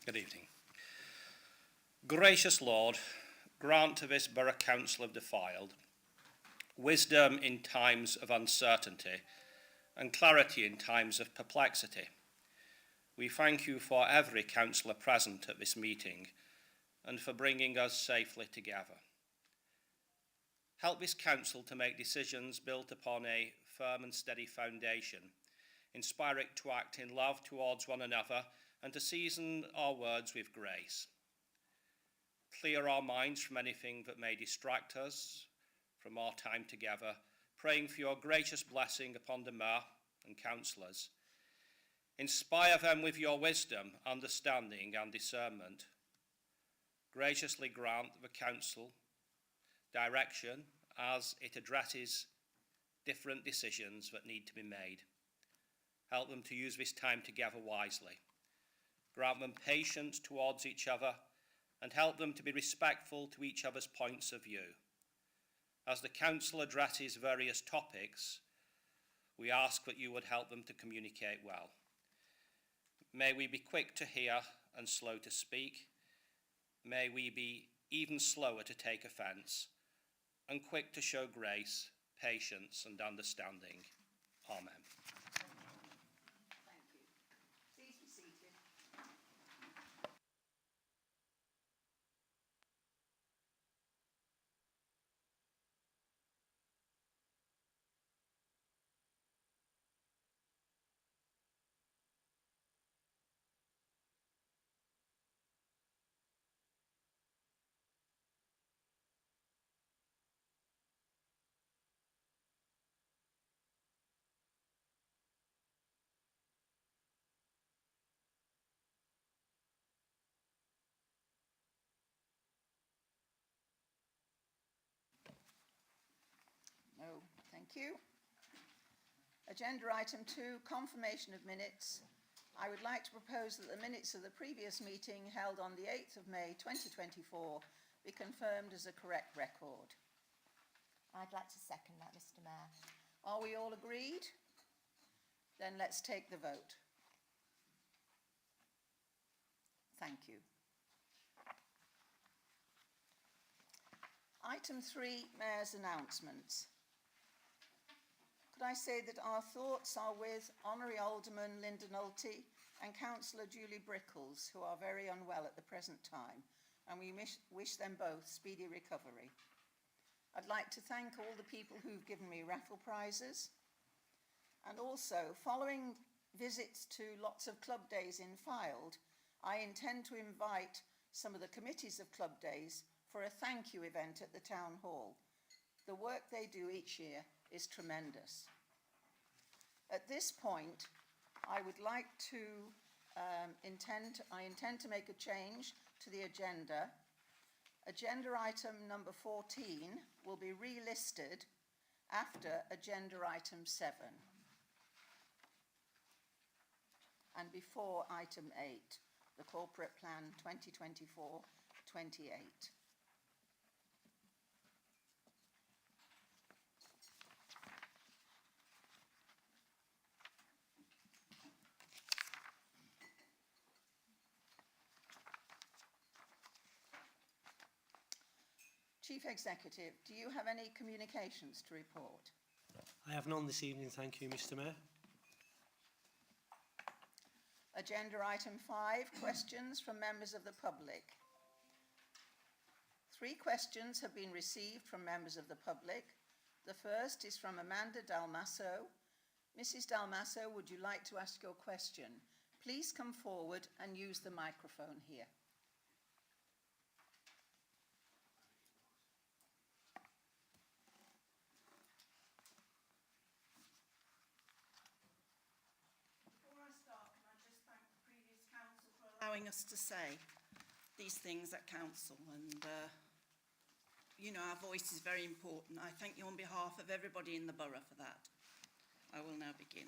Good evening. Gracious Lord, grant to this Borough Council of Defiled wisdom in times of uncertainty and clarity in times of perplexity. We thank you for every councillor present at this meeting and for bringing us safely together. Help this council to make decisions built upon a firm and steady foundation. Inspire it to act in love towards one another and to season our words with grace. Clear our minds from anything that may distract us from our time together, praying for your gracious blessing upon the mayor and councillors. Inspire them with your wisdom, understanding and discernment. Graciously grant the council direction as it addresses different decisions that need to be made. Help them to use this time together wisely. Grant them patience towards each other and help them to be respectful to each other's points of view. As the council addresses various topics, we ask that you would help them to communicate well. May we be quick to hear and slow to speak. May we be even slower to take offence and quick to show grace, patience and understanding. Amen. Thank you. Please be seated. No, thank you. Agenda item 2, confirmation of minutes. I would like to propose that the minutes of the previous meeting held on the 8th of May 2024 be confirmed as a correct record. I'd like to second that, Mr. Mayor. Are we all agreed? Then let's take the vote. Thank you. Item 3, Mayor's announcements. Could I say that our thoughts are with Honorary Alderman Linda Nolte and Councillor Julie Brickles, who are very unwell at the present time, and we wish them both speedy recovery. I'd like to thank all the people who've given me raffle prizes, and also, following visits to lots of club days in Fylde, I intend to invite some of the committees of club days for a thank you event at the town hall. The work they do each year is tremendous. At this point, I would like to intend to make a change to the agenda. Agenda item number 14 will be relisted after agenda item 7 and before item 8, the Corporate Plan 2024-28. Chief Executive, do you have any communications to report? I have none this evening, thank you, Mr. Mayor. Agenda item 5, questions from members of the public. 3 questions have been received from members of the public. The first is from Amanda Dalmasso. Mrs. Dalmasso, would you like to ask your question? Please come forward and use the microphone here. Allowing us to say these things at council, and you know, our voice is very important. I thank you on behalf of everybody in the borough for that. I will now begin.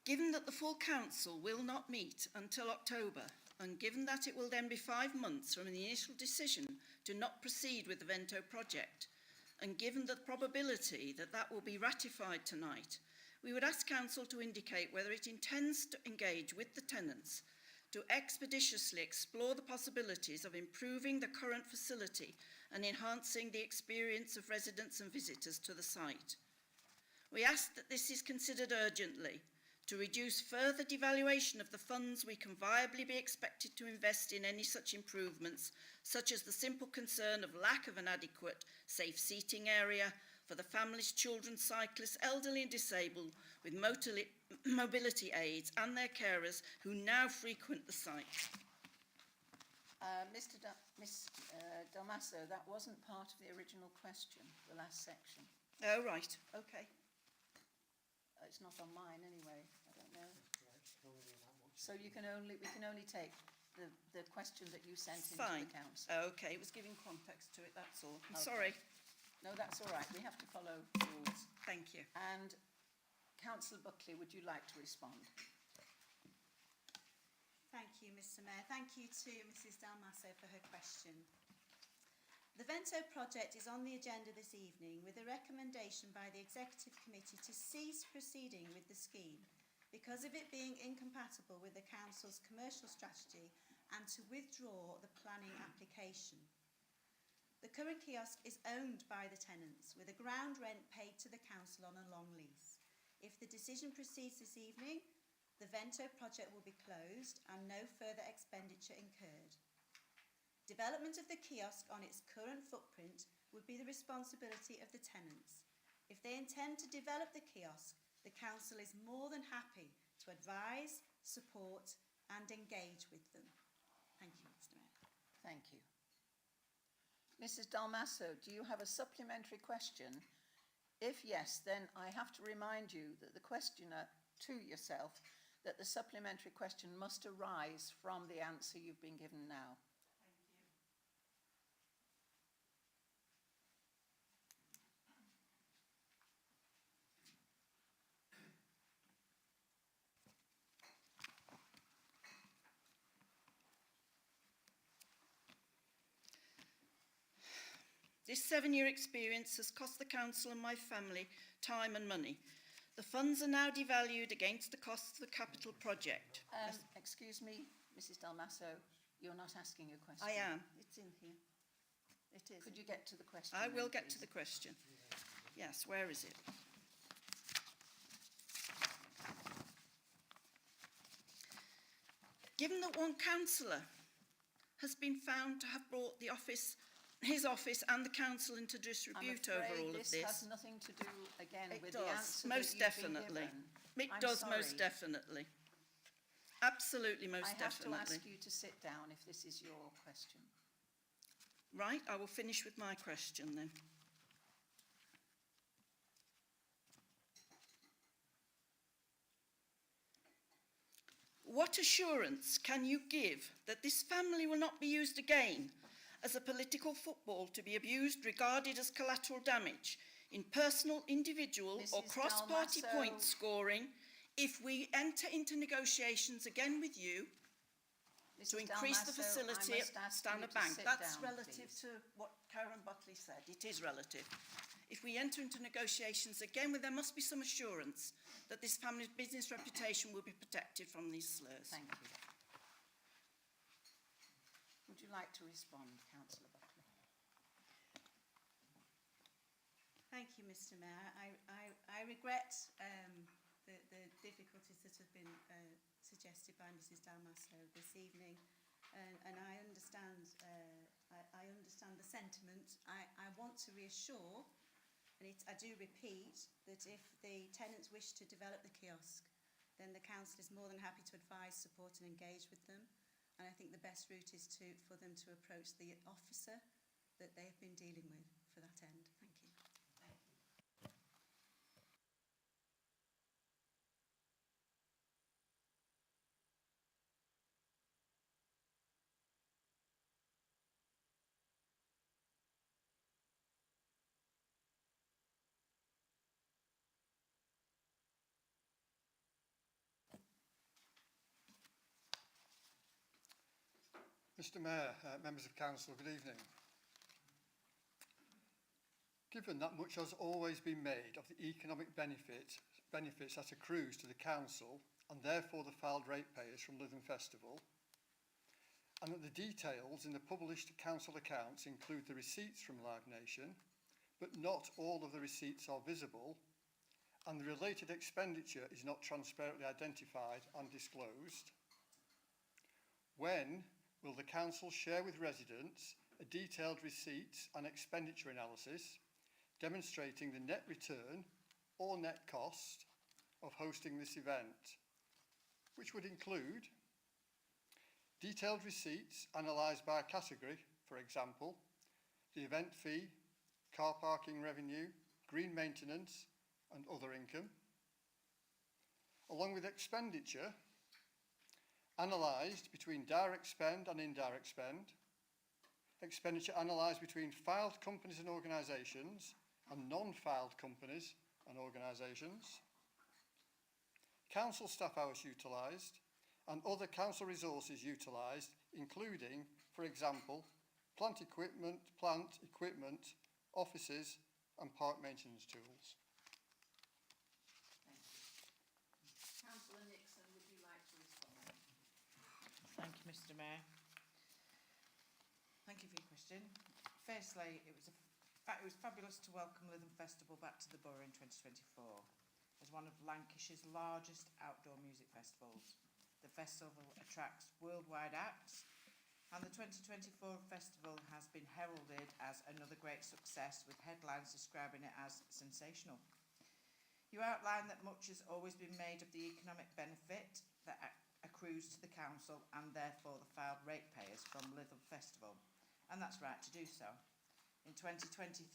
Given that the full council will not meet until October, and given that it will then be 5 months from the initial decision to not proceed with the Vento project, and given the probability that that will be ratified tonight, We would ask Council to indicate whether it intends to engage with the tenants to expeditiously explore the possibilities of improving the current facility and enhancing the experience of residents and visitors to the site. We ask that this is considered urgently to reduce further devaluation of the funds we can viably be expected to invest in any such improvements, such as the simple concern of lack of an adequate safe seating area for the families, children, cyclists, elderly and disabled with mobility aids and their carers who now frequent the site. Miss Dalmasso, that wasn't part of the original question, the last section. Oh, right, okay. It's not on mine anyway, I don't know. So we can only take the question that you sent into Fine. the council. Okay, it was giving context to it, that's all. I'm Okay. sorry. No, that's all right, we have to follow rules. Thank you. And Councillor Buckley, would you like to respond? Thank you, Mr. Mayor. Thank you to Mrs. Dalmasso for her question. The Vento project is on the agenda this evening with a recommendation by the Executive Committee to cease proceeding with the scheme because of it being incompatible with the Council's commercial strategy and to withdraw the planning application. The current kiosk is owned by the tenants with a ground rent paid to the Council on a long lease. If the decision proceeds this evening, the Vento project will be closed and no further expenditure incurred. Development of the kiosk on its current footprint would be the responsibility of the tenants. If they intend to develop the kiosk, the Council is more than happy to advise, support and engage with them. Thank you, Mr. Mayor. Thank you. Mrs. Dalmasso, do you have a supplementary question? If yes, then I have to remind you that the questioner to yourself that the supplementary question must arise from the answer you've been given now. This 7-year experience has cost the Council and my family time and money. The funds are now devalued against the costs of the capital project. Excuse me, Mrs. Dalmasso, you're not asking a question. I am. It's in here. It is. Could you get to the question? I will then, get to please? the question. Yes, where is it? Given that one councillor has been found to have brought his office and the council into disrepute over all of this has nothing to do, again, It with does, the answer most that you've been definitely. given. It I'm does, sorry. most definitely. Absolutely, most I have definitely. to ask you to sit down if this is your question. Right, I will finish with my question then. What assurance can you give that this family will not be used again as a political football to be abused, regarded as collateral damage in personal, individual or Mrs. cross-party Dalmasso. point scoring if we enter into negotiations again with you to Mrs. increase the Dalmasso, facility I at must ask Standard you to Bank? sit That's down, relative please. to what Karen Buckley said. It is relative. If we enter into negotiations again, well, there must be some assurance that this family's business reputation will be protected from these slurs. Thank you. Would you like to respond, Councillor Buckley? Thank you, Mr. Mayor. I regret the difficulties that have been suggested by Mrs. Dalmasso this evening, and I understand the sentiment. I want to reassure, and I do repeat, that if the tenants wish to develop the kiosk, then the council is more than happy to advise, support and engage with them. And I think the best route is for them to approach the officer that they have been dealing with for that end. Thank you. Mr Mayor, members of Council, good evening. Given that much has always been made of the economic benefit benefits that accrues to the council and therefore the filed ratepayers from Lytham Festival, and that the details in the published council accounts include the receipts from Live Nation, but not all of the receipts are visible, and the related expenditure is not transparently identified and disclosed. When will the council share with residents a detailed receipts and expenditure analysis demonstrating the net return or net cost of hosting this event, which would include detailed receipts analysed by category, for example, the event fee, car parking revenue, green maintenance and other income, along with expenditure analysed between direct spend and indirect spend, expenditure analysed between filed companies and organisations and non-filed companies and organisations, council staff hours utilised, and other council resources utilised, including, for example, plant equipment, offices, and park maintenance tools. Councillor Nixon, would you like to respond? Thank you, Mr. Mayor. Thank you for your question. Firstly, it was fabulous to welcome Lytham Festival back to the borough in 2024 as one of Lancashire's largest outdoor music festivals. The festival attracts worldwide acts, and the 2024 festival has been heralded as another great success, with headlines describing it as sensational. You outlined that much has always been made of the economic benefit that accrues to the council and therefore the filed ratepayers from Lytham Festival, and that's right to do so. In 2023,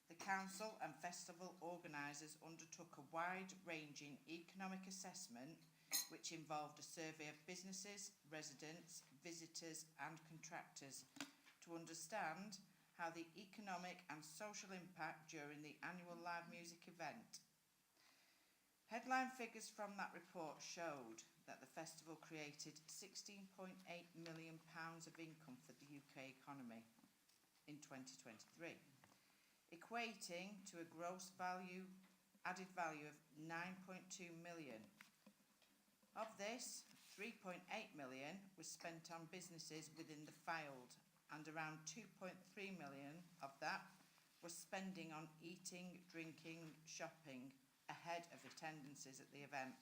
the council and festival organisers undertook a wide-ranging economic assessment which involved a survey of businesses, residents, visitors and contractors to understand how the economic and social impact during the annual live music event. Headline figures from that report showed that the festival created £16.8 million of income for the UK economy in 2023, equating to a gross added value of 9.2 million. Of this, 3.8 million was spent on businesses within the filed, and around 2.3 million of that was spending on eating, drinking, shopping ahead of attendances at the event.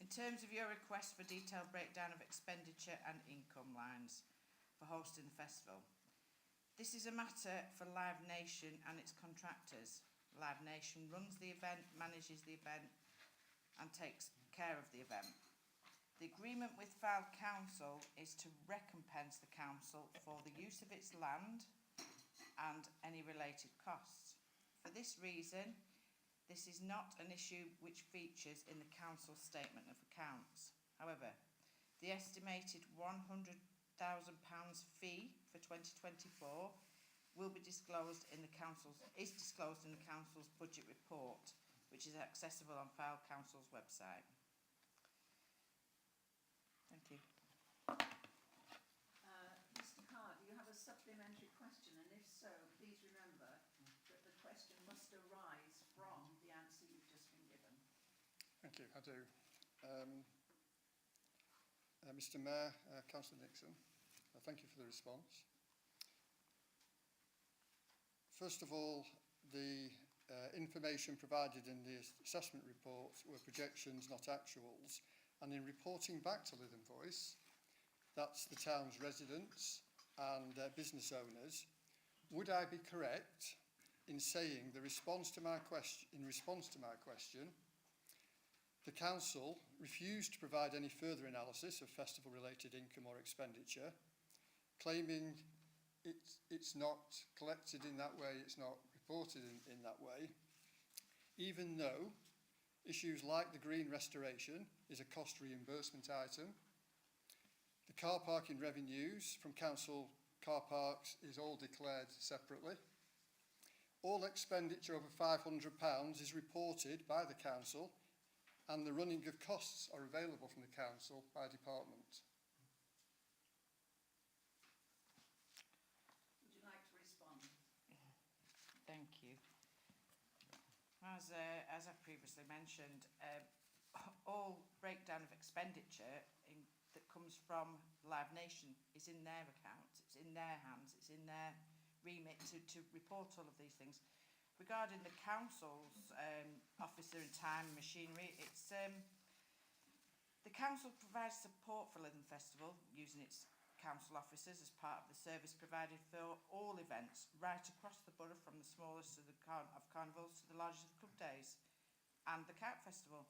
In terms of your request for detailed breakdown of expenditure and income lines for hosting the festival, this is a matter for Live Nation and its contractors. Live Nation runs the event, manages the event and takes care of the event. The agreement with Fylde Council is to recompense the council for the use of its land and any related costs. For this reason, this is not an issue which features in the council's statement of accounts. However, the estimated £100,000 fee for 2024 will be disclosed in the council's budget report, which is accessible on Fylde Council's website. Thank you. Mr. Carr, do you have a supplementary question? And if so, please remember that the question must arise from the answer you've just been given. Thank you, I do. Mr. Mayor, Councillor Nixon, thank you for the response. First of all, the information provided in the assessment report were projections, not actuals, and in reporting back to Lytham Voice, that's the town's residents and business owners, would I be correct in saying in response to my question, the council refused to provide any further analysis of festival-related income or expenditure, claiming it's not collected in that way, it's not reported in that way, even though issues like the green restoration is a cost reimbursement item. The car parking revenues from council car parks is all declared separately. All expenditure over £500 is reported by the council, and the running of costs are available from the council by department. Would you like to respond? Thank you. As I've previously mentioned, all breakdown of expenditure that comes from Live Nation is in their accounts, it's in their hands, it's in their remit to report all of these things. Regarding the council's officer and time and machinery, it's the council provides support for Lytham Festival using its council officers as part of the service provided for all events right across the borough, from the smallest of carnivals to the largest of club days and the Kite Festival.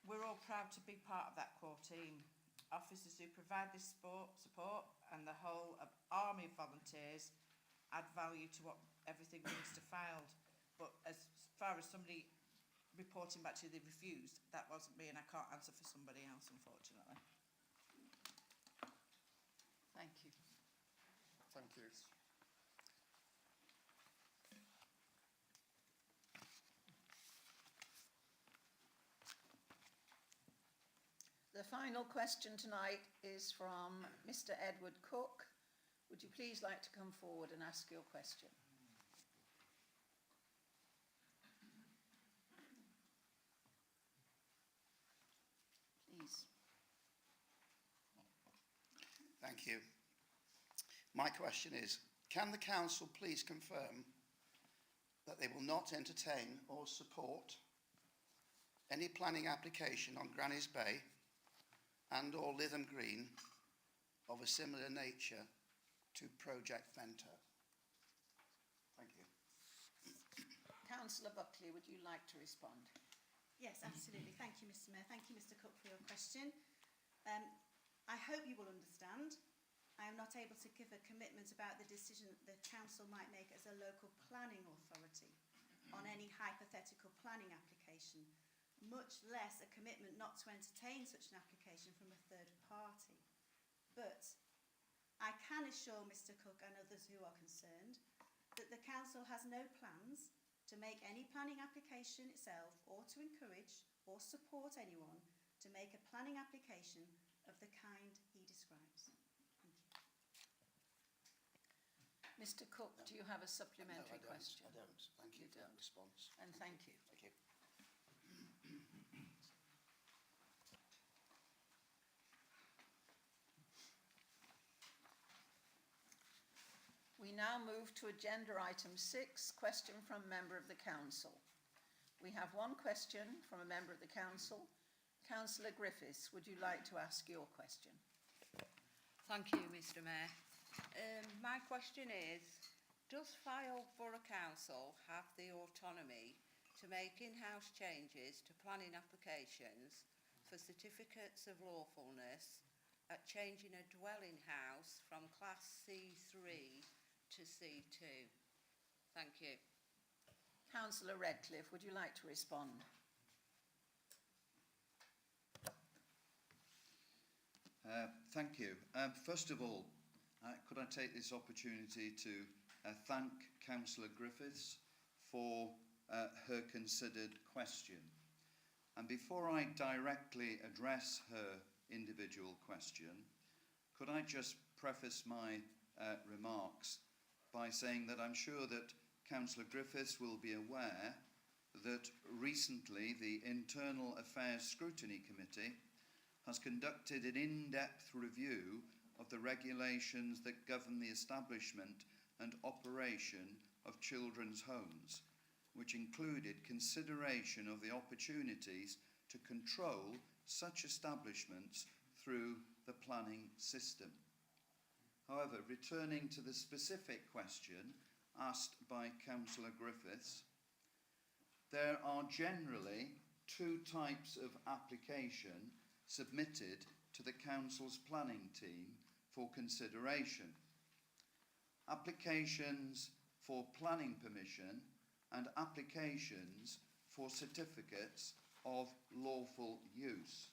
We're all proud to be part of that core team. Officers who provide this support and the whole army of volunteers add value to what everything brings to Fylde. But as far as somebody reporting back to you they refused, that wasn't me, and I can't answer for somebody else, unfortunately. Thank you. Thank you. The final question tonight is from Mr. Edward Cook. Would you please like to come forward and ask your question? Please. Thank you. My question is, can the council please confirm that they will not entertain or support any planning application on Granny's Bay and or Lytham Green of a similar nature to Project Vento? Thank you. Councillor Buckley, would you like to respond? Yes, absolutely. Thank you, Mr. Mayor. Thank you, Mr. Cook, for your question. I hope you will understand I am not able to give a commitment about the decision the council might make as a local planning authority on any hypothetical planning application, much less a commitment not to entertain such an application from a third party. But I can assure Mr. Cook and others who are concerned that the council has no plans to make any planning application itself, or to encourage or support anyone to make a planning application of the kind he describes. Thank you. Mr. Cook, do you have a supplementary question? I don't. Thank you for that response. And thank you. Thank you. We now move to agenda item 6, question from a member of the council. We have one question from a member of the council. Councillor Griffiths, would you like to ask your question? Thank you, Mr. Mayor. My question is, does Fylde Borough Council have the autonomy to make in-house changes to planning applications for certificates of lawfulness at changing a dwelling house from Class C3 to C2? Thank you. Councillor Redcliffe, would you like to respond? Thank you. First of all, could I take this opportunity to thank Councillor Griffiths for her considered question. And before I directly address her individual question, could I just preface my remarks by saying that I'm sure that Councillor Griffiths will be aware that recently the Internal Affairs Scrutiny Committee has conducted an in-depth review of the regulations that govern the establishment and operation of children's homes, which included consideration of the opportunities to control such establishments through the planning system. However, returning to the specific question asked by Councillor Griffiths, there are generally two types of application submitted to the Council's planning team for consideration. Applications for planning permission and applications for certificates of lawful use.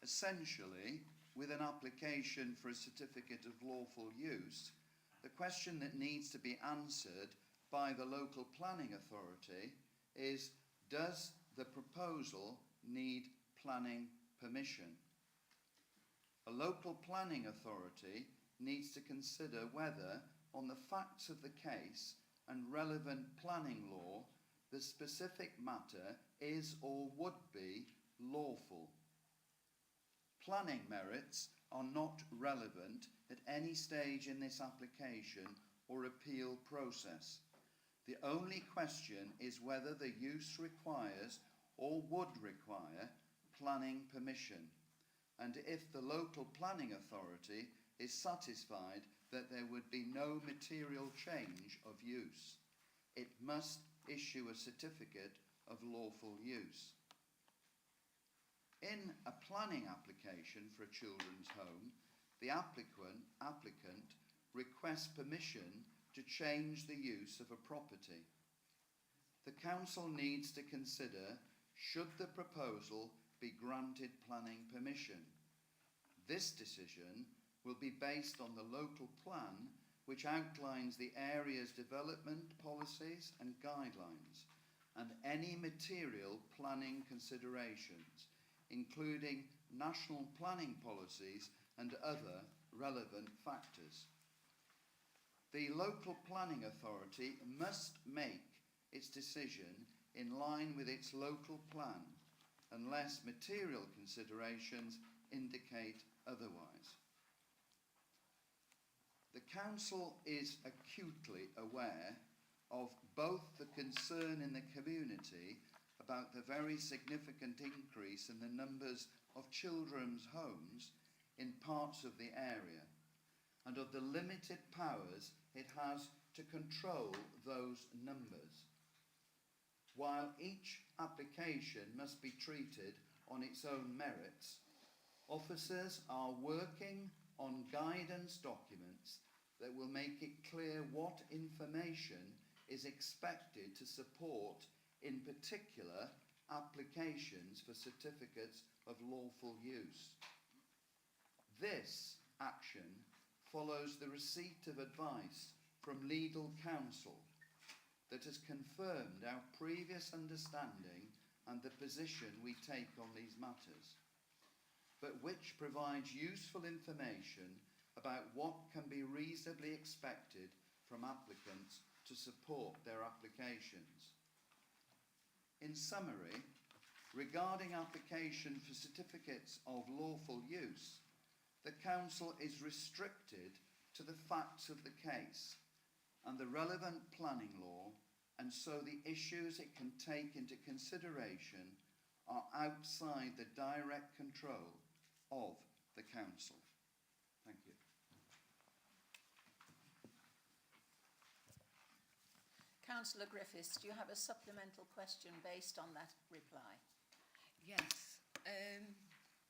Essentially, with an application for a certificate of lawful use, the question that needs to be answered by the local planning authority is, does the proposal need planning permission? A local planning authority needs to consider whether, on the facts of the case and relevant planning law, the specific matter is or would be lawful. Planning merits are not relevant at any stage in this application or appeal process. The only question is whether the use requires or would require planning permission, and if the local planning authority is satisfied that there would be no material change of use, it must issue a certificate of lawful use. In a planning application for a children's home, the applicant requests permission to change the use of a property. The council needs to consider should the proposal be granted planning permission. This decision will be based on the local plan, which outlines the area's development policies and guidelines, and any material planning considerations, including national planning policies and other relevant factors. The local planning authority must make its decision in line with its local plan, unless material considerations indicate otherwise. The council is acutely aware of both the concern in the community about the very significant increase in the numbers of children's homes in parts of the area, and of the limited powers it has to control those numbers. While each application must be treated on its own merits, officers are working on guidance documents that will make it clear what information is expected to support, in particular, applications for certificates of lawful use. This action follows the receipt of advice from legal counsel that has confirmed our previous understanding and the position we take on these matters, but which provides useful information about what can be reasonably expected from applicants to support their applications. In summary, regarding application for certificates of lawful use, the Council is restricted to the facts of the case and the relevant planning law, and so the issues it can take into consideration are outside the direct control of the Council. Thank you. Councillor Griffiths, do you have a supplemental question based on that reply? Yes.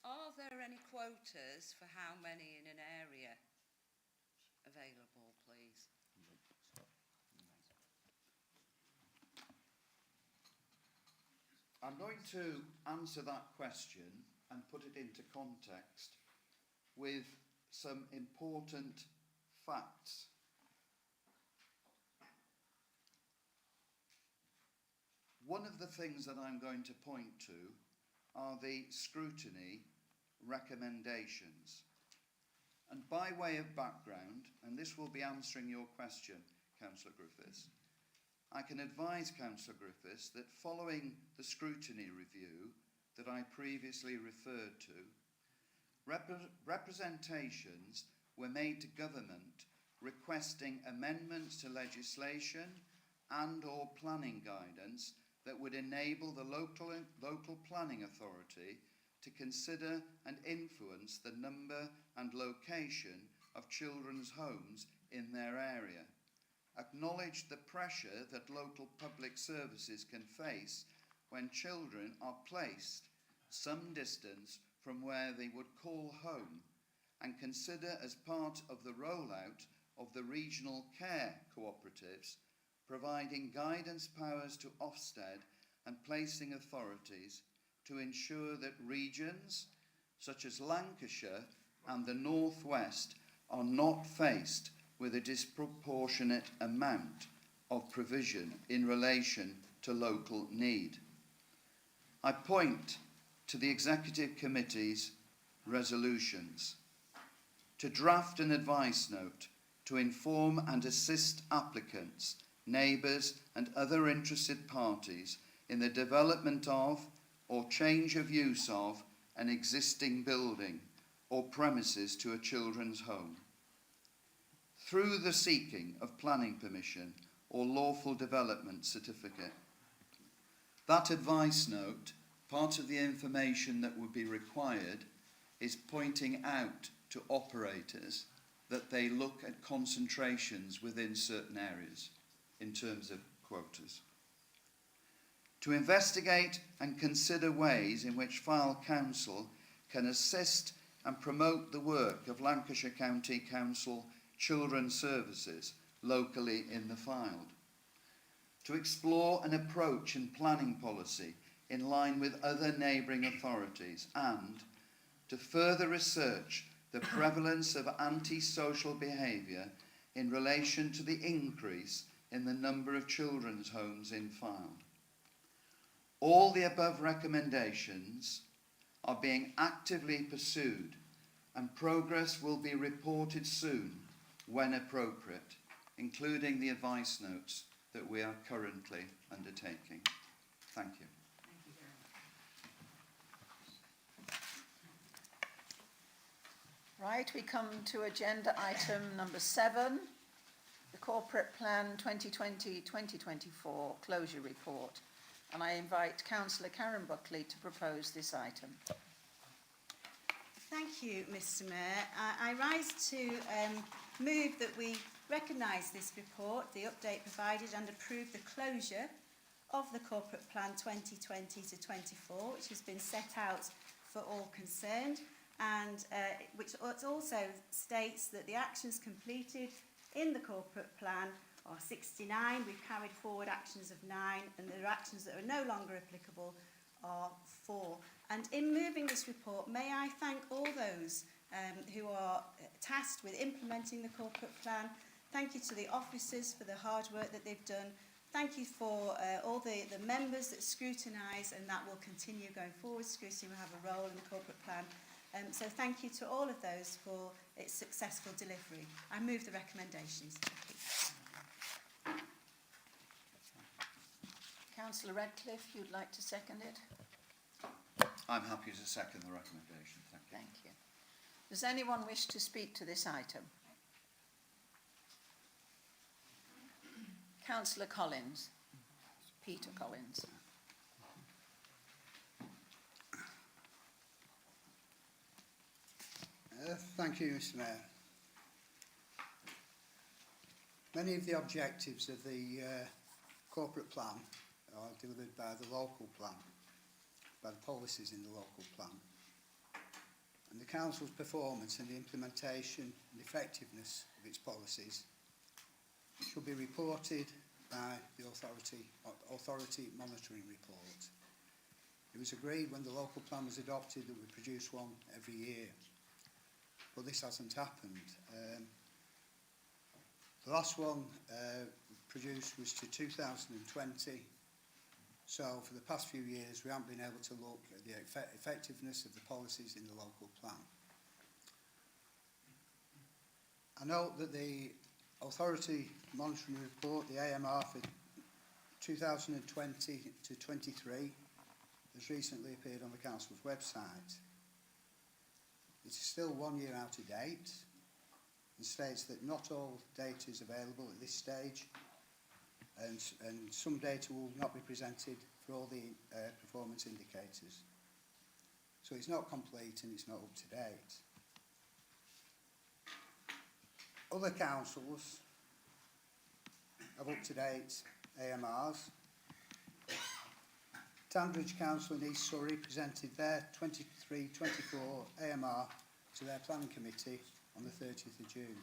Are there any quotas for how many in an area available, please? I'm going to answer that question and put it into context with some important facts. One of the things that I'm going to point to are the scrutiny recommendations. And by way of background, and this will be answering your question, Councillor Griffiths, I can advise Councillor Griffiths that following the scrutiny review that I previously referred to, representations were made to government requesting amendments to legislation and or planning guidance that would enable the local planning authority to consider and influence the number and location of children's homes in their area, acknowledge the pressure that local public services can face when children are placed some distance from where they would call home, and consider as part of the rollout of the regional care cooperatives providing guidance powers to Ofsted and placing authorities to ensure that regions such as Lancashire and the North West are not faced with a disproportionate amount of provision in relation to local need. I point to the Executive Committee's resolutions to draft an advice note to inform and assist applicants neighbours and other interested parties in the development of or change of use of an existing building or premises to a children's home, through the seeking of planning permission or lawful development certificate. That advice note, part of the information that would be required, is pointing out to operators that they look at concentrations within certain areas in terms of quotas. To investigate and consider ways in which Fylde Council can assist and promote the work of Lancashire County Council Children's Services locally in the Fylde. To explore an approach and planning policy in line with other neighbouring authorities, and to further research the prevalence of antisocial behaviour in relation to the increase in the number of children's homes in Fylde. All the above recommendations are being actively pursued, and progress will be reported soon when appropriate, including the advice notes that we are currently undertaking. Thank you. Right, we come to agenda item number 7, the Corporate Plan 2020-2024 Closure Report. And I invite Councillor Karen Buckley to propose this item. Thank you, Mr Mayor. I rise to move that we recognise this report, the update provided, and approve the closure of the Corporate Plan 2020-24, which has been set out for all concerned, and which also states that the actions completed in the Corporate Plan are 69. We've carried forward actions of 9, and the actions that are no longer applicable are 4. And in moving this report, may I thank all those who are tasked with implementing the Corporate Plan. Thank you to the officers for the hard work that they've done. Thank you for all the members that scrutinise, and that will continue going forward. Scrutiny will have a role in the Corporate Plan. So thank you to all of those for its successful delivery. I move the recommendations. Councillor Redcliffe, you'd like to second it? I'm happy to second the recommendation. Thank you. Thank you. Does anyone wish to speak to this item? Councillor Collins. Peter Collins. Thank you, Mr Mayor. Many of the objectives of the corporate plan are delivered by the local plan, by the policies in the local plan. And the Council's performance and the implementation and effectiveness of its policies should be reported by the authority monitoring report. It was agreed when the local plan was adopted that we produce one every year, but this hasn't happened. The last one produced was to 2020, so for the past few years we haven't been able to look at the effectiveness of the policies in the local plan. I note that the authority monitoring report, the AMR for 2020 to 23, has recently appeared on the Council's website. It is still 1 year out of date and states that not all data is available at this stage, and some data will not be presented for all the performance indicators. So it's not complete and it's not up to date. Other councils have up-to-date AMRs. Tandridge Council in East Surrey presented their 23-24 AMR to their planning committee on the 30th of June.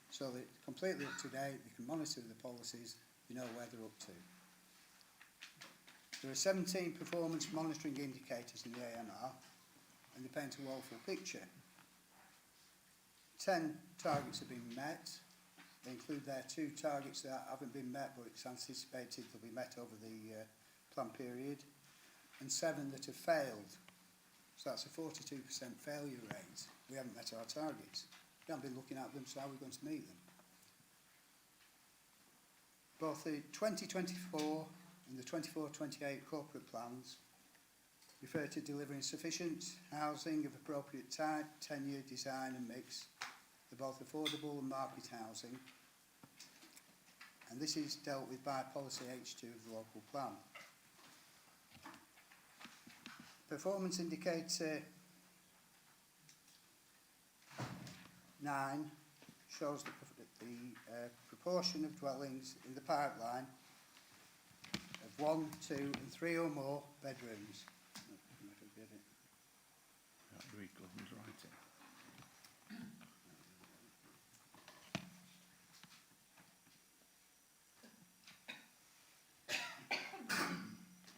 So they're completely up to date, they can monitor the policies, they know where they're up to. There are 17 performance monitoring indicators in the AMR, and they paint a woeful picture. 10 targets have been met. They include their 2 targets that haven't been met, but it's anticipated they'll be met over the plan period, and 7 that have failed. So that's a 42% failure rate. We haven't met our targets. We haven't been looking at them, so how are we going to meet them? Both the 2024 and the 24-28 corporate plans refer to delivering sufficient housing of appropriate type, tenure, design and mix for both affordable and market housing, and this is dealt with by policy H2 of the local plan. Performance indicator 9 shows the proportion of dwellings in the pipeline of 1, 2 and 3 or more bedrooms.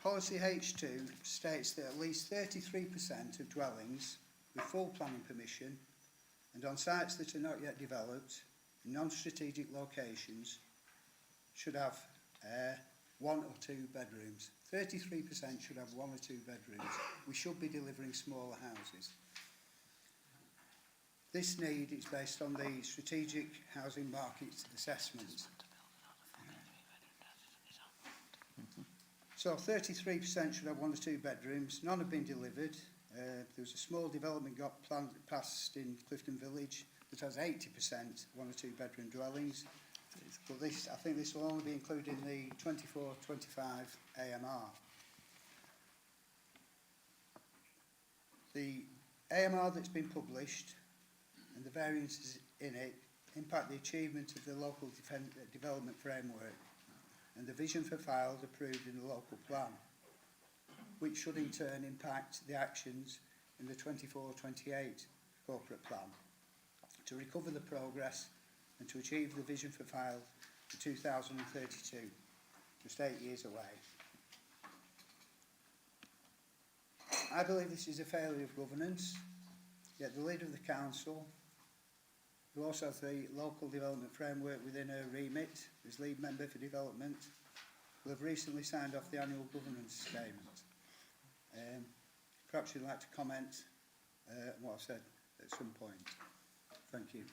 Policy H2 states that at least 33% of dwellings with full planning permission and on sites that are not yet developed in non-strategic locations should have 1 or 2 bedrooms. 33% should have 1 or 2 bedrooms. We should be delivering smaller houses. This need is based on the strategic housing market assessment. So 33% should have 1 or 2 bedrooms. None have been delivered. There was a small development got passed in Clifton Village that has 80% 1 or 2 bedroom dwellings. But this, I think this will only be included in the 24-25 AMR. The AMR that's been published and the variances in it impact the achievement of the local development framework and the vision for files approved in the local plan, which should in turn impact the actions in the 24-28 corporate plan to recover the progress and to achieve the vision for file for 2032, just 8 years away. I believe this is a failure of governance, yet the leader of the council, who also has the local development framework within her remit as lead member for development, will have recently signed off the annual governance statement. Perhaps you'd like to comment on what I've said at some point. Thank you.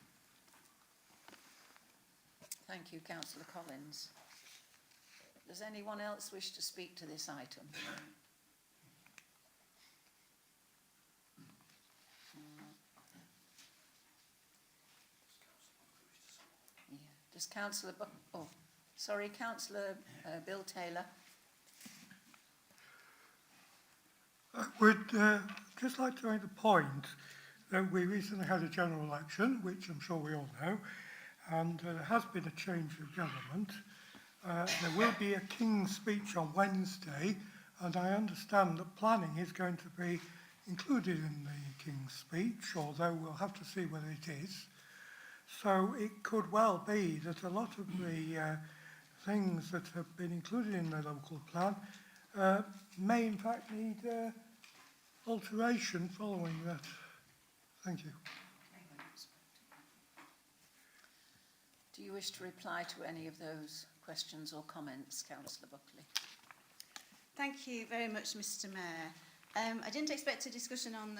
Thank you, Councillor Collins. Does anyone else wish to speak to this item? Yeah. Does Councillor Councillor Bill Taylor. I would just like to make the point that we recently had a general election, which I'm sure we all know, and there has been a change of government. There will be a King's speech on Wednesday, and I understand that planning is going to be included in the King's speech, although we'll have to see whether it is. So it could well be that a lot of the things that have been included in the local plan may in fact need alteration following that. Thank you. Do you wish to reply to any of those questions or comments, Councillor Buckley? Thank you very much, Mr. Mayor. I didn't expect a discussion on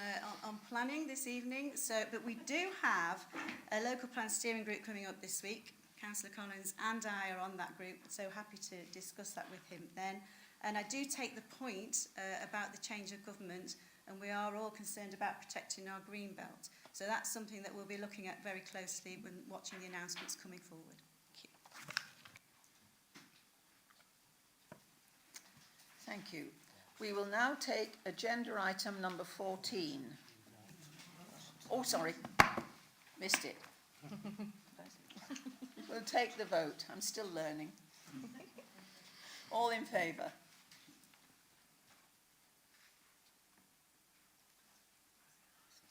planning this evening, but we do have a local plan steering group coming up this week. Councillor Collins and I are on that group, so happy to discuss that with him then. And I do take the point about the change of government, and we are all concerned about protecting our green belt. So that's something that we'll be looking at very closely when watching the announcements coming forward. Thank you. We will now take agenda item number 14. Oh, sorry, missed it. We'll take the vote. I'm still learning. All in favour?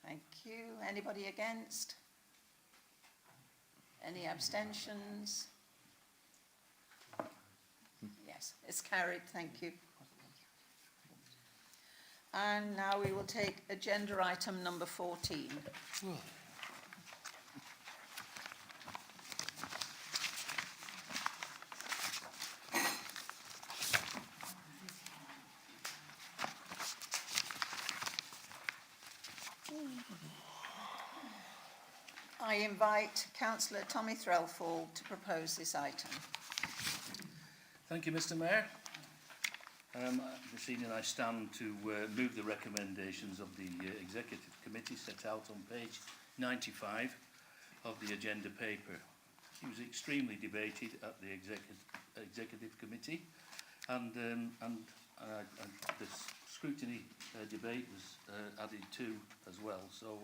Thank you. Anybody against? Any abstentions? Yes, it's carried. Thank you. And now we will take agenda item number 14. I invite Councillor Tommy Threlfall to propose this item. Thank you, Mr. Mayor. This evening I stand to move the recommendations of the Executive Committee set out on page 95 of the agenda paper. It was extremely debated at the Executive Committee, and the scrutiny debate was added to as well. So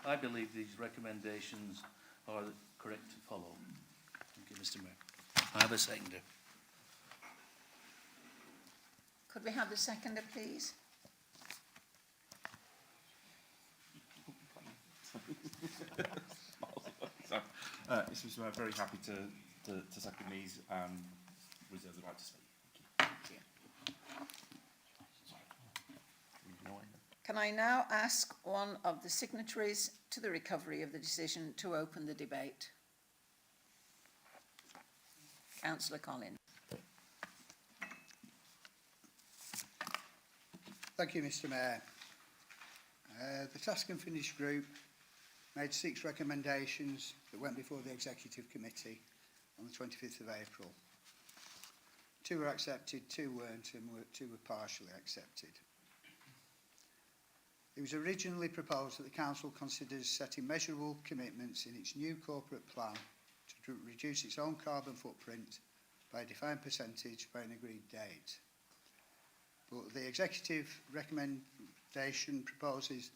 I believe these recommendations are correct to follow. Thank you, Mr. Mayor. I have a seconder. Could we have the seconder, please? Mr. Mayor, very happy to second these and reserve the right to speak. Thank you. Can I now ask one of the signatories to the recovery of the decision to open the debate? Councillor Collins. Thank you, Mr. Mayor. The Task and Finish group made 6 recommendations that went before the Executive Committee on the 25th of April. 2 were accepted, 2 weren't, and 2 were partially accepted. It was originally proposed that the Council considers setting measurable commitments in its new corporate plan to reduce its own carbon footprint by a defined percentage by an agreed date. But the Executive recommendation proposes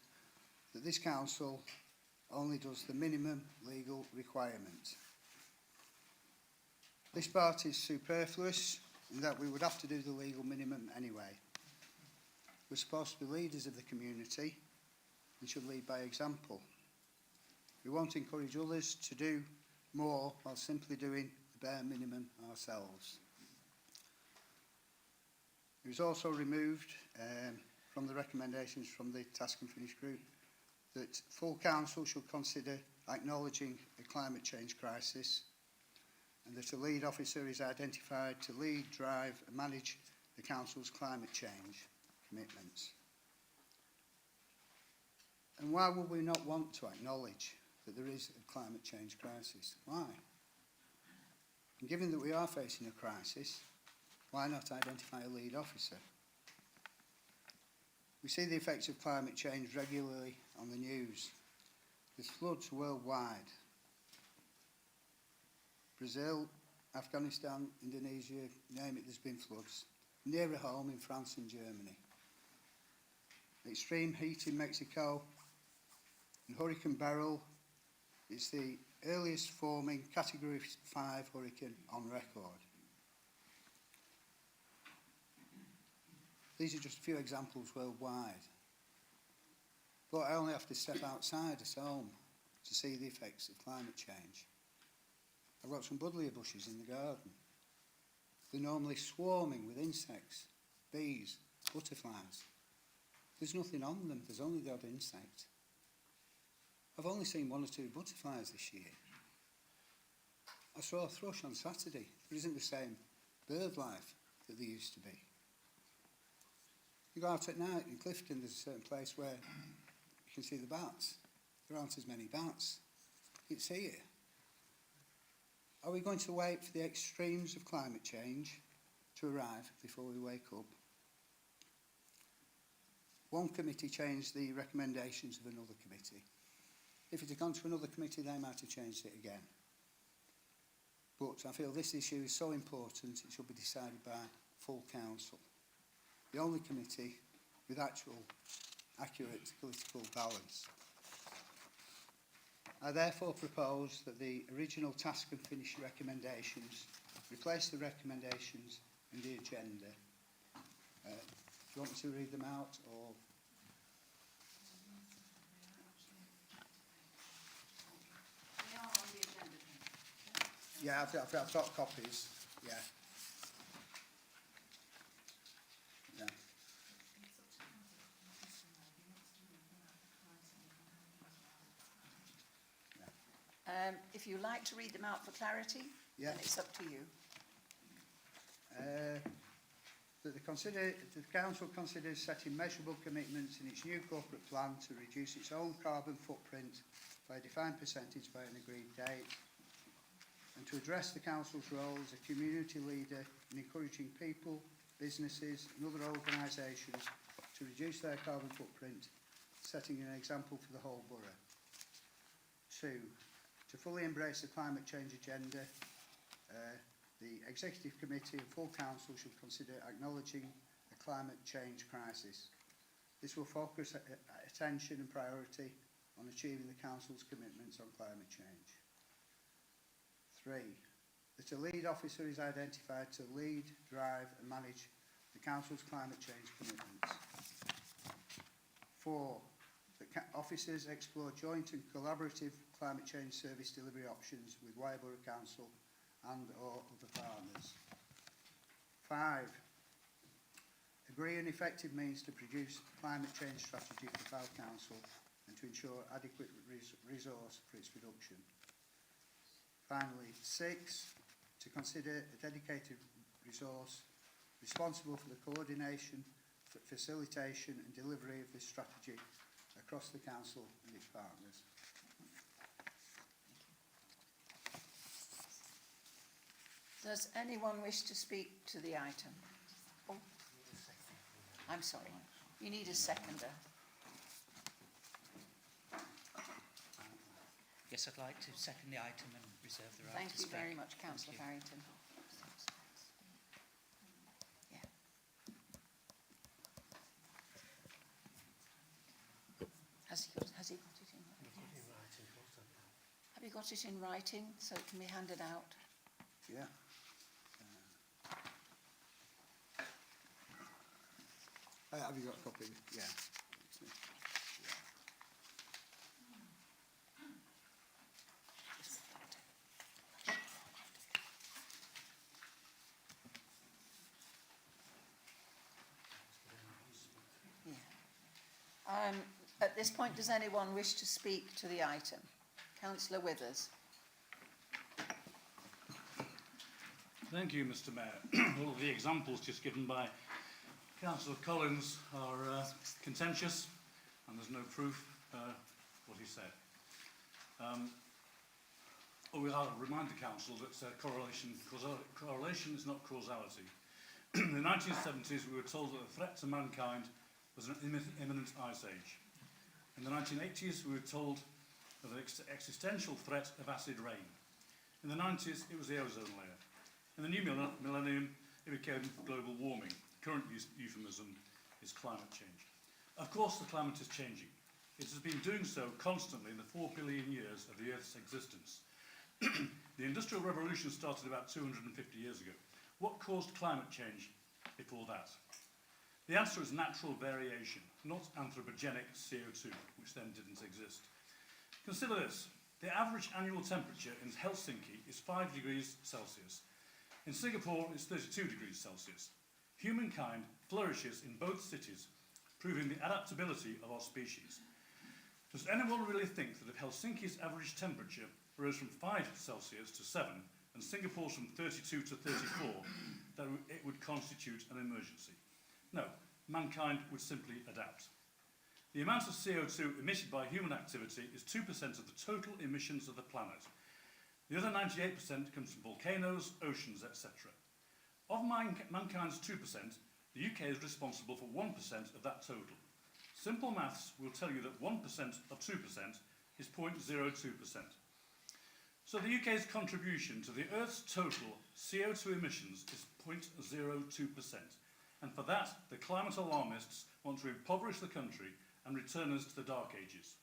that this Council only does the minimum legal requirement. This part is superfluous in that we would have to do the legal minimum anyway. We're supposed to be leaders of the community and should lead by example. We won't encourage others to do more while simply doing the bare minimum ourselves. It was also removed from the recommendations from the Task and Finish group that full council should consider acknowledging a climate change crisis, and that a lead officer is identified to lead, drive and manage the council's climate change commitments. And why would we not want to acknowledge that there is a climate change crisis? Why? And given that we are facing a crisis, why not identify a lead officer? We see the effects of climate change regularly on the news. There's floods worldwide. Brazil, Afghanistan, Indonesia, name it, there's been floods. Nearer home in France and Germany. Extreme heat in Mexico, and Hurricane Beryl is the earliest forming Category 5 hurricane on record. These are just a few examples worldwide. But I only have to step outside at home to see the effects of climate change. I've got some buddleia bushes in the garden. They're normally swarming with insects, bees, butterflies. There's nothing on them, there's only the odd insect. I've only seen 1 or 2 butterflies this year. I saw a thrush on Saturday. There isn't the same bird life that there used to be. You go out at night in Clifton, there's a certain place where you can see the bats. There aren't as many bats. It's here. Are we going to wait for the extremes of climate change to arrive before we wake up? One committee changed the recommendations of another committee. If it had gone to another committee, they might have changed it again. But I feel this issue is so important, it should be decided by full council. The only committee with actual accurate political balance. I therefore propose that the original Task and Finish recommendations replace the recommendations in the agenda. Do you want me to read them out or? They are on the agenda. Yeah, I've got copies. Yeah. If you like to read them out for clarity, then it's up to you. That the Council considers setting measurable commitments in its new corporate plan to reduce its own carbon footprint by a defined percentage by an agreed date, and and to address the Council's role as a community leader in encouraging people, businesses and other organisations to reduce their carbon footprint, setting an example for the whole borough. 2, to fully embrace the climate change agenda, the Executive Committee and full Council should consider acknowledging a climate change crisis. This will focus attention and priority on achieving the Council's commitments on climate change. 3, that a lead officer is identified to lead, drive and manage the Council's climate change commitments. 4, that officers explore joint and collaborative climate change service delivery options with Borough Council and or other partners. 5, agree on effective means to produce a climate change strategy for Fylde Council and to ensure adequate resource for its production. Finally, 6, to consider a dedicated resource responsible for the coordination, facilitation and delivery of this strategy across the Council and its partners. Does anyone wish to speak to the item? Oh, I'm sorry. You need a seconder. Yes, I'd like to second the item and reserve the right Thank to you speak. very much, Councillor Farrington. Yeah. Has he got it in writing? Have you got it in writing so it can be handed out? Yeah. Have you got a copy? Yeah. At this point, does anyone wish to speak to the item? Councillor Withers. Thank you, Mr. Mayor. All of the examples just given by Councillor Collins are contentious, and there's no proof what he said. I'll remind the Council that correlation is not causality. In the 1970s, we were told that the threat to mankind was an imminent ice age. In the 1980s, we were told of an existential threat of acid rain. In the 90s, it was the ozone layer. In the new millennium, it became global warming. Current euphemism is climate change. Of course, the climate is changing. It has been doing so constantly in the 4 billion years of the Earth's existence. The Industrial Revolution started about 250 years ago. What caused climate change before that? The answer is natural variation, not anthropogenic CO2, which then didn't exist. Consider this. The average annual temperature in Helsinki is 5 degrees Celsius. In Singapore, it's 32 degrees Celsius. Humankind flourishes in both cities, proving the adaptability of our species. Does anyone really think that if Helsinki's average temperature rose from 5 Celsius to 7, and Singapore's from 32 to 34, that it would constitute an emergency? No, mankind would simply adapt. The amount of CO2 emitted by human activity is 2% of the total emissions of the planet. The other 98% comes from volcanoes, oceans, etc. Of mankind's 2%, the UK is responsible for 1% of that total. Simple maths will tell you that 1% of 2% is 0.02%. So the UK's contribution to the Earth's total CO2 emissions is 0.02%. And for that, the climate alarmists want to impoverish the country and return us to the Dark Ages.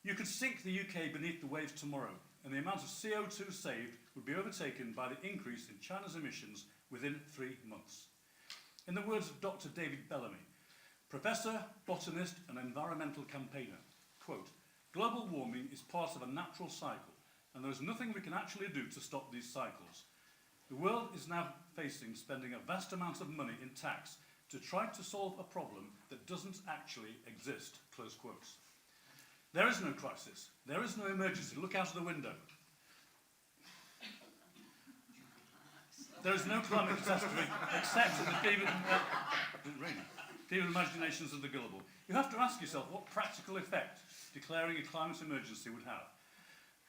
You could sink the UK beneath the waves tomorrow, and the amount of CO2 saved would be overtaken by the increase in China's emissions within 3 months. In the words of Dr. David Bellamy, professor, botanist and environmental campaigner, quote, "Global warming is part of a natural cycle, and there is nothing we can actually do to stop these cycles. The world is now spending a vast amount of money in tax to try to solve a problem that doesn't actually exist," close quotes. There is no crisis. There is no emergency. Look out of the window. There is no climate catastrophe except in the feeble imaginations of the gullible. You have to ask yourself what practical effect declaring a climate emergency would have.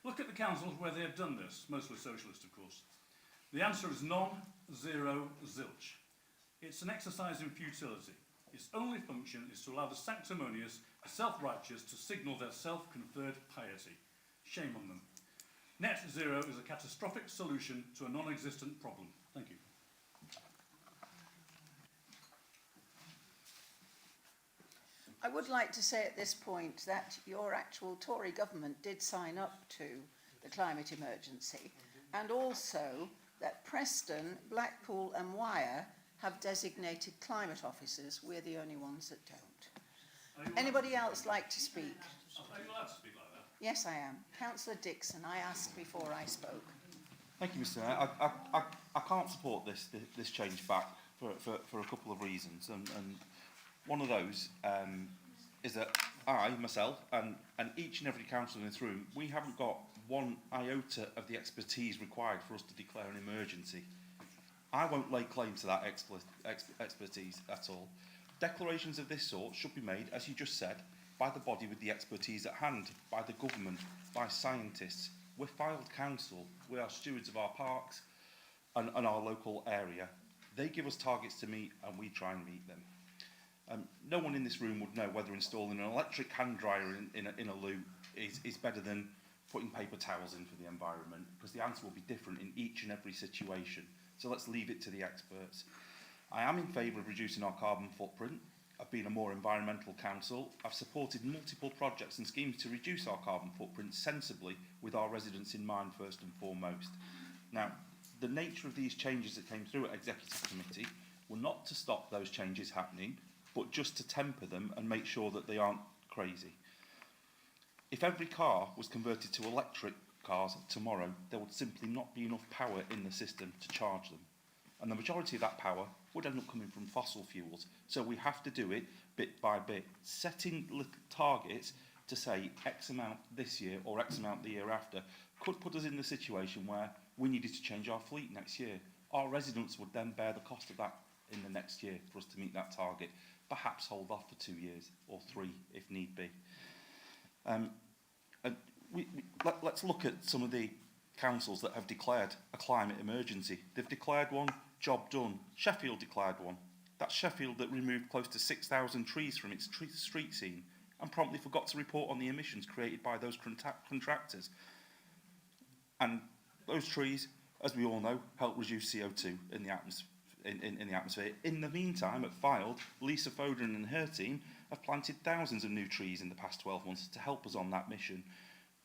Look at the councils where they have done this, mostly socialist of course. The answer is none, zero, zilch. It's an exercise in futility. Its only function is to allow the sanctimonious, the self-righteous to signal their self-conferred piety. Shame on them. Net zero is a catastrophic solution to a non-existent problem. Thank you. I would like to say at this point that your actual Tory government did sign up to the climate emergency, and also that Preston, Blackpool and Wyre have designated climate officers. We're the only ones that don't. Anybody else like to speak? Are you allowed to speak like that? Yes, I am. Councillor Dixon, I asked before I spoke. Thank you, Mr. Mayor. I can't support this change back for a couple of reasons, and one of those is that I, myself, and each and every councillor in this room, we haven't got one iota of the expertise required for us to declare an emergency. I won't lay claim to that expertise at all. Declarations of this sort should be made, as you just said, by the body with the expertise at hand, by the government, by scientists. We're filed council, we are stewards of our parks and our local area. They give us targets to meet and we try and meet them. No one in this room would know whether installing an electric hand dryer in a loo is better than putting paper towels in for the environment, because the answer will be different in each and every situation. So let's leave it to the experts. I am in favour of reducing our carbon footprint. I've been a more environmental council. I've supported multiple projects and schemes to reduce our carbon footprint sensibly with our residents in mind first and foremost. Now, the nature of these changes that came through at Executive Committee were not to stop those changes happening, but just to temper them and make sure that they aren't crazy. If every car was converted to electric cars tomorrow, there would simply not be enough power in the system to charge them. And the majority of that power would end up coming from fossil fuels. So we have to do it bit by bit. Setting little targets to say X amount this year or X amount the year after could put us in the situation where we needed to change our fleet next year. Our residents would then bear the cost of that in the next year for us to meet that target. Perhaps hold off for 2 years or 3 if need be. Let's look at some of the councils that have declared a climate emergency. They've declared one, job done. Sheffield declared one. That's Sheffield that removed close to 6,000 trees from its street scene and promptly forgot to report on the emissions created by those contractors. And those trees, as we all know, help reduce CO2 in the atmosphere. In the meantime, at Fylde, Lisa Foden and her team have planted thousands of new trees in the past 12 months to help us on that mission.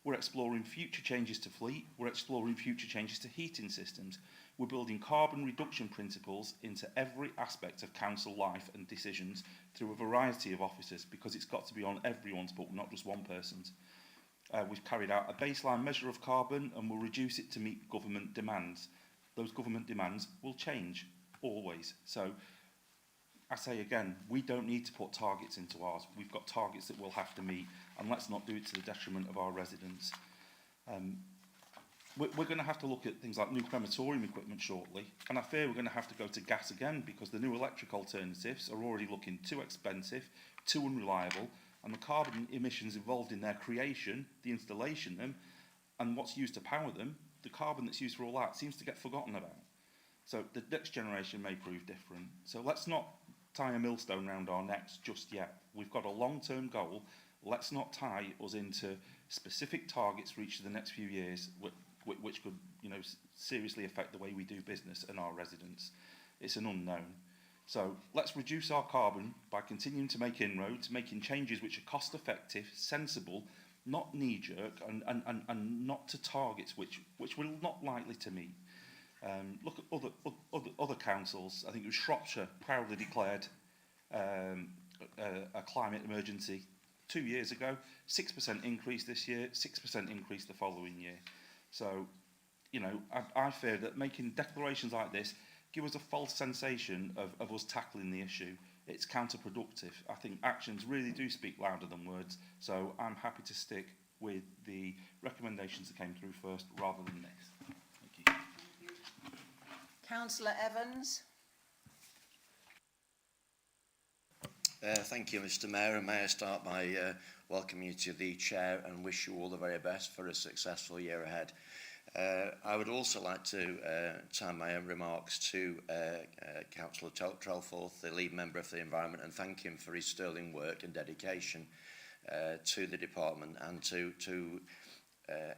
We're exploring future changes to fleet. We're exploring future changes to heating systems. We're building carbon reduction principles into every aspect of council life and decisions through a variety of officers, because it's got to be on everyone's book, not just one person's. We've carried out a baseline measure of carbon and we'll reduce it to meet government demands. Those government demands will change, always. So, I say again, we don't need to put targets into ours. We've got targets that we'll have to meet, and let's not do it to the detriment of our residents. We're going to have to look at things like new crematorium equipment shortly, and I fear we're going to have to go to gas again, because the new electric alternatives are already looking too expensive, too unreliable, and the carbon emissions involved in their creation, the installation of them, and what's used to power them, the carbon that's used for all that seems to get forgotten about. So the next generation may prove different. So let's not tie a millstone round our necks just yet. We've got a long-term goal. Let's not tie us into specific targets for each of the next few years, which could, seriously affect the way we do business and our residents. It's an unknown. So let's reduce our carbon by continuing to make inroads, making changes which are cost-effective, sensible, not knee-jerk, and not to targets which we're not likely to meet. Look at other councils. I think it was Shropshire proudly declared a climate emergency 2 years ago. 6% increase this year, 6% increase the following year. So, I fear that making declarations like this give us a false sensation of us tackling the issue. It's counterproductive. I think actions really do speak louder than words. So I'm happy to stick with the recommendations that came through first rather than this. Thank you. Councillor Evans. Thank you, Mr. Mayor, and may I start by welcome you to the chair and wish you all the very best for a successful year ahead. I would also like to time my own remarks to Councillor Trelforth, the lead member of the Environment, and thank him for his sterling work and dedication to the department and to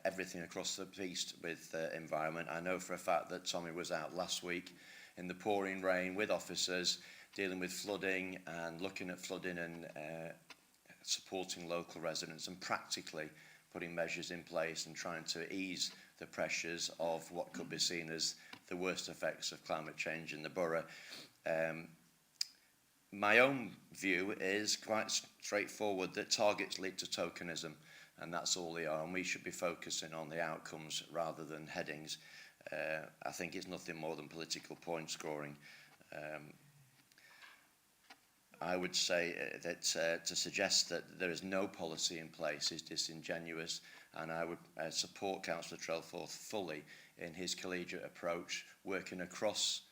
everything across the piece with Environment. I know for a fact that Tommy was out last week in the pouring rain with officers, dealing with flooding and looking at flooding and supporting local residents and practically putting measures in place and trying to ease the pressures of what could be seen as the worst effects of climate change in the borough. My own view is quite straightforward, that targets lead to tokenism, and that's all they are, and we should be focusing on the outcomes rather than headings. I think it's nothing more than political point scoring. I would say that to suggest that there is no policy in place is disingenuous, and I would support Councillor Trelforth fully in his collegiate approach, working across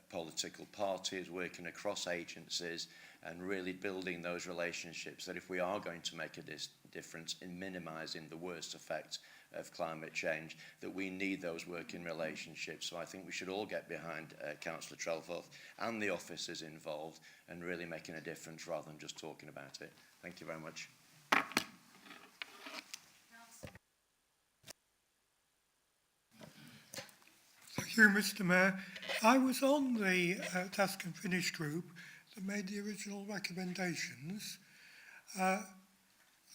political parties, working across agencies, and really building those relationships that if we are going to make a difference in minimising the worst effect of climate change, that we need those working relationships. So I think we should all get behind Councillor Trelforth and the officers involved and really making a difference rather than just talking about it. Thank you very much. Thank you, Mr. Mayor. I was on the Task and Finish group that made the original recommendations.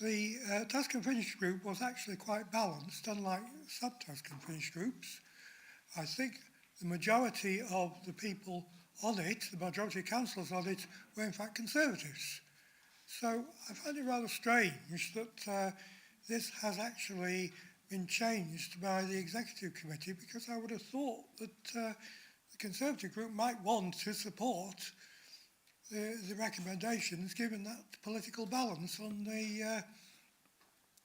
The Task and Finish group was actually quite balanced, unlike sub-Task and Finish groups. I think the majority of the people on it, the majority of councillors on it, were in fact Conservatives. So I find it rather strange that this has actually been changed by the Executive Committee, because I would have thought that the Conservative group might want to support the recommendations, given that political balance on the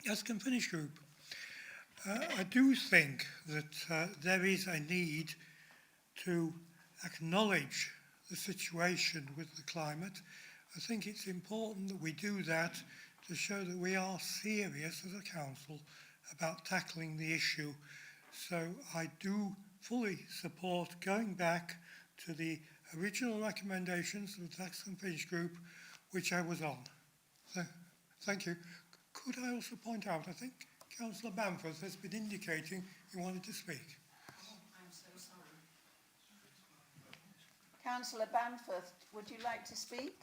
Task and Finish group. I do think that there is a need to acknowledge the situation with the climate. I think it's important that we do that to show that we are serious as a council about tackling the issue. So I do fully support going back to the original recommendations of the Tax and Finish group, which I was on. So, thank you. Could I also point out, I think Councillor Bamford has been indicating he wanted to speak. I'm so sorry. Councillor Bamford, would you like to speak?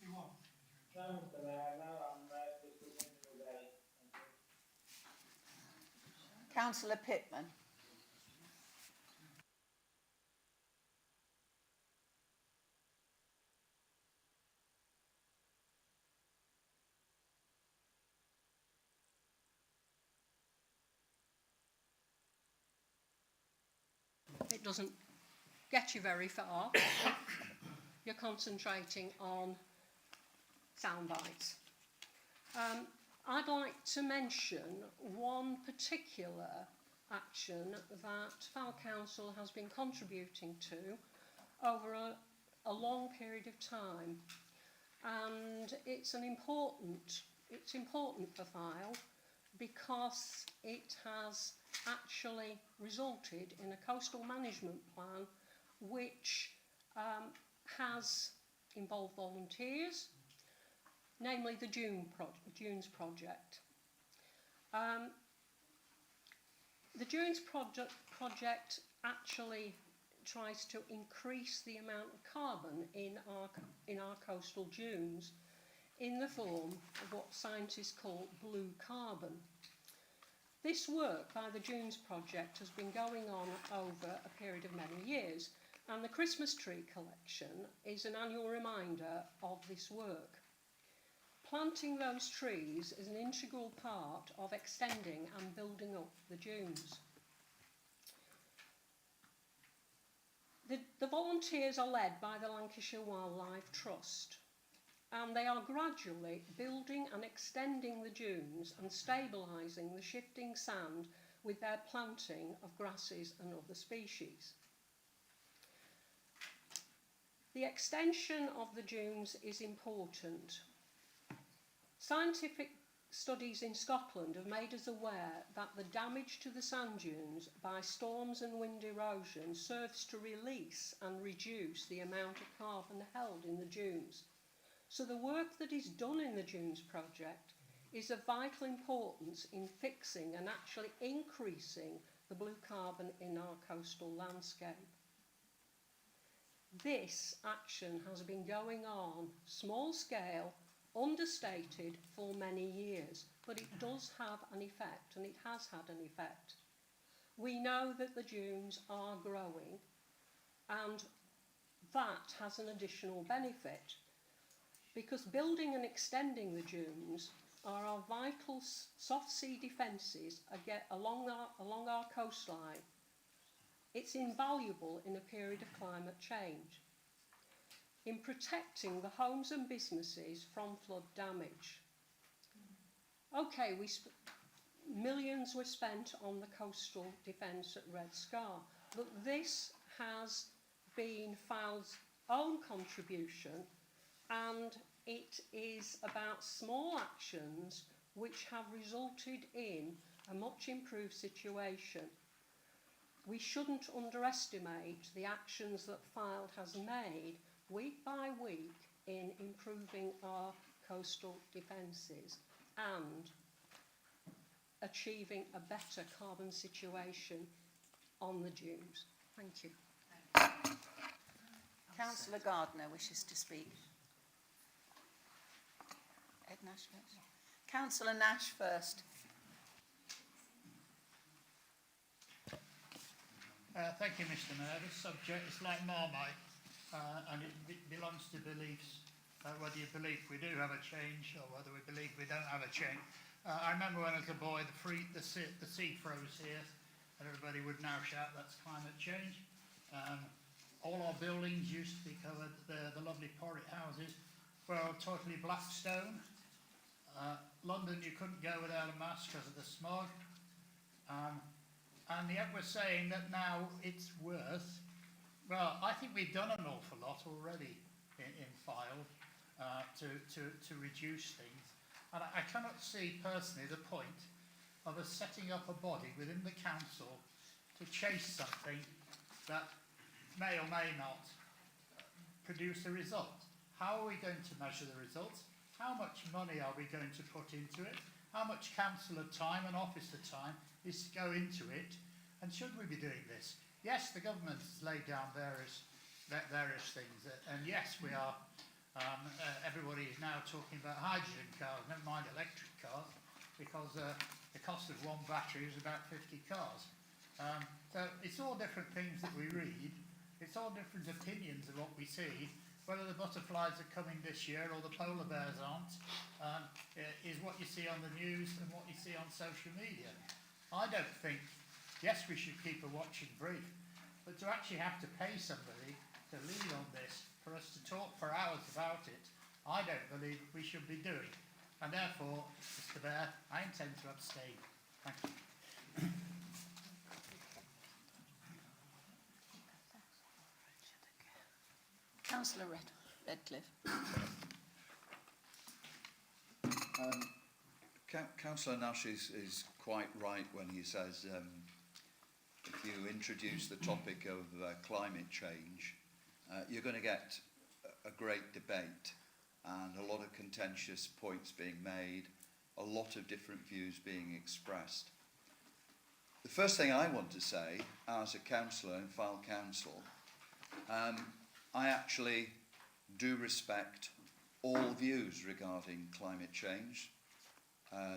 You want? Councillor Pittman. It doesn't get you very far. You're concentrating on sound bites. I'd like to mention one particular action that Fal Council has been contributing to over a long period of time, and it's important for Fal because it has actually resulted in a coastal management plan which has involved volunteers, namely the Dunes project. The Dunes project actually tries to increase the amount of carbon in our coastal dunes in the form of what scientists call blue carbon. This work by the Dunes project has been going on over a period of many years, and the Christmas tree collection is an annual reminder of this work. Planting those trees is an integral part of extending and building up the dunes. The volunteers are led by the Lancashire Wildlife Trust, and they are gradually building and extending the dunes and stabilising the shifting sand with their planting of grasses and other species. The extension of the dunes is important. Scientific studies in Scotland have made us aware that the damage to the sand dunes by storms and wind erosion serves to release and reduce the amount of carbon held in the dunes. So the work that is done in the Dunes project is of vital importance in fixing and actually increasing the blue carbon in our coastal landscape. This action has been going on small scale, understated for many years, but it does have an effect, and it has had an effect. We know that the dunes are growing, and that has an additional benefit, because building and extending the dunes are our vital soft sea defences along our coastline. It's invaluable in a period of climate change, in protecting the homes and businesses from flood damage. Okay, millions were spent on the coastal defence at Red Scar, but this has been Fylde's own contribution, and it is about small actions which have resulted in a much improved situation. We shouldn't underestimate the actions that Fylde has made week by week in improving our coastal defences and achieving a better carbon situation on the dunes. Thank you. Councillor Gardner wishes to speak. Ed Nash first. Councillor Nash first. Thank you, Mr. Mayor. This subject is like Marmite, and it belongs to beliefs, whether you believe we do have a change or whether we believe we don't have a change. I remember when I was a boy, the sea froze here, and everybody would now shout, that's climate change. All our buildings used to be covered, the lovely porritt houses were all totally black stone. London, you couldn't go without a mask because of the smog. And yet we're saying that now it's worth, well, I think we've done an awful lot already in Fylde to reduce things. And I cannot see personally the point of us setting up a body within the council to chase something that may or may not produce a result. How are we going to measure the results? How much money are we going to put into it? How much councillor time and officer time is to go into it? And should we be doing this? Yes, the government has laid down various things, and yes, we are. Everybody is now talking about hydrogen cars, never mind electric cars, because the cost of one battery is about 50 cars. So it's all different things that we read. It's all different opinions of what we see. Whether the butterflies are coming this year or the polar bears aren't, is what you see on the news and what you see on social media. I don't think, yes, we should keep a watching brief, but to actually have to pay somebody to lead on this, for us to talk for hours about it, I don't believe we should be doing. And therefore, Mr. Mayor, I intend to abstain. Thank you. Councillor Redcliffe. Councillor Nash is quite right when he says if you introduce the topic of climate change, you're going to get a great debate and a lot of contentious points being made, a lot of different views being expressed. The first thing I want to say, as a councillor in Fylde Council, I actually do respect all views regarding climate change.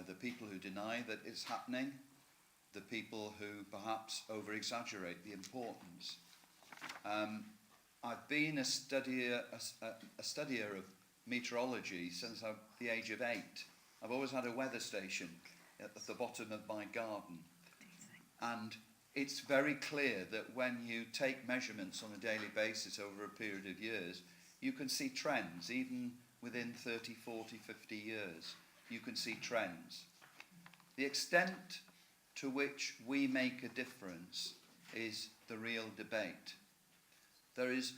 The people who deny that it's happening, the people who perhaps over-exaggerate the importance. I've been a studier of meteorology since the age of 8. I've always had a weather station at the bottom of my garden. And it's very clear that when you take measurements on a daily basis over a period of years, you can see trends, even within 30, 40, 50 years. You can see trends. The extent to which we make a difference is the real debate. There is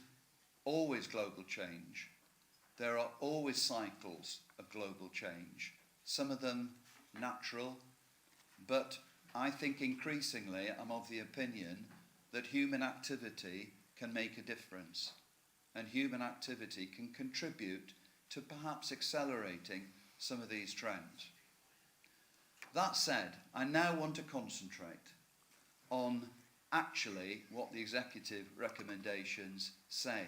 always global change. There are always cycles of global change, some of them natural, but I think increasingly I'm of the opinion that human activity can make a difference, and human activity can contribute to perhaps accelerating some of these trends. That said, I now want to concentrate on actually what the executive recommendations say,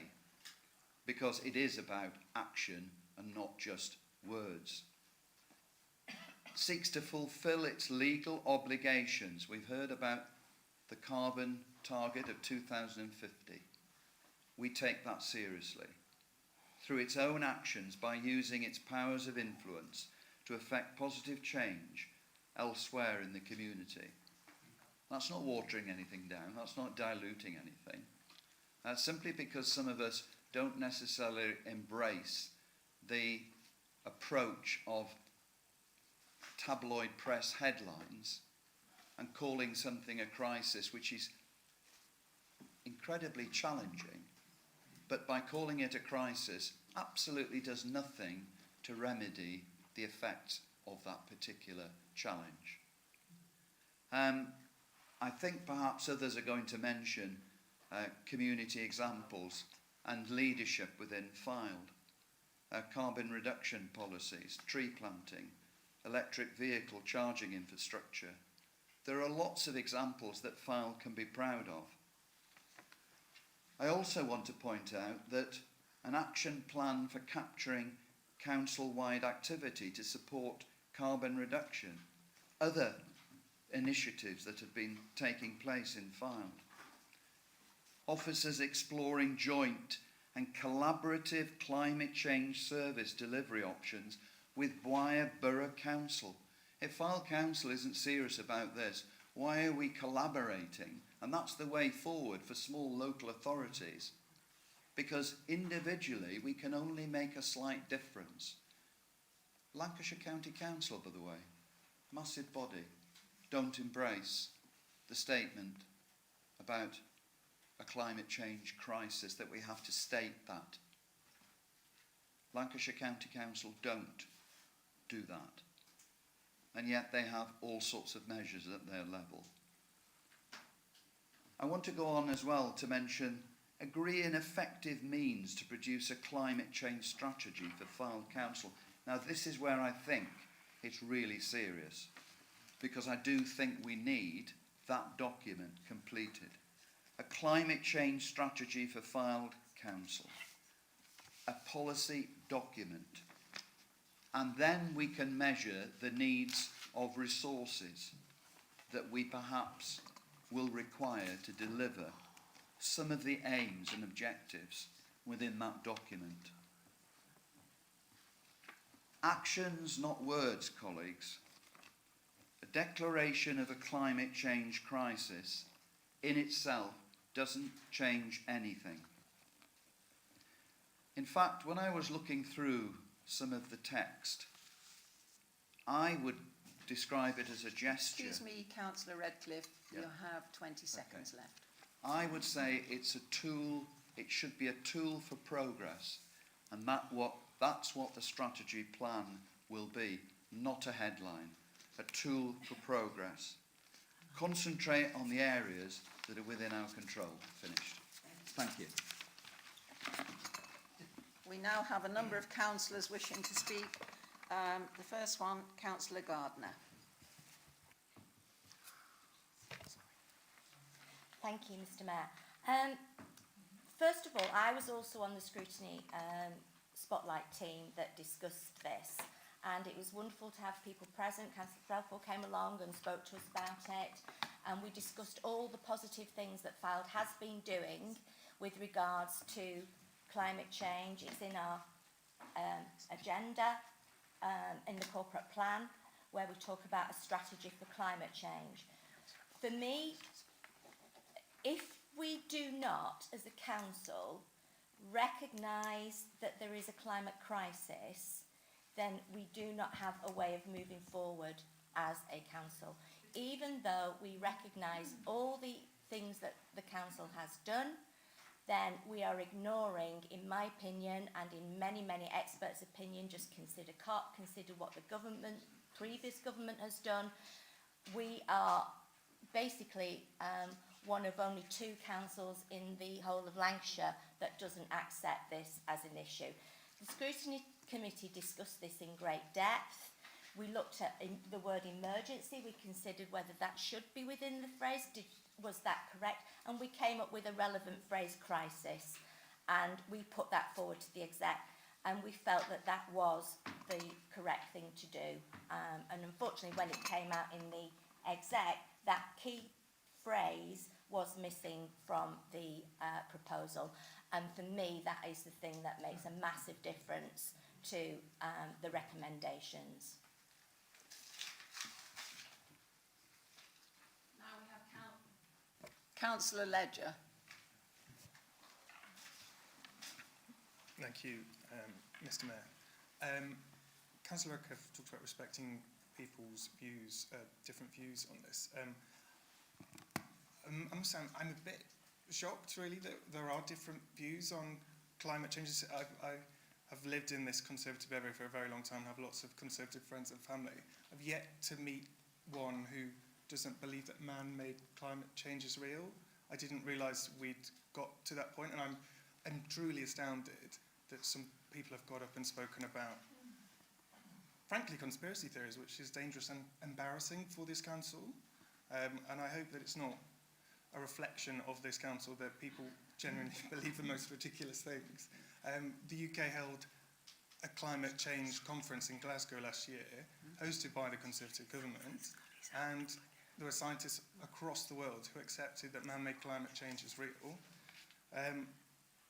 because it is about action and not just words. Seeks to fulfil its legal obligations. We've heard about the carbon target of 2050. We take that seriously. Through its own actions, by using its powers of influence to effect positive change elsewhere in the community. That's not watering anything down, that's not diluting anything. That's simply because some of us don't necessarily embrace the approach of tabloid press headlines and calling something a crisis, which is incredibly challenging, but by calling it a crisis absolutely does nothing to remedy the effects of that particular challenge. I think perhaps others are going to mention community examples and leadership within FILD, carbon reduction policies, tree planting, electric vehicle charging infrastructure. There are lots of examples that FILD can be proud of. I also want to point out that an action plan for capturing council-wide activity to support carbon reduction, other initiatives that have been taking place in FILD, officers exploring joint and collaborative climate change service delivery options with Bwire Borough Council. If FILD Council isn't serious about this, why are we collaborating? And that's the way forward for small local authorities, because individually we can only make a slight difference. Lancashire County Council, by the way, massive body, don't embrace the statement about a climate change crisis, that we have to state that. Lancashire County Council don't do that. And yet they have all sorts of measures at their level. I want to go on as well to mention agree an effective means to produce a climate change strategy for FILD Council. Now this is where I think it's really serious, because I do think we need that document completed. A climate change strategy for FILD Council. A policy document. And then we can measure the needs of resources that we perhaps will require to deliver some of the aims and objectives within that document. Actions, not words, colleagues. A declaration of a climate change crisis in itself doesn't change anything. In fact, when I was looking through some of the text, I would describe it as a gesture. Excuse me, Councillor Redcliffe, you have 20 seconds left. I would say it's a tool, it should be a tool for progress, and that's what the strategy plan will be, not a headline, a tool for progress. Concentrate on the areas that are within our control. Finished. Thank you. We now have a number of councillors wishing to speak. The first one, Councillor Gardner. Thank you, Mr. Mayor. First of all, I was also on the scrutiny spotlight team that discussed this, and it was wonderful to have people present. Councillor Thelfall came along and spoke to us about it, and we discussed all the positive things that FILD has been doing with regards to climate change. It's in our agenda, in the corporate plan, where we talk about a strategy for climate change. For me, if we do not, as a council, recognise that there is a climate crisis, then we do not have a way of moving forward as a council. Even though we recognise all the things that the council has done, then we are ignoring, in my opinion, and in many, many experts' opinion, just consider COP, consider what the government, previous government has done. We are basically one of only 2 councils in the whole of Lancashire that doesn't accept this as an issue. The Scrutiny Committee discussed this in great depth. We looked at the word emergency. We considered whether that should be within the phrase. Was that correct? And we came up with a relevant phrase, crisis. And we put that forward to the exec. And we felt that that was the correct thing to do. And unfortunately, when it came out in the exec, that key phrase was missing from the proposal. And for me, that is the thing that makes a massive difference to the recommendations. Now we have Councillor Ledger. Thank you, Mr. Mayor. Councillor Oak have talked about respecting people's views, different views on this. I must say, I'm a bit shocked, really, that there are different views on climate changes. I have lived in this Conservative area for a very long time, have lots of Conservative friends and family. I've yet to meet one who doesn't believe that man-made climate change is real. I didn't realise we'd got to that point, and I'm truly astounded that some people have got up and spoken about, frankly, conspiracy theories, which is dangerous and embarrassing for this council. And I hope that it's not a reflection of this council that people genuinely believe the most ridiculous things. The UK held a climate change conference in Glasgow last year, hosted by the Conservative government, and there were scientists across the world who accepted that man-made climate change is real.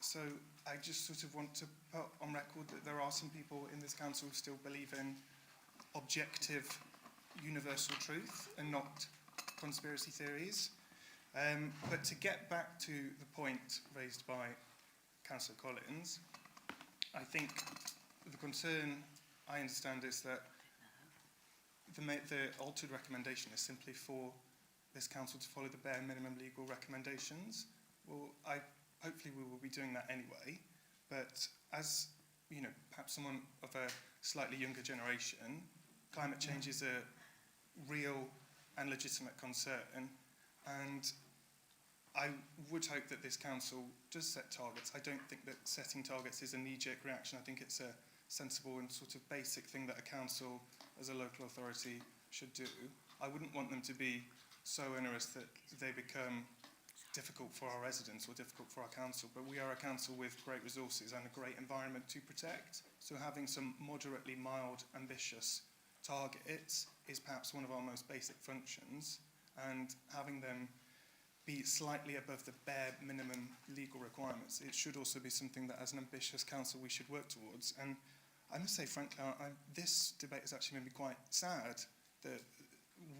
So I just sort of want to put on record that there are some people in this council who still believe in objective, universal truth and not conspiracy theories. But to get back to the point raised by Councillor Collins, I think the concern I understand is that the altered recommendation is simply for this council to follow the bare minimum legal recommendations. Well, hopefully we will be doing that anyway, but as perhaps someone of a slightly younger generation, climate change is a real and legitimate concern, and I would hope that this council does set targets. I don't think that setting targets is a knee-jerk reaction. I think it's a sensible and sort of basic thing that a council as a local authority should do. I wouldn't want them to be so onerous that they become difficult for our residents or difficult for our council, but we are a council with great resources and a great environment to protect, so having some moderately mild, ambitious targets is perhaps one of our most basic functions, and having them be slightly above the bare minimum legal requirements, it should also be something that as an ambitious council we should work towards. And I must say, frankly, this debate has actually made me quite sad that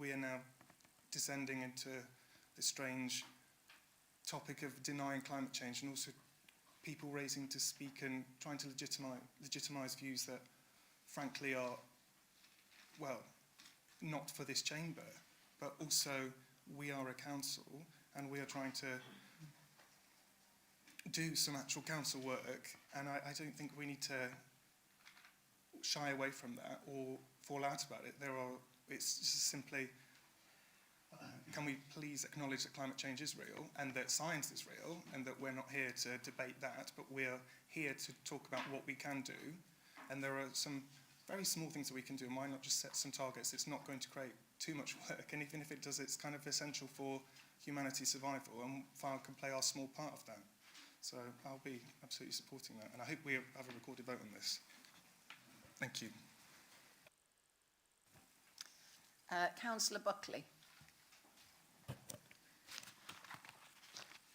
we are now descending into this strange topic of denying climate change, and also people raising to speak and trying to legitimise views that frankly are, well, not for this chamber, but also we are a council and we are trying to do some actual council work, and I don't think we need to shy away from that or fall out about it. It's just simply, can we please acknowledge that climate change is real and that science is real and that we're not here to debate that, but we're here to talk about what we can do, and there are some very small things that we can do, and why not just set some targets? It's not going to create too much work, and even if it does, it's kind of essential for humanity's survival, and File can play our small part of that. So I'll be absolutely supporting that, and I hope we have a recorded vote on this. Thank you. Councillor Buckley.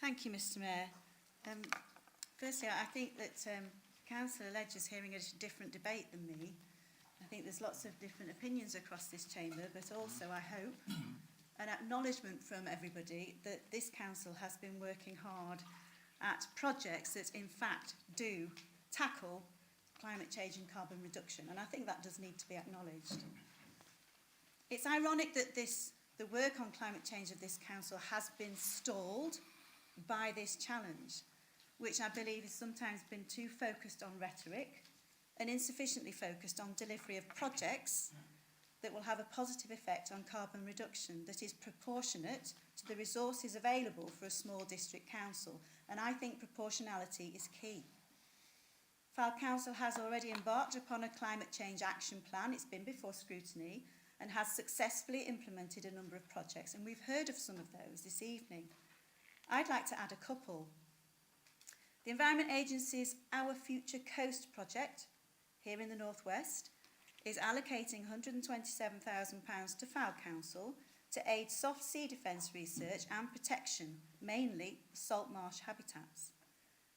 Thank you, Mr. Mayor. Firstly, I think that Councillor Ledger's hearing a different debate than me. I think there's lots of different opinions across this chamber, but also I hope an acknowledgement from everybody that this council has been working hard at projects that in fact do tackle climate change and carbon reduction, and I think that does need to be acknowledged. It's ironic that the work on climate change of this council has been stalled by this challenge, which I believe has sometimes been too focused on rhetoric and insufficiently focused on delivery of projects that will have a positive effect on carbon reduction that is proportionate to the resources available for a small district council. And I think proportionality is key. Fylde Council has already embarked upon a climate change action plan. It's been before scrutiny and has successfully implemented a number of projects, and we've heard of some of those this evening. I'd like to add a couple. The Environment Agency's Our Future Coast project here in the North West is allocating £127,000 to Fylde Council to aid soft sea defence research and protection, mainly salt marsh habitats.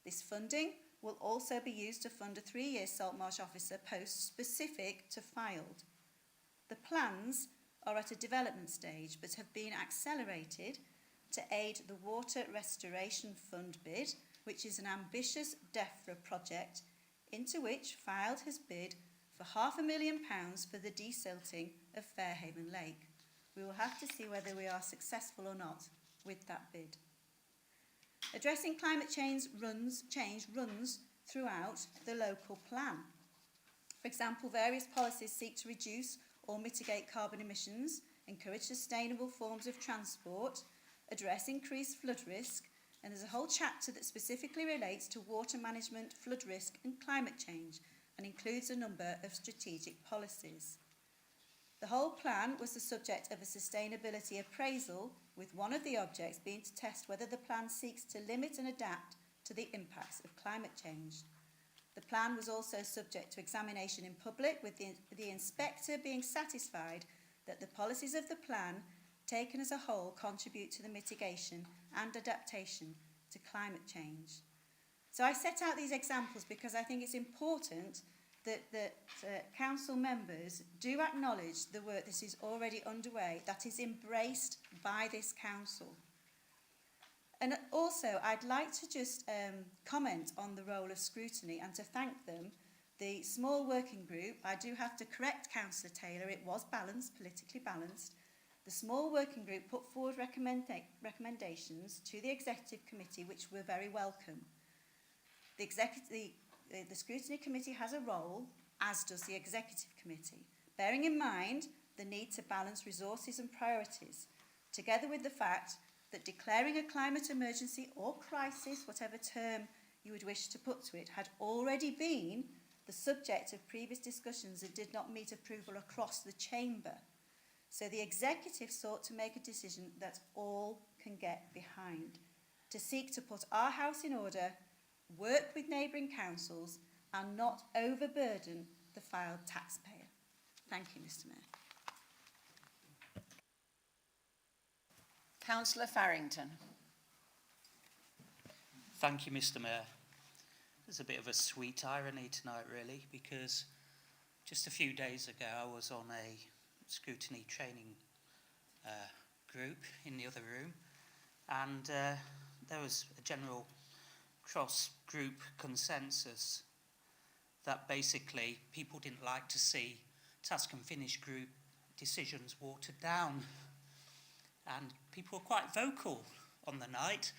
This funding will also be used to fund a 3-year salt marsh officer post specific to Fylde. The plans are at a development stage but have been accelerated to aid the Water Restoration Fund bid, which is an ambitious DEFRA project into which Fylde has bid for £500,000 for the desilting of Fairhaven Lake. We will have to see whether we are successful or not with that bid. Addressing climate change runs throughout the local plan. For example, various policies seek to reduce or mitigate carbon emissions, encourage sustainable forms of transport, address increased flood risk, and there's a whole chapter that specifically relates to water management, flood risk and climate change, and includes a number of strategic policies. The whole plan was the subject of a sustainability appraisal, with one of the objects being to test whether the plan seeks to limit and adapt to the impacts of climate change. The plan was also subject to examination in public, with the inspector being satisfied that the policies of the plan, taken as a whole, contribute to the mitigation and adaptation to climate change. So I set out these examples because I think it's important that council members do acknowledge the work that is already underway, that is embraced by this council. And also, I'd like to just comment on the role of scrutiny and to thank them. The small working group, I do have to correct Councillor Taylor, it was balanced, politically balanced. The small working group put forward recommendations to the Executive Committee which were very welcome. The Scrutiny Committee has a role, as does the Executive Committee, bearing in mind the need to balance resources and priorities, together with the fact that declaring a climate emergency or crisis, whatever term you would wish to put to it, had already been the subject of previous discussions that did not meet approval across the chamber. So the Executive sought to make a decision that all can get behind, to seek to put our house in order, work with neighbouring councils and not overburden the Fylde taxpayer. Thank you, Mr Mayor. Councillor Farrington. Thank you, Mr Mayor. There's a bit of a sweet irony tonight, really, because just a few days ago I was on a scrutiny training group in the other room, and there was a general cross-group consensus that basically people didn't like to see task and finish group decisions watered down. And people were quite vocal on the night,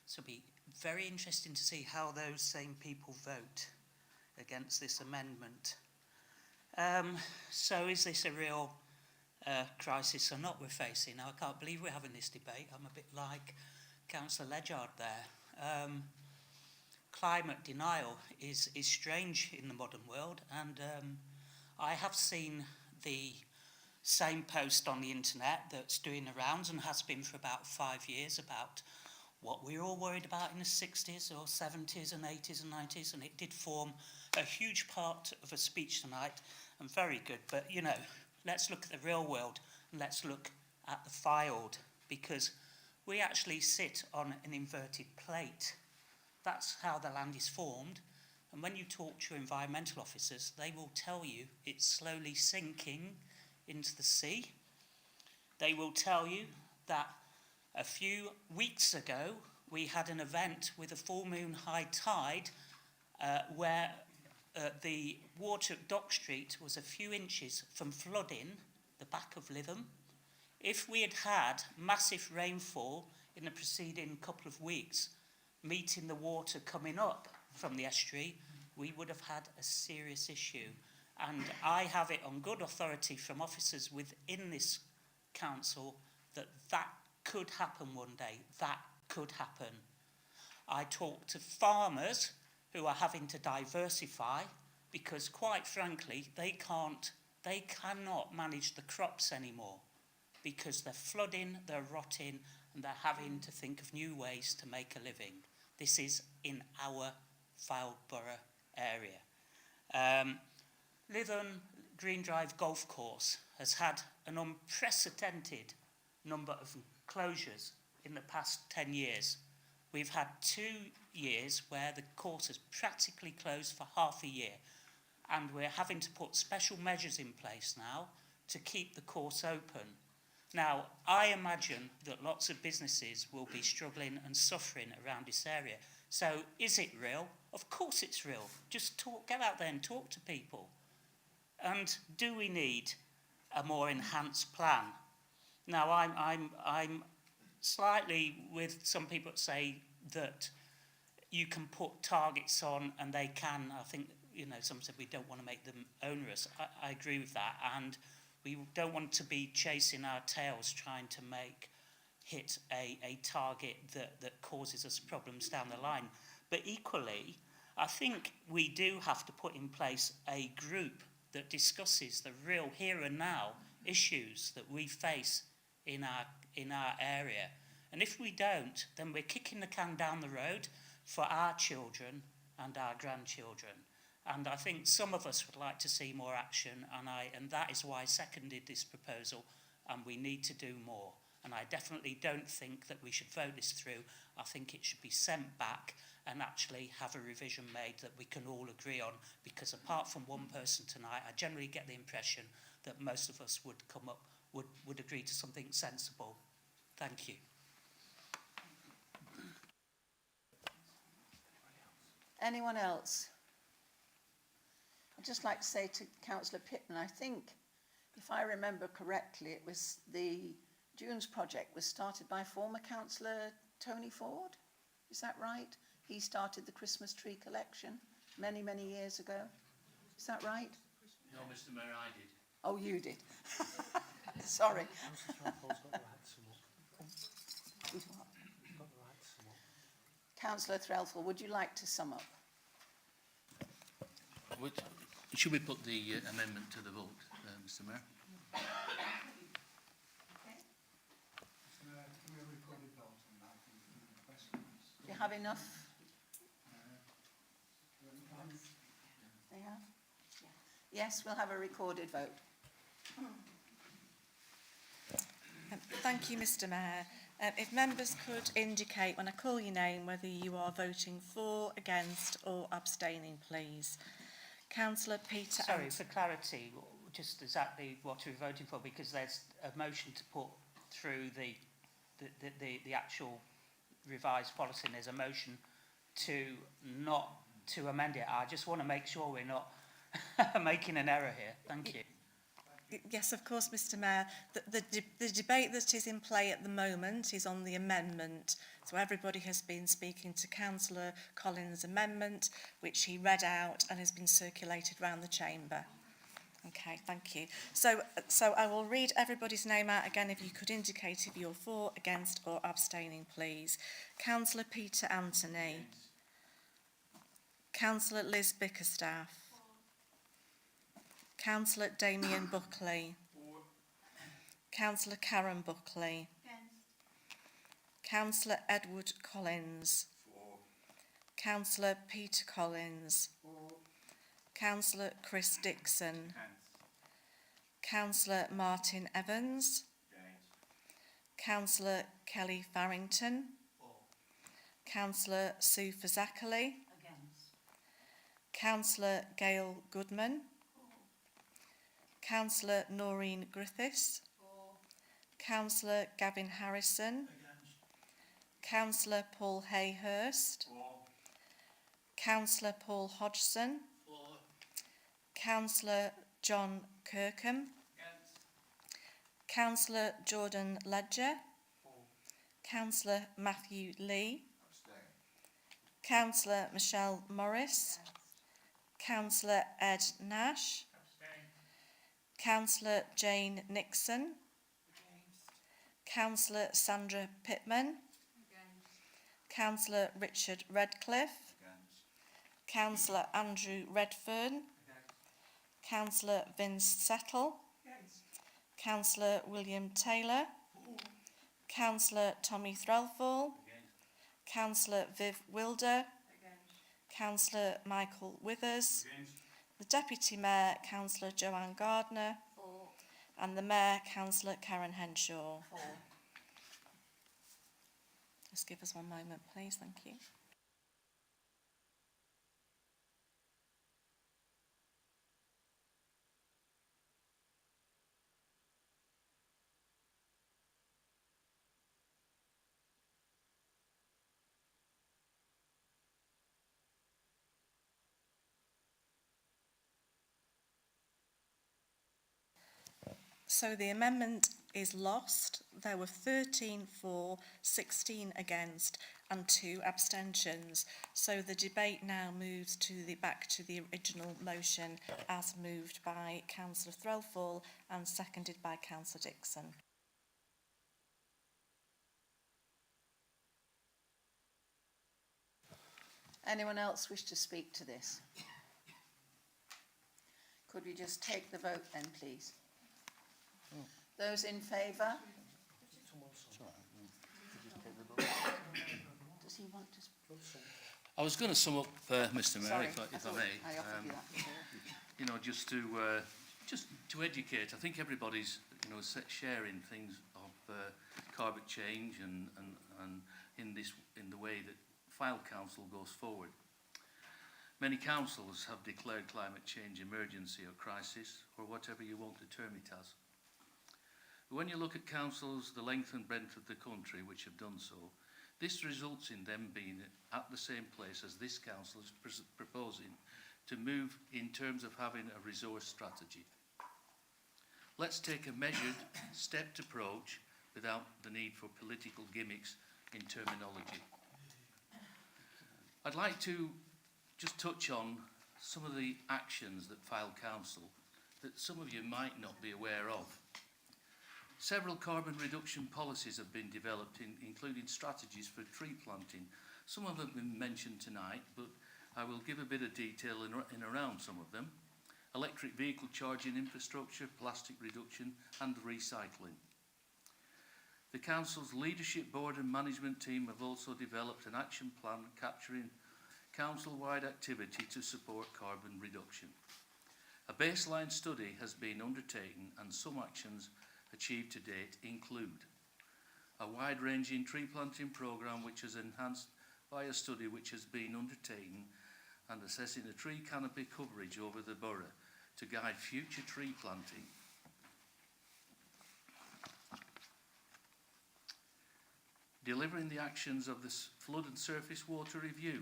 so it'll be very interesting to see how those same people vote against this amendment. So is this a real crisis or not we're facing? Now, I can't believe we're having this debate. I'm a bit like Councillor Ledyard there. Climate denial is strange in the modern world, and I have seen the same post on the internet that's doing the rounds and has been for about 5 years about what we were all worried about in the 60s or 70s and 80s and 90s, and it did form a huge part of a speech tonight, and very good. But, you know, let's look at the real world and let's look at the Fylde, because we actually sit on an inverted plate. That's how the land is formed, and when you talk to environmental officers, they will tell you it's slowly sinking into the sea. They will tell you that a few weeks ago we had an event with a full moon high tide where the water at Dock Street was a few inches from flooding the back of Lytham. If we had had massive rainfall in the preceding couple of weeks, meeting the water coming up from the estuary, we would have had a serious issue. And I have it on good authority from officers within this council that that could happen one day. That could happen. I talk to farmers who are having to diversify because, quite frankly, they cannot manage the crops anymore because they're flooding, they're rotting, and they're having to think of new ways to make a living. This is in our Fylde area. Lytham Green Drive Golf Course has had an unprecedented number of closures in the past 10 years. We've had 2 years where the course has practically closed for half a year, and we're having to put special measures in place now to keep the course open. Now, I imagine that lots of businesses will be struggling and suffering around this area. So, is it real? Of course it's real. Just get out there and talk to people. And do we need a more enhanced plan? Now, I'm slightly with some people that say that you can put targets on and they can. I think, some said we don't want to make them onerous. I agree with that. And we don't want to be chasing our tails trying to hit a target that causes us problems down the line. But equally, I think we do have to put in place a group that discusses the real here and now issues that we face in our area. And if we don't, then we're kicking the can down the road for our children and our grandchildren. And I think some of us would like to see more action, and that is why I seconded this proposal, and we need to do more. And I definitely don't think that we should vote this through. I think it should be sent back and actually have a revision made that we can all agree on, because apart from one person tonight, I generally get the impression that most of us would agree to something sensible. Thank you. Anyone else? I'd just like to say to Councillor Pittman, I think, if I remember correctly, it was the Dunes project was started by former Councillor Tony Ford. Is that right? He started the Christmas tree collection many, many years ago. Is that right? No, Mr. Mayor, I did. Oh, you did. Sorry. Councillor Threlfall, would you like to sum up? Should we put the amendment to the vote, Mr. Mayor? Do you have enough? They have? Yes, we'll have a recorded vote. Thank you, Mr. Mayor. If members could indicate when I call your name whether you are voting for, against or abstaining, please. Councillor Peter. Sorry, for clarity, just exactly what we're voting for, because there's a motion to put through the actual revised policy, and there's a motion to amend it. I just want to make sure we're not making an error here. Thank you. Yes, of course, Mr. Mayor. The debate that is in play at the moment is on the amendment. So everybody has been speaking to Councillor Collins' amendment, which he read out and has been circulated around the chamber. Okay, thank you. So I will read everybody's name out again. If you could indicate if you're for, against or abstaining, please. Councillor Peter Anthony. Councillor Liz Bickerstaff. Councillor Damien Buckley. Councillor Karen Buckley. Councillor Edward Collins. Councillor Peter Collins. Councillor Chris Dixon. Councillor Martin Evans. Councillor Kelly Farrington. Councillor Sue Fazakerley. Councillor Gail Goodman. Councillor Noreen Griffiths. Councillor Gavin Harrison. Councillor Paul Hayhurst. Councillor Paul Hodgson. Councillor John Kirkham. Councillor Jordan Ledger. Councillor Matthew Lee. Councillor Michelle Morris. Councillor Ed Nash. Councillor Jane Nixon. Councillor Sandra Pittman. Councillor Richard Redcliffe. Councillor Andrew Redfern. Councillor Vince Settle. Councillor William Taylor. Councillor Tommy Threlfall. Councillor Viv Wilder. Councillor Michael Withers. The Deputy Mayor, Councillor Joanne Gardner. And the Mayor, Councillor Karen Henshaw. Just give us one moment, please. Thank you. So the amendment is lost. There were 13 for, 16 against and 2 abstentions. So the debate now moves back to the original motion as moved by Councillor Threlfall and seconded by Councillor Dixon. Anyone else wish to speak to this? Could we just take the vote then, please? Those in favour? Does he want to? I was going to sum up, Mr. Mayor, Sorry, if I thought may. I offered you that before. You know, just to educate. I think everybody's, sharing things of climate change and in the way that File Council goes forward. Many councils have declared climate change emergency or crisis, or whatever you want to term it as. But when you look at councils the length and breadth of the country which have done so, this results in them being at the same place as this council is proposing to move in terms of having a resource strategy. Let's take a measured, stepped approach without the need for political gimmicks in terminology. I'd like to just touch on some of the actions that File Council that some of you might not be aware of. Several carbon reduction policies have been developed, including strategies for tree planting. Some of them have been mentioned tonight, but I will give a bit of detail in around some of them. Electric vehicle charging infrastructure, plastic reduction and recycling. The Council's Leadership Board and Management Team have also developed an action plan capturing council-wide activity to support carbon reduction. A baseline study has been undertaken and some actions achieved to date include a wide-ranging tree planting programme which is enhanced by a study which has been undertaken and assessing the tree canopy coverage over the borough to guide future tree planting. Delivering the actions of the Flood and Surface Water Review.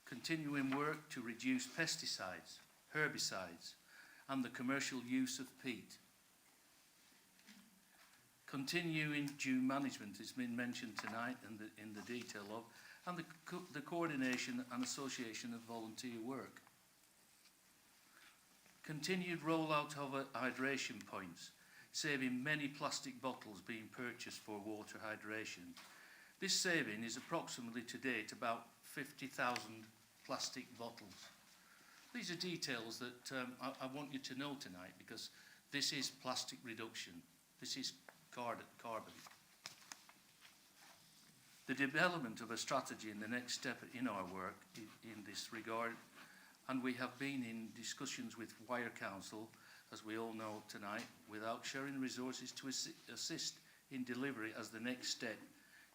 Continuing work to reduce pesticides, herbicides and the commercial use of peat. Continuing dune management has been mentioned tonight in the detail of, and the coordination and association of volunteer work. Continued rollout of hydration points, saving many plastic bottles being purchased for water hydration. This saving is approximately to date about 50,000 plastic bottles. These are details that I want you to know tonight, because this is plastic reduction. This is carbon. The development of a strategy in the next step in our work in this regard, and we have been in discussions with Wire Council, as we all know tonight, without sharing resources to assist in delivery as the next step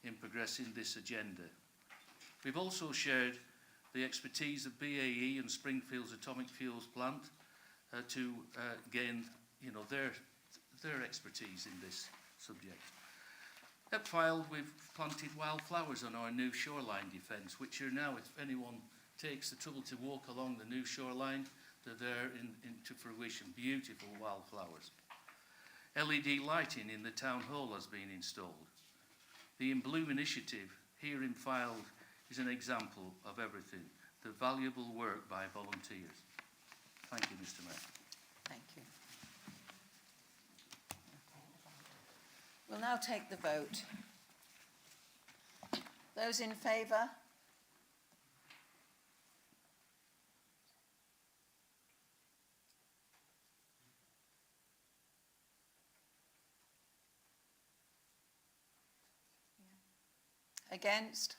in progressing this agenda. We've also shared the expertise of BAE and Springfield's atomic fuels plant to gain, their expertise in this subject. At File, we've planted wildflowers on our new shoreline defence, which are now, if anyone takes the trouble to walk along the new shoreline, they're there into fruition. Beautiful wildflowers. LED lighting in the town hall has been installed. The In Bloom initiative here in File is an example of everything. The valuable work by volunteers. Thank you, Mr. Mayor. Thank you. We'll now take the vote. Those in favour? Against?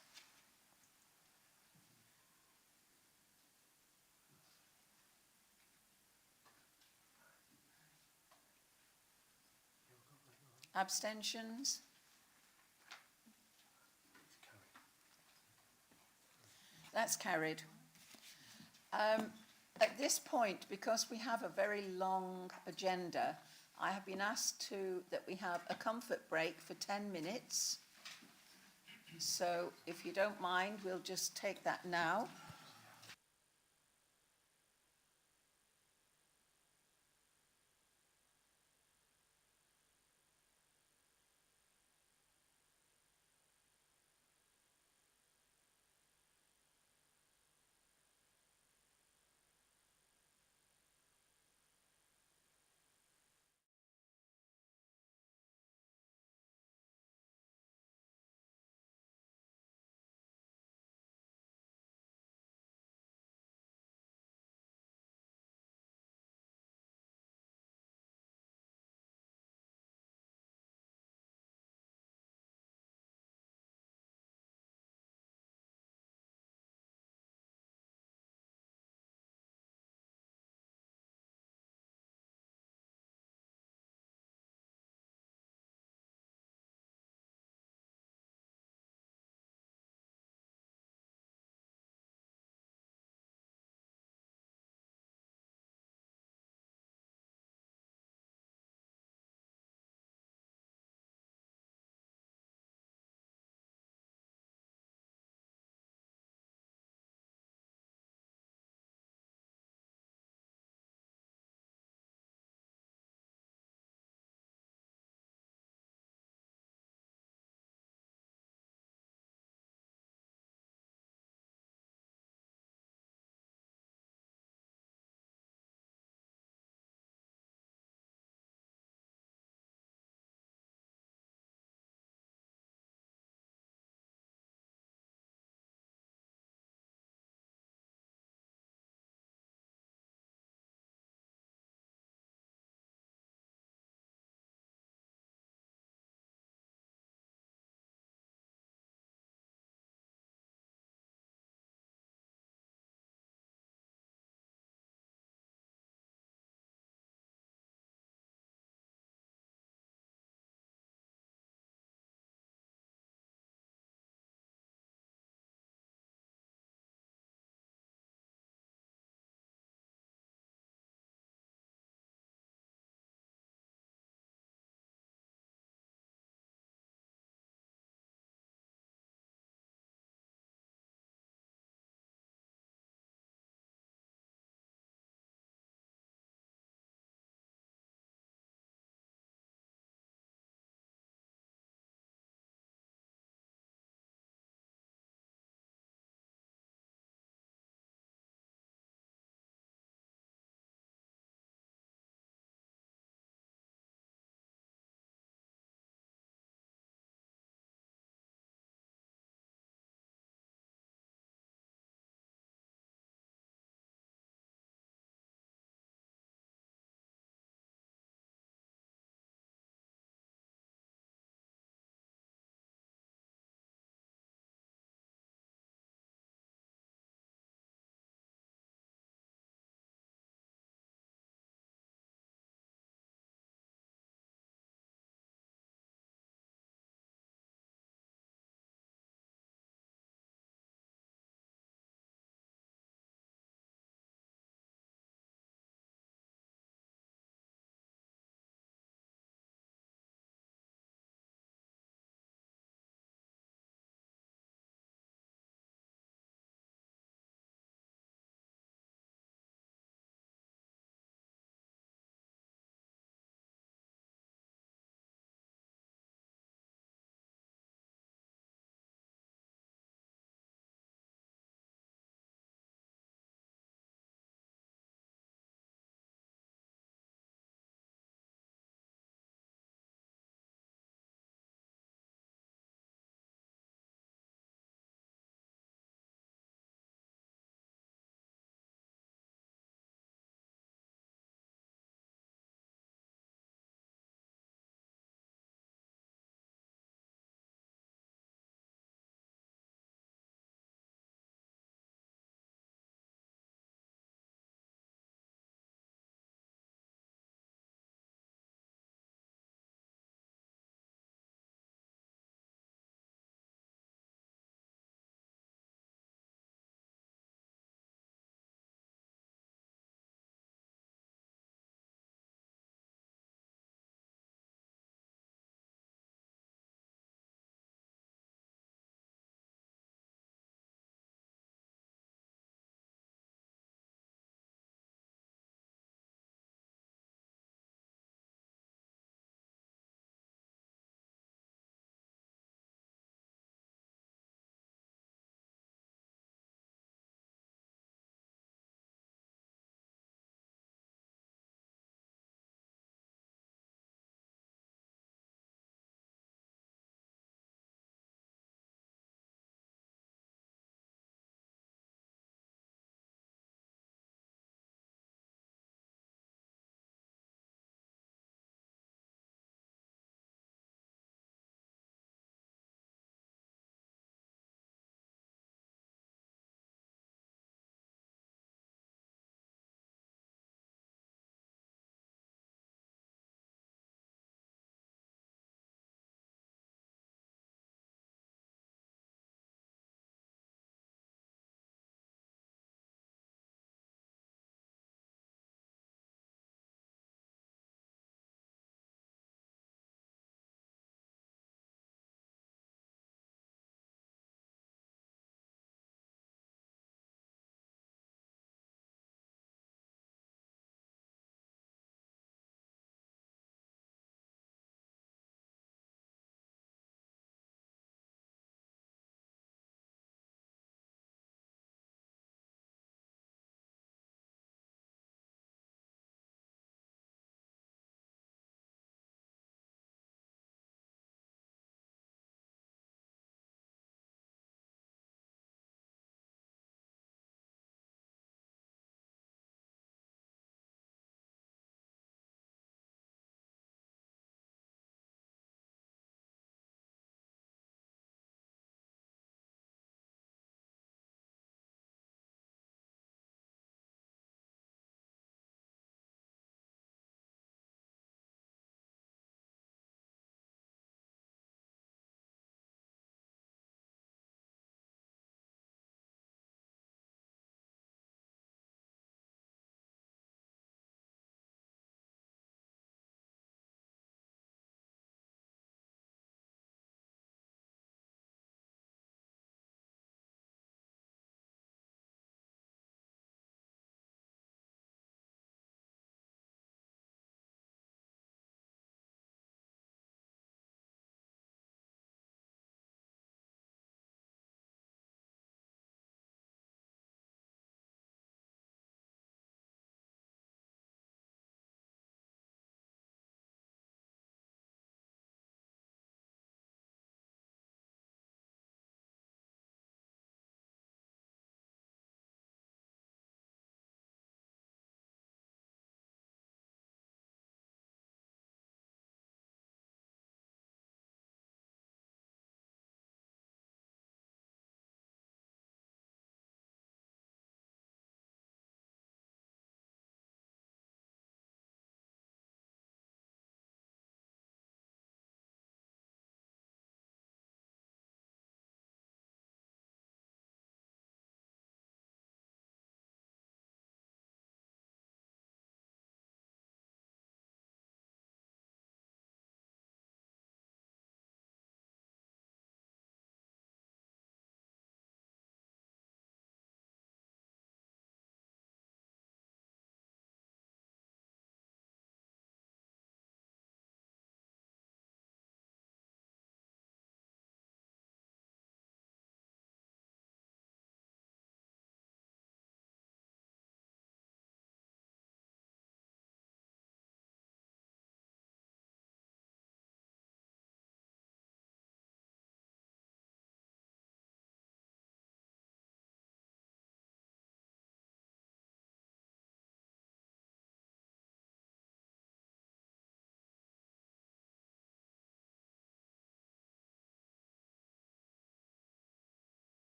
Abstentions? That's carried. At this point, because we have a very long agenda, I have been asked that we have a comfort break for 10 minutes. So if you don't mind, we'll just take that now.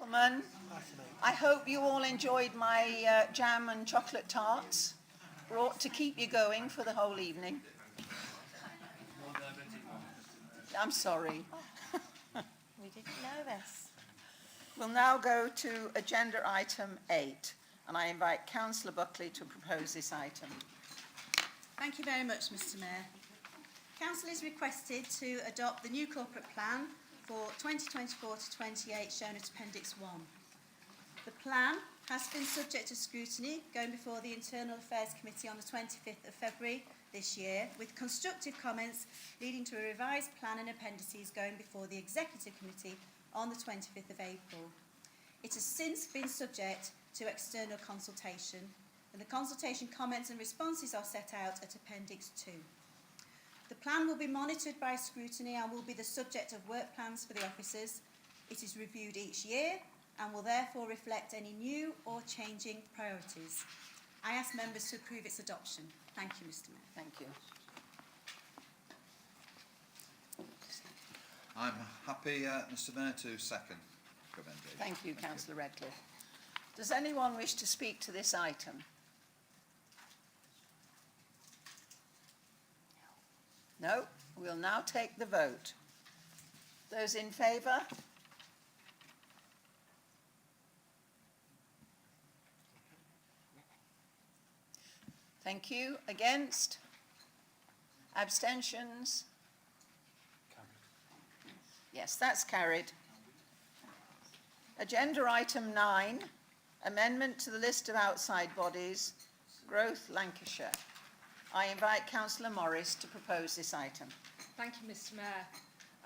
Gentlemen, I hope you all enjoyed my jam and chocolate tarts, brought to keep you going for the whole evening. I'm sorry. We didn't know this. We'll now go to agenda item 8, and I invite Councillor Buckley to propose this item. Thank you very much, Mr Mayor. Council is requested to adopt the new corporate plan for 2024 to 28 shown at Appendix 1. The plan has been subject to scrutiny going before the Internal Affairs Committee on the 25th of February this year, with constructive comments leading to a revised plan and appendices going before the Executive Committee on the 25th of April. It has since been subject to external consultation, and the consultation comments and responses are set out at Appendix 2. The plan will be monitored by scrutiny and will be the subject of work plans for the officers. It is reviewed each year and will therefore reflect any new or changing priorities. I ask members to approve its adoption. Thank you, Mr Mayor. Thank you. I'm happy, Mr Mayor, to second recommendation. Thank you, Councillor Redcliffe. Does anyone wish to speak to this item? No? We'll now take the vote. Those in favour? Thank you. Against? Abstentions? Yes, that's carried. Agenda item 9, amendment to the list of outside bodies, Growth Lancashire. I invite Councillor Morris to propose this item. Thank you, Mr Mayor.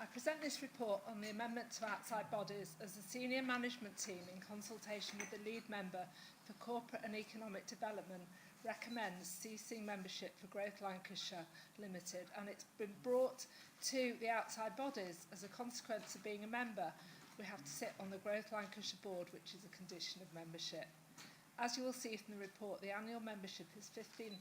I present this report on the amendment to outside bodies as the senior management team, in consultation with the lead member for corporate and economic development, recommends ceasing membership for Growth Lancashire Limited, and it's been brought to the outside bodies as a consequence of being a member. We have to sit on the Growth Lancashire board, which is a condition of membership. As you will see from the report, the annual membership is £15,000,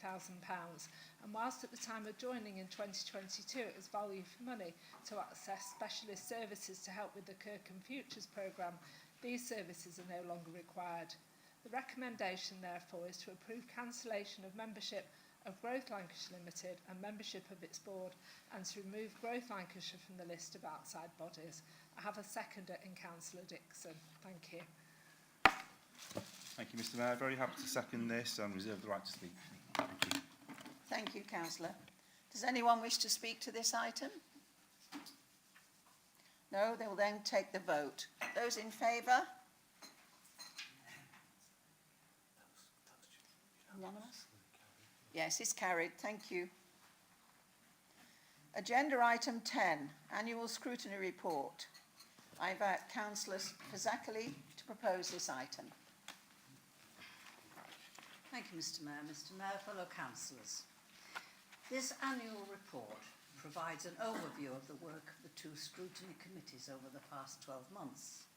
and whilst at the time of joining in 2022 it was value for money to access specialist services to help with the Kirkham Futures programme, these services are no longer required. The recommendation, therefore, is to approve cancellation of membership of Growth Lancashire Limited and membership of its board, and to remove Growth Lancashire from the list of outside bodies. I have a seconder in Councillor Dixon. Thank you. Thank you, Mr Mayor. Very happy to second this and reserve the right to speak. Thank you. Thank you, Councillor. Does anyone wish to speak to this item? No, they will then take the vote. Those in favour? Unanimous? Yes, it's carried. Thank you. Agenda item 10, annual scrutiny report. I invite Councillor Fazakerley to propose this item. Thank you, Mr Mayor. Mr Mayor, fellow councillors. This annual report provides an overview of the work of the two scrutiny committees over the past 12 months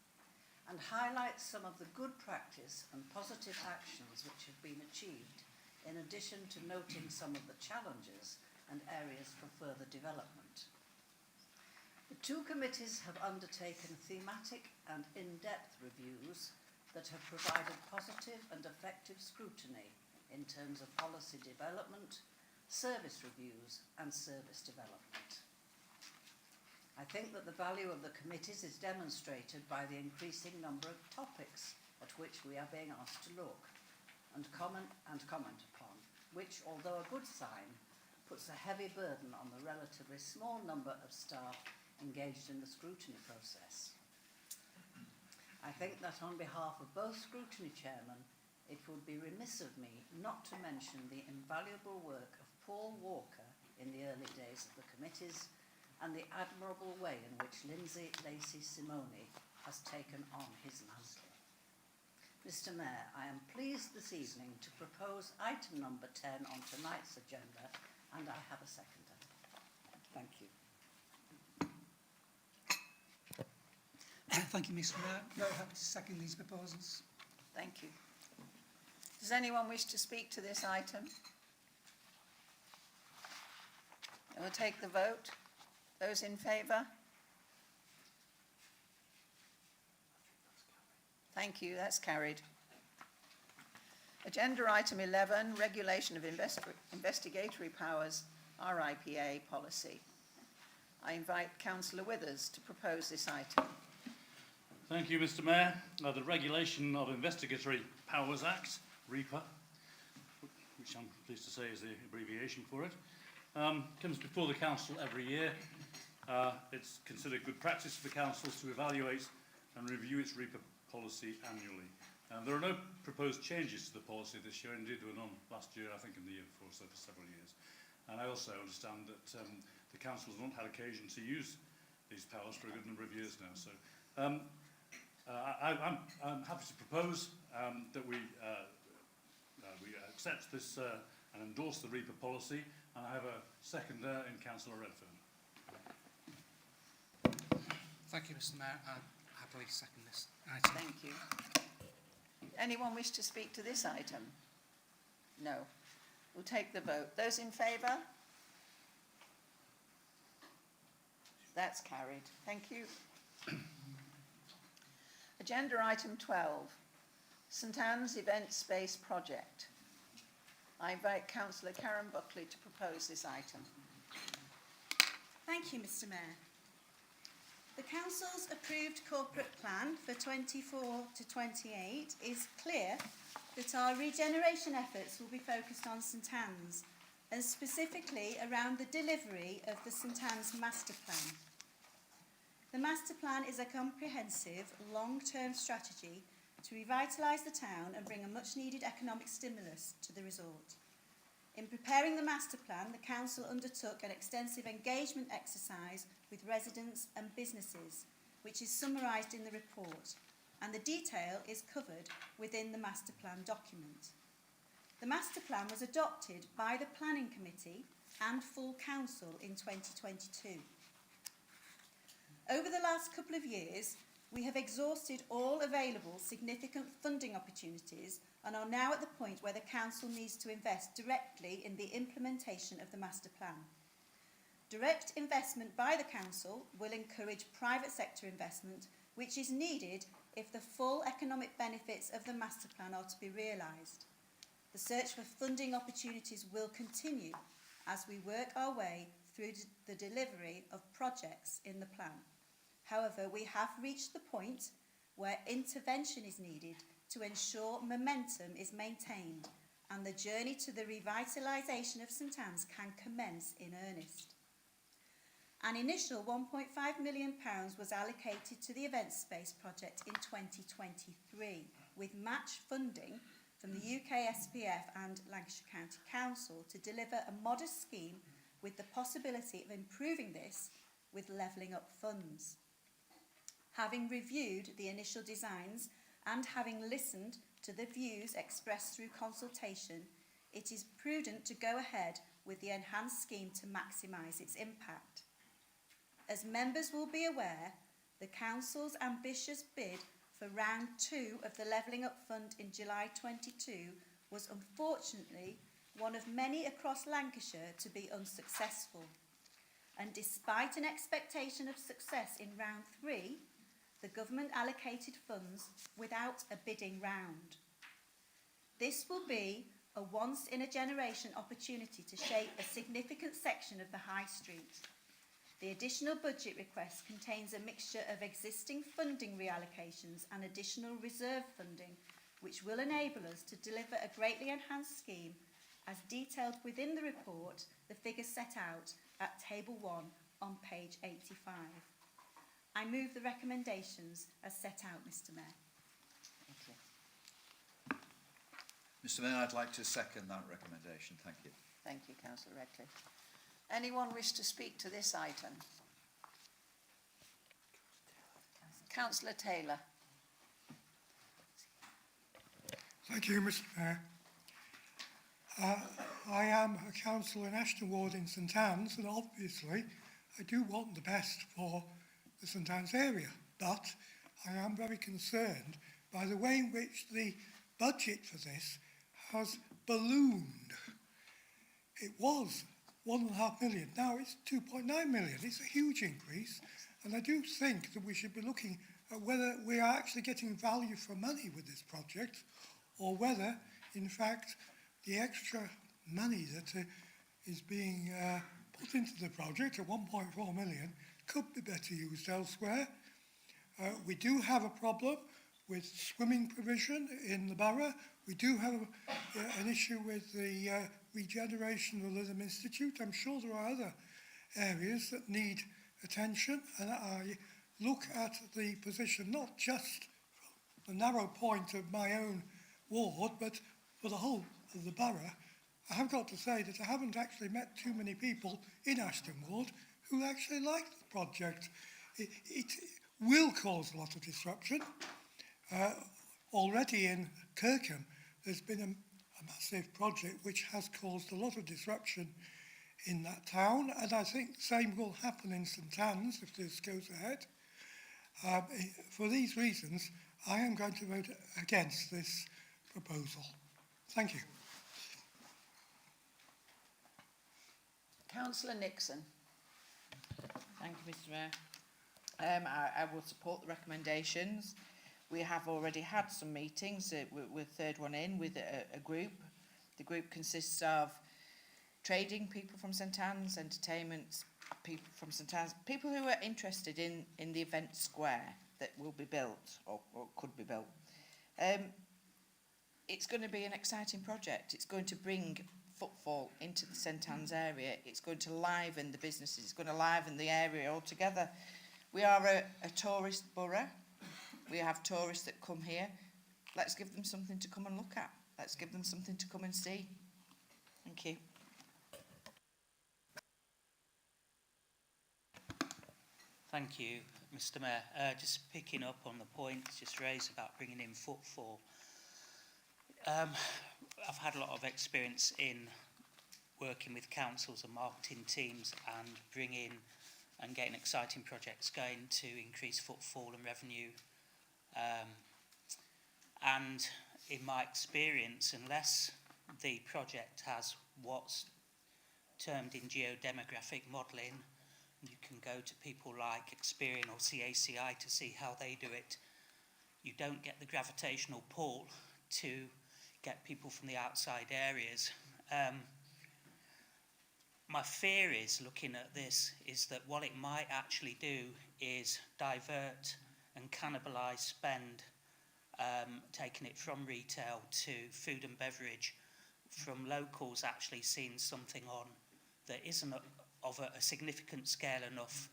and highlights some of the good practice and positive actions which have been achieved, in addition to noting some of the challenges and areas for further development. The two committees have undertaken thematic and in-depth reviews that have provided positive and effective scrutiny in terms of policy development, service reviews and service development. I think that the value of the committees is demonstrated by the increasing number of topics at which we are being asked to look and comment upon, which, although a good sign, puts a heavy burden on the relatively small number of staff engaged in the scrutiny process. I think that on behalf of both scrutiny chairmen, it would be remiss of me not to mention the invaluable work of Paul Walker in the early days of the committees and the admirable way in which Lindsay Lacey Simone has taken on his mantle. Mr Mayor, I am pleased this evening to propose item number 10 on tonight's agenda, and I have a seconder. Thank you. Thank you, Mr Mayor. Very happy to second these proposals. Thank you. Does anyone wish to speak to this item? I will take the vote. Those in favour? Thank you, that's carried. Agenda item 11, Regulation of Investigatory Powers, RIPA policy. I invite Councillor Withers to propose this item. Thank you, Mr Mayor. The Regulation of Investigatory Powers Act, RIPA, which I'm pleased to say is the abbreviation for it, comes before the Council every year. It's considered good practice for the councils to evaluate and review its RIPA policy annually. There are no proposed changes to the policy this year. Indeed, there were none last year, I think, in the year before, so for several years. And I also understand that the council has not had occasion to use these powers for a good number of years now. So I'm happy to propose that we accept this and endorse the RIPA policy. And I have a seconder in Councillor Redfern. Thank you, Mr Mayor. I happily second this item. Thank you. Anyone wish to speak to this item? No. We'll take the vote. Those in favour? That's carried. Thank you. Agenda item 12, St Anne's Event Space Project. I invite Councillor Karen Buckley to propose this item. Thank you, Mr Mayor. The Council's approved corporate plan for 24 to 28 is clear that our regeneration efforts will be focused on St Anne's and specifically around the delivery of the St Anne's Master Plan. The Master Plan is a comprehensive, long-term strategy to revitalise the town and bring a much-needed economic stimulus to the resort. In preparing the Master Plan, the Council undertook an extensive engagement exercise with residents and businesses, which is summarised in the report, and the detail is covered within the Master Plan document. The Master Plan was adopted by the Planning Committee and full Council in 2022. Over the last couple of years, we have exhausted all available significant funding opportunities and are now at the point where the Council needs to invest directly in the implementation of the Master Plan. Direct investment by the Council will encourage private sector investment, which is needed if the full economic benefits of the Master Plan are to be realised. The search for funding opportunities will continue as we work our way through the delivery of projects in the plan. However, we have reached the point where intervention is needed to ensure momentum is maintained and the journey to the revitalisation of St Anne's can commence in earnest. An initial £1.5 million was allocated to the event space project in 2023, with match funding from the UK SPF and Lancashire County Council to deliver a modest scheme with the possibility of improving this with levelling up funds. Having reviewed the initial designs and having listened to the views expressed through consultation, it is prudent to go ahead with the enhanced scheme to maximise its impact. As members will be aware, the Council's ambitious bid for round 2 of the Levelling Up Fund in July 22 was unfortunately one of many across Lancashire to be unsuccessful. And despite an expectation of success in round 3, the government allocated funds without a bidding round. This will be a once-in-a-generation opportunity to shape a significant section of the High Street. The additional budget request contains a mixture of existing funding reallocations and additional reserve funding, which will enable us to deliver a greatly enhanced scheme as detailed within the report, the figures set out at Table 1 on page 85. I move the recommendations as set out, Mr Mayor. Thank you. Mr Mayor, I'd like to second that recommendation. Thank you. Thank you, Councillor Redcliffe. Anyone wish to speak to this item? Councillor Taylor. Thank you, Mr Mayor. I am a councillor in Ashton Ward in St Anne's, and obviously I do want the best for the St Anne's area, but I am very concerned by the way in which the budget for this has ballooned. It was 1.5 million, now it's 2.9 million. It's a huge increase, and I do think that we should be looking whether we are actually getting value for money with this project, or whether, in fact, the extra money that is being put into the project at 1.4 million could be better used elsewhere. We do have a problem with swimming provision in the borough. We do have an issue with the regeneration of the Lytham Institute. I'm sure there are other areas that need attention, and I look at the position not just from the narrow point of my own ward, but for the whole of the borough. I have got to say that I haven't actually met too many people in Ashton Ward who actually like the project. It will cause a lot of disruption. Already in Kirkham, there's been a massive project which has caused a lot of disruption in that town, and I think the same will happen in St Anne's if this goes ahead. For these reasons, I am going to vote against this proposal. Thank you. Councillor Nixon. Thank you, Mr Mayor. I will support the recommendations. We have already had some meetings. We're third one in with a group. The group consists of trading people from St Anne's, entertainment people from St Anne's, people who are interested in the event square that will be built or could be built. It's going to be an exciting project. It's going to bring footfall into the St Anne's area. It's going to liven the businesses. It's going to liven the area altogether. We are a tourist borough. We have tourists that come here. Let's give them something to come and look at. Let's give them something to come and see. Thank you. Thank you, Mr Mayor. Just picking up on the point just raised about bringing in footfall. I've had a lot of experience in working with councils and marketing teams and bringing and getting exciting projects going to increase footfall and revenue. And in my experience, unless the project has what's termed in geodemographic modelling, you can go to people like Experian or CACI to see how they do it. You don't get the gravitational pull to get people from the outside areas. My fear is, looking at this, is that what it might actually do is divert and cannibalise spend, taking it from retail to food and beverage, from locals actually seeing something on that isn't of a significant scale enough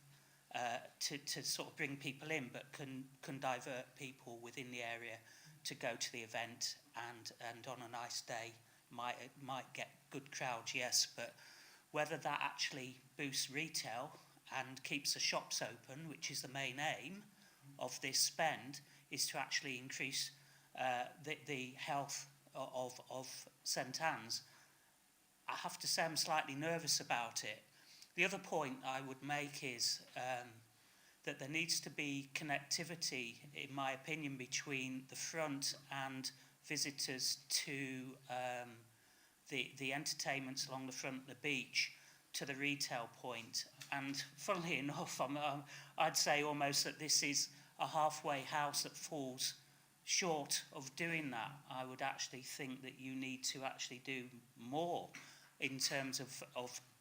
to sort of bring people in, but can divert people within the area to go to the event, and on a nice day might get good crowds, yes, but whether that actually boosts retail and keeps the shops open, which is the main aim of this spend, is to actually increase the health of St Anne's. I have to say I'm slightly nervous about it. The other point I would make is that there needs to be connectivity, in my opinion, between the front and visitors to the entertainments along the front of the beach to the retail point. And funnily enough, I'd say almost that this is a halfway house that falls short of doing that. I would actually think that you need to actually do more in terms of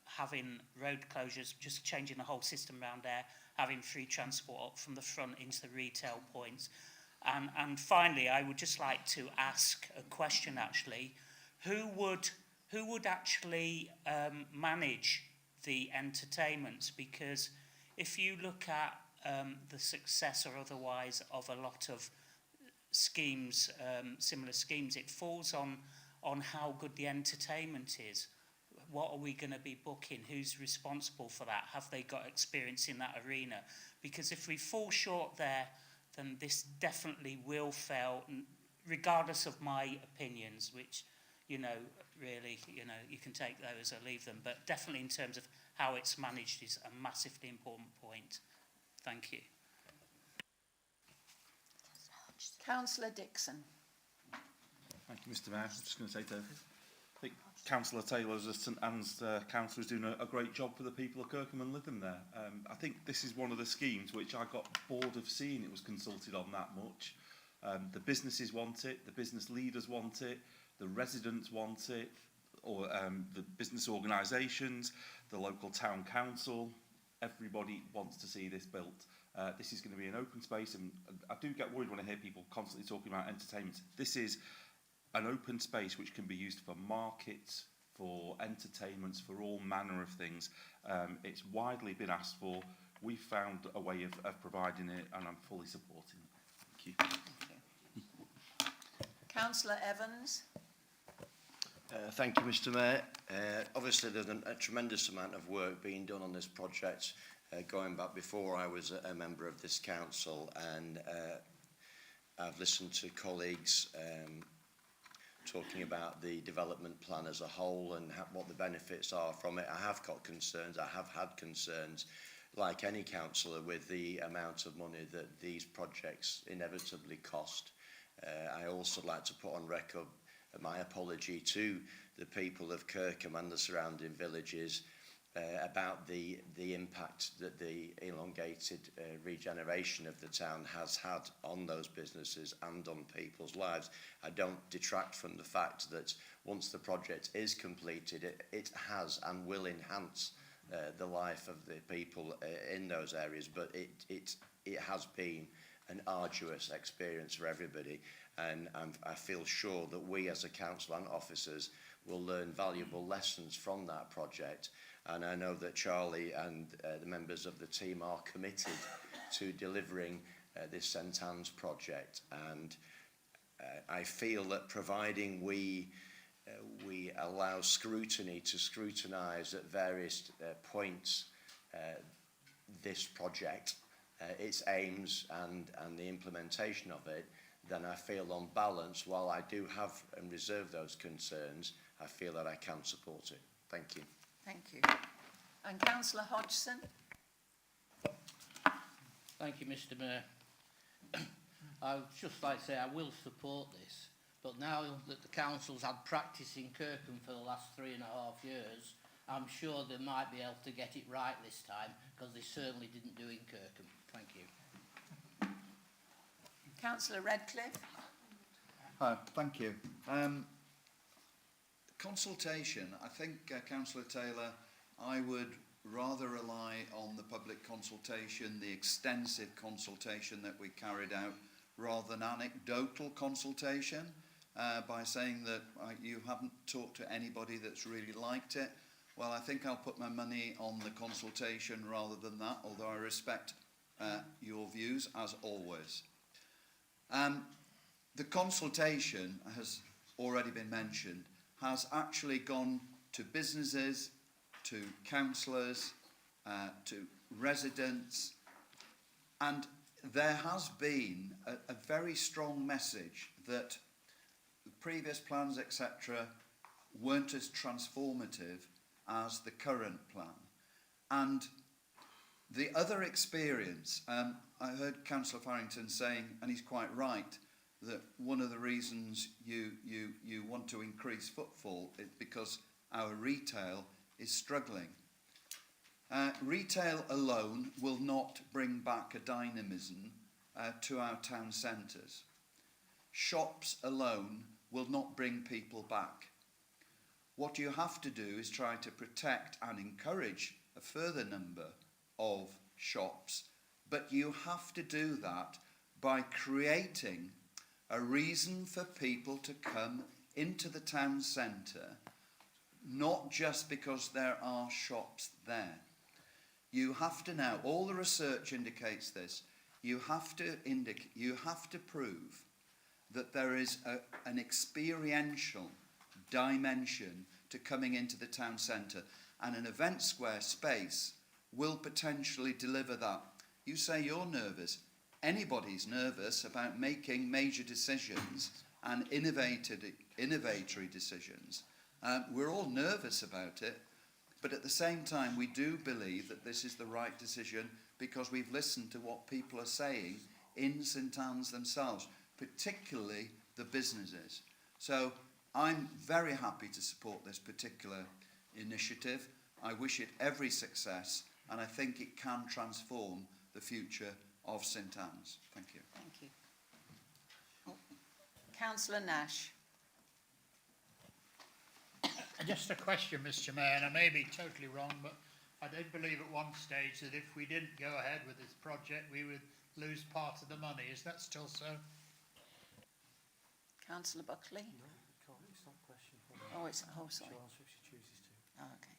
having road closures, just changing the whole system around there, having free transport up from the front into the retail points. And finally, I would just like to ask a question actually. Who would actually manage the entertainments? Because if you look at the success or otherwise of a lot of schemes, similar schemes, it falls on how good the entertainment is. What are we going to be booking? Who's responsible for that? Have they got experience in that arena? Because if we fall short there, then this definitely will fail, regardless of my opinions, which, really, you can take those or leave them. But definitely in terms of how it's managed is a massively important point. Thank you. Councillor Dixon. Thank you, Mr Mayor. I'm just going to say to think Councillor Taylor as a St Anne's councillor is doing a great job for the people of Kirkham and Lytham there. I think this is one of the schemes which I got bored of seeing it was consulted on that much. The businesses want it, the business leaders want it, the residents want it, or the business organisations, the local town council, everybody wants to see this built. This is going to be an open space, and I do get worried when I hear people constantly talking about entertainment. This is an open space which can be used for markets, for entertainments, for all manner of things. It's widely been asked for. We've found a way of providing it, and I'm fully supporting it. Thank you. Councillor Evans. Thank you, Mr Mayor. Obviously, there's a tremendous amount of work being done on this project, going back before I was a member of this council, and I've listened to colleagues talking about the development plan as a whole and what the benefits are from it. I have got concerns, I have had concerns, like any councillor, with the amount of money that these projects inevitably cost. I also like to put on record my apology to the people of Kirkham and the surrounding villages about the impact that the elongated regeneration of the town has had on those businesses and on people's lives. I don't detract from the fact that once the project is completed, it has and will enhance the life of the people in those areas, but it has been an arduous experience for everybody, and I feel sure that we as a council and officers will learn valuable lessons from that project. And I know that Charlie and the members of the team are committed to delivering this St Anne's project, and I feel that providing we allow scrutiny to scrutinise at various points this project, its aims and the implementation of it, then I feel on balance, while I do have and reserve those concerns, I feel that I can support it. Thank you. Thank you. And Councillor Hodgson. Thank you, Mr Mayor. I would just like to say I will support this, but now that the council's had practice in Kirkham for the last 3.5 years, I'm sure they might be able to get it right this time, because they certainly didn't do in Kirkham. Thank you. Councillor Redcliffe. Hi, thank you. Consultation, I think, Councillor Taylor, I would rather rely on the public consultation, the extensive consultation that we carried out, rather than anecdotal consultation, by saying that you haven't talked to anybody that's really liked it. Well, I think I'll put my money on the consultation rather than that, although I respect your views, as always. The consultation has already been mentioned, has actually gone to businesses, to councillors, to residents, and there has been a very strong message that the previous plans, etc., weren't as transformative as the current plan. And the other experience, I heard Councillor Farrington saying, and he's quite right, that one of the reasons you want to increase footfall is because our retail is struggling. Retail alone will not bring back a dynamism to our town centres. Shops alone will not bring people back. What you have to do is try to protect and encourage a further number of shops, but you have to do that by creating a reason for people to come into the town centre, not just because there are shops there. You have to now, all the research indicates this, you have to prove that there is an experiential dimension to coming into the town centre, and an event square space will potentially deliver that. You say you're nervous. Anybody's nervous about making major decisions and innovatory decisions. We're all nervous about it, but at the same time we do believe that this is the right decision because we've listened to what people are saying in St Anne's themselves, particularly the businesses. So I'm very happy to support this particular initiative. I wish it every success, and I think it can transform the future of St Anne's. Thank you. Thank you. Councillor Nash. Just a question, Mr. Mayor, and I may be totally wrong, but I did believe at one stage that if we didn't go ahead with this project, we would lose part of the money. Is that still so? Councillor Buckley. No, it's not a question for me. Oh, it's, oh, sorry. She'll answer if she chooses to. Oh, okay.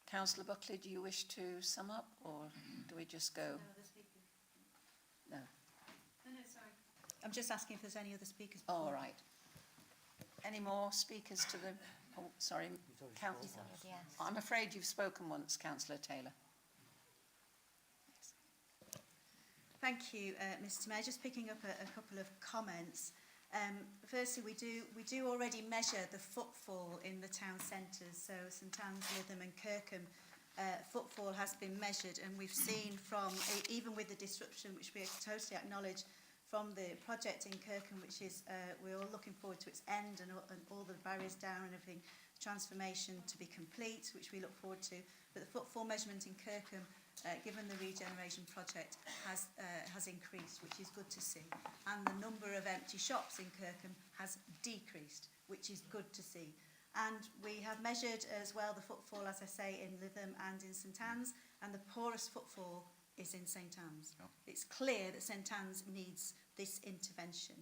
Councillor Buckley, do you wish to sum up, or do we just go? No other speakers. No. No, sorry. I'm just asking if there's any other speakers. Oh, all right. Any more speakers to the? Oh, sorry. I'm afraid you've spoken once, Councillor Taylor. Thank you, Mr. Mayor. Just picking up a couple of comments. Firstly, we do already measure the footfall in the town centres. So St Anne's, Lytham and Kirkham, footfall has been measured, and we've seen from, even with the disruption, which we totally acknowledge, from the project in Kirkham, which is, we're all looking forward to its end and all the barriers down and everything, transformation to be complete, which we look forward to. But the footfall measurement in Kirkham, given the regeneration project, has increased, which is good to see. And the number of empty shops in Kirkham has decreased, which is good to see. And we have measured as well the footfall, as I say, in Lytham and in St Anne's, and the poorest footfall is in St Anne's. Oh. It's clear that St Anne's needs this intervention.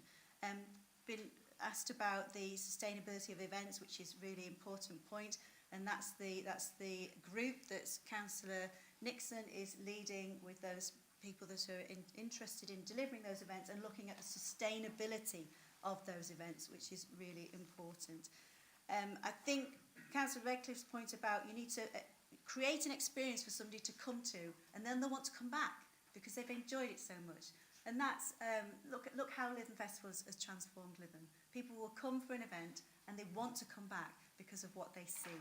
Been asked about the sustainability of events, which is a really important point, and that's the group that Councillor Nixon is leading with those people that are interested in delivering those events and looking at the sustainability of those events, which is really important. I think Councillor Redcliffe's point about you need to create an experience for somebody to come to, and then they'll want to come back because they've enjoyed it so much. And that's, look how Lytham Festival has transformed Lytham. People will come for an event and they want to come back because of what they see.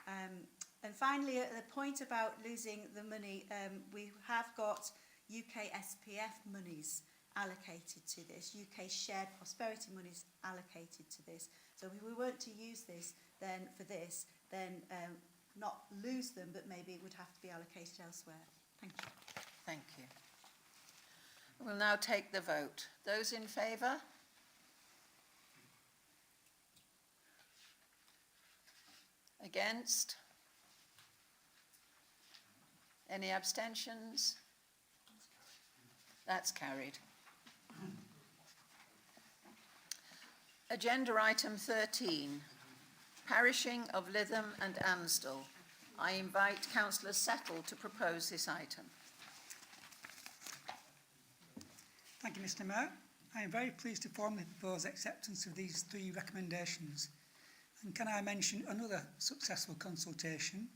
And finally, the point about losing the money, we have got UK SPF monies allocated to this, UK shared prosperity monies allocated to this. So if we weren't to use this then for this, then not lose them, but maybe it would have to be allocated elsewhere. Thank you. Thank you. We'll now take the vote. Those in favour? Against? Any abstentions? That's carried. Agenda item 13, Parishing of Lytham and Ansdell. I invite Councillor Settle to propose this item. Thank you, Mr. Mayor. I am very pleased to formally propose acceptance of these three recommendations. And can I mention another successful consultation?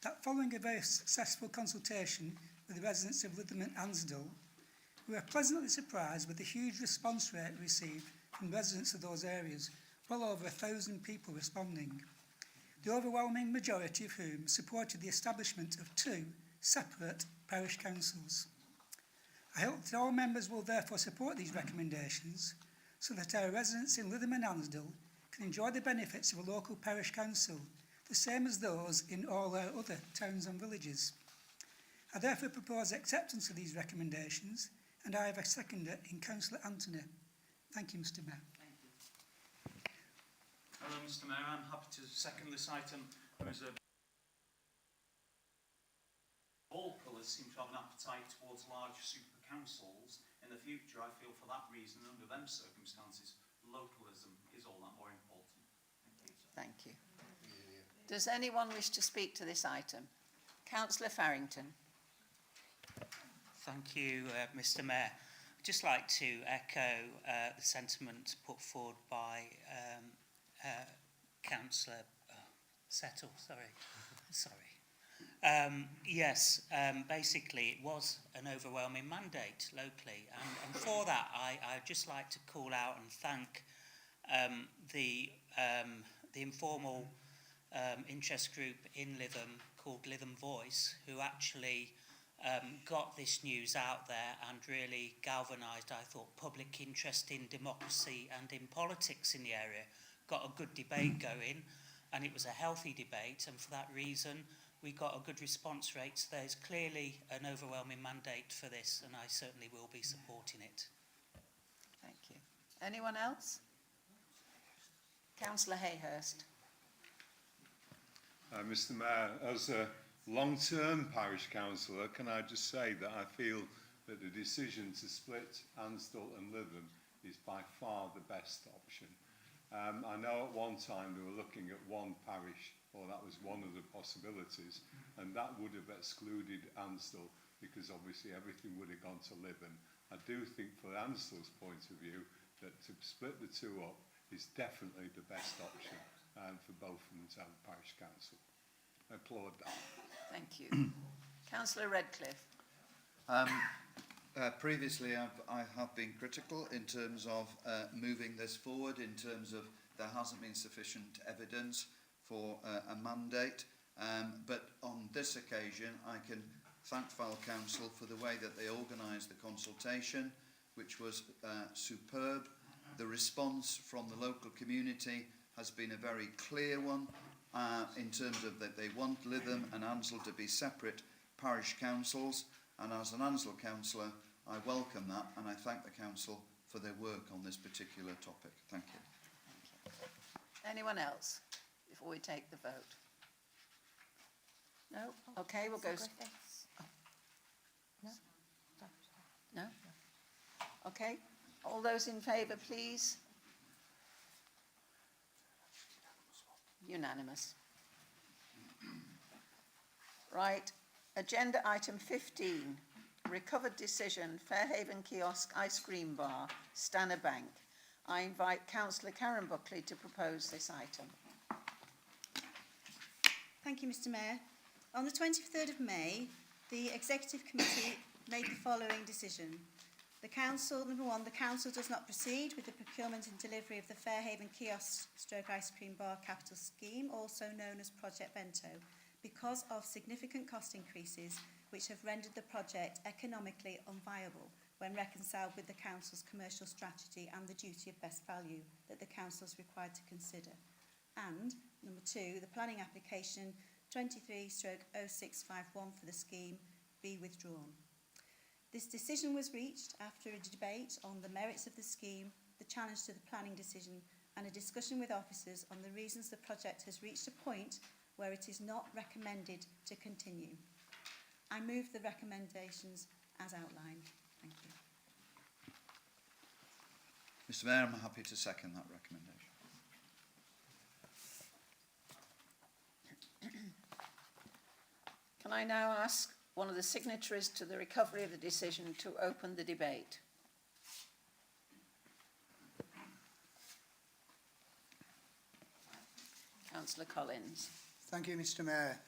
That following a very successful consultation with the residents of Lytham and Ansdell, we were pleasantly surprised with the huge response rate received from residents of those areas, well over 1,000 people responding, the overwhelming majority of whom supported the establishment of two separate parish councils. I hope that all members will therefore support these recommendations so that our residents in Lytham and Ansdell can enjoy the benefits of a local parish council, the same as those in all our other towns and villages. I therefore propose acceptance of these recommendations, and I have a seconder in Councillor Anthony. Thank you, Mr. Mayor. Thank you. Hello, Mr. Mayor. I'm happy to second this item. All colours seem to have an appetite towards large super councils. In the future, I feel for that reason, under them circumstances, localism is all that more important. Thank you. Does anyone wish to speak to this item? Councillor Farrington. Thank you, Mr. Mayor. I'd just like to echo the sentiment put forward by Councillor Settle. Yes, basically it was an overwhelming mandate locally, and for that I'd just like to call out and thank the informal interest group in Lytham called Lytham Voice, who actually got this news out there and really galvanised, I thought, public interest in democracy and in politics in the area. Got a good debate going, and it was a healthy debate, and for that reason we got a good response rate. So there's clearly an overwhelming mandate for this, and I certainly will be supporting it. Thank you. Anyone else? Councillor Hayhurst. Mr Mayor, as a long-term parish councillor, can I just say that I feel that the decision to split Ansdell and Lytham is by far the best option. I know at one time they were looking at one parish, or that was one of the possibilities, and that would have excluded Ansdell because obviously everything would have gone to Lytham. I do think for Ansdell's point of view that to split the two up is definitely the best option for both of them to have a parish council. I applaud that. Thank you. Councillor Redcliffe. Previously, I have been critical in terms of moving this forward, in terms of there hasn't been sufficient evidence for a mandate. But on this occasion, I can thank Fylde Council for the way that they organised the consultation, which was superb. The response from the local community has been a very clear one in terms of that they want Lytham and Ansdell to be separate parish councils, and as an Ansdell councillor I welcome that, and I thank the council for their work on this particular topic. Thank you. Anyone else before we take the vote? No? Okay, we'll go... No? No? Okay. All those in favour, please. Unanimous. Right. Agenda item 15. Recovered decision, Fairhaven Kiosk Ice Cream Bar, Stanner Bank. I invite Councillor Karen Buckley to propose this item. Thank you, Mr Mayor. On the 23rd of May, the Executive Committee made the following decision. The Council, number one, the Council does not proceed with the procurement and delivery of the Fairhaven Kiosk Stroke Ice Cream Bar Capital Scheme, also known as Project Vento, because of significant cost increases which have rendered the project economically unviable when reconciled with the Council's commercial strategy and the duty of best value that the Council is required to consider. And, number two, the planning application 23/0651 for the scheme be withdrawn. This decision was reached after a debate on the merits of the scheme, the challenge to the planning decision, and a discussion with officers on the reasons the project has reached a point where it is not recommended to continue. I move the recommendations as outlined. Thank you. Mr Mayor, I'm happy to second that recommendation. Can I now ask one of the signatories to the recovery of the decision to open the debate? Councillor Collins. Thank you, Mr Mayor.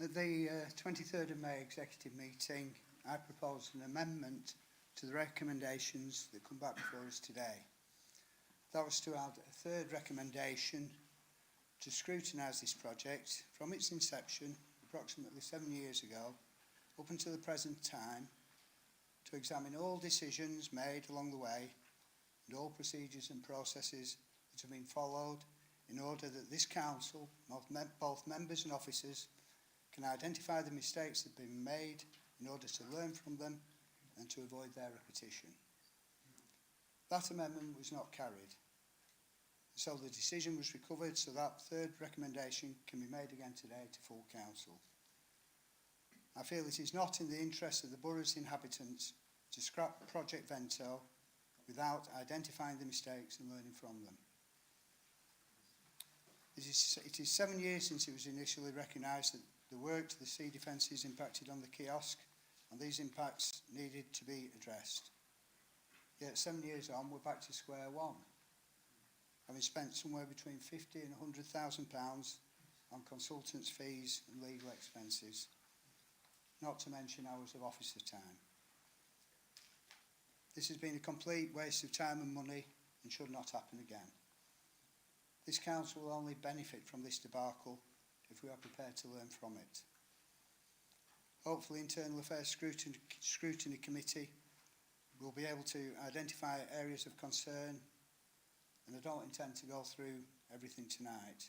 At the 23rd of May executive meeting, I proposed an amendment to the recommendations that come back before us today. That was to add a third recommendation to scrutinise this project from its inception, approximately 7 years ago, up until the present time, to examine all decisions made along the way and all procedures and processes that have been followed in order that this council, both members and officers, can identify the mistakes that have been made in order to learn from them and to avoid their repetition. That amendment was not carried. So the decision was recovered so that third recommendation can be made again today to full council. I feel it is not in the interest of the borough's inhabitants to scrap Project Vento without identifying the mistakes and learning from them. It is 7 years since it was initially recognised that the work to the sea defences impacted on the kiosk, and these impacts needed to be addressed. Yet 7 years on, we're back to square one, having spent somewhere between £50,000 and £100,000 on consultants' fees and legal expenses, not to mention hours of officer time. This has been a complete waste of time and money and should not happen again. This council will only benefit from this debacle if we are prepared to learn from it. Hopefully, Internal Affairs Scrutiny Committee will be able to identify areas of concern, and I don't intend to go through everything tonight.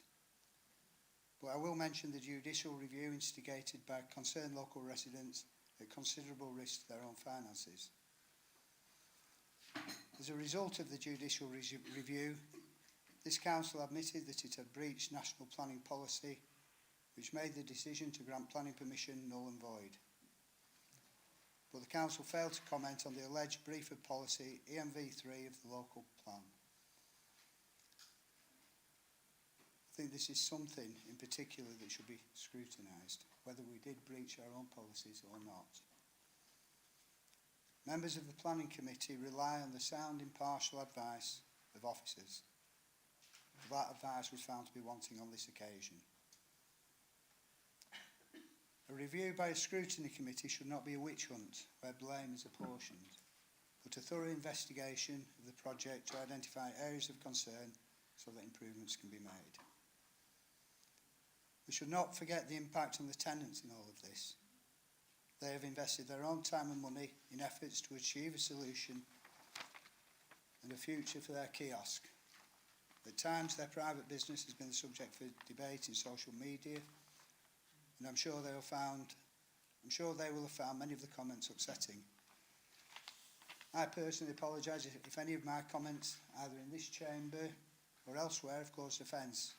But I will mention the judicial review instigated by concerned local residents at considerable risk to their own finances. As a result of the judicial review, this council admitted that it had breached national planning policy, which made the decision to grant planning permission null and void. But the council failed to comment on the alleged brief of policy EMV3 of the local plan. I think this is something in particular that should be scrutinised, whether we did breach our own policies or not. Members of the Planning Committee rely on the sound, impartial advice of officers. That advice was found to be wanting on this occasion. A review by a scrutiny committee should not be a witch hunt where blame is apportioned, but a thorough investigation of the project to identify areas of concern so that improvements can be made. We should not forget the impact on the tenants in all of this. They have invested their own time and money in efforts to achieve a solution and a future for their kiosk. At times, their private business has been the subject for debate in social media, and I'm sure they will have found many of the comments upsetting. I personally apologise if any of my comments, either in this chamber or elsewhere, have caused offence.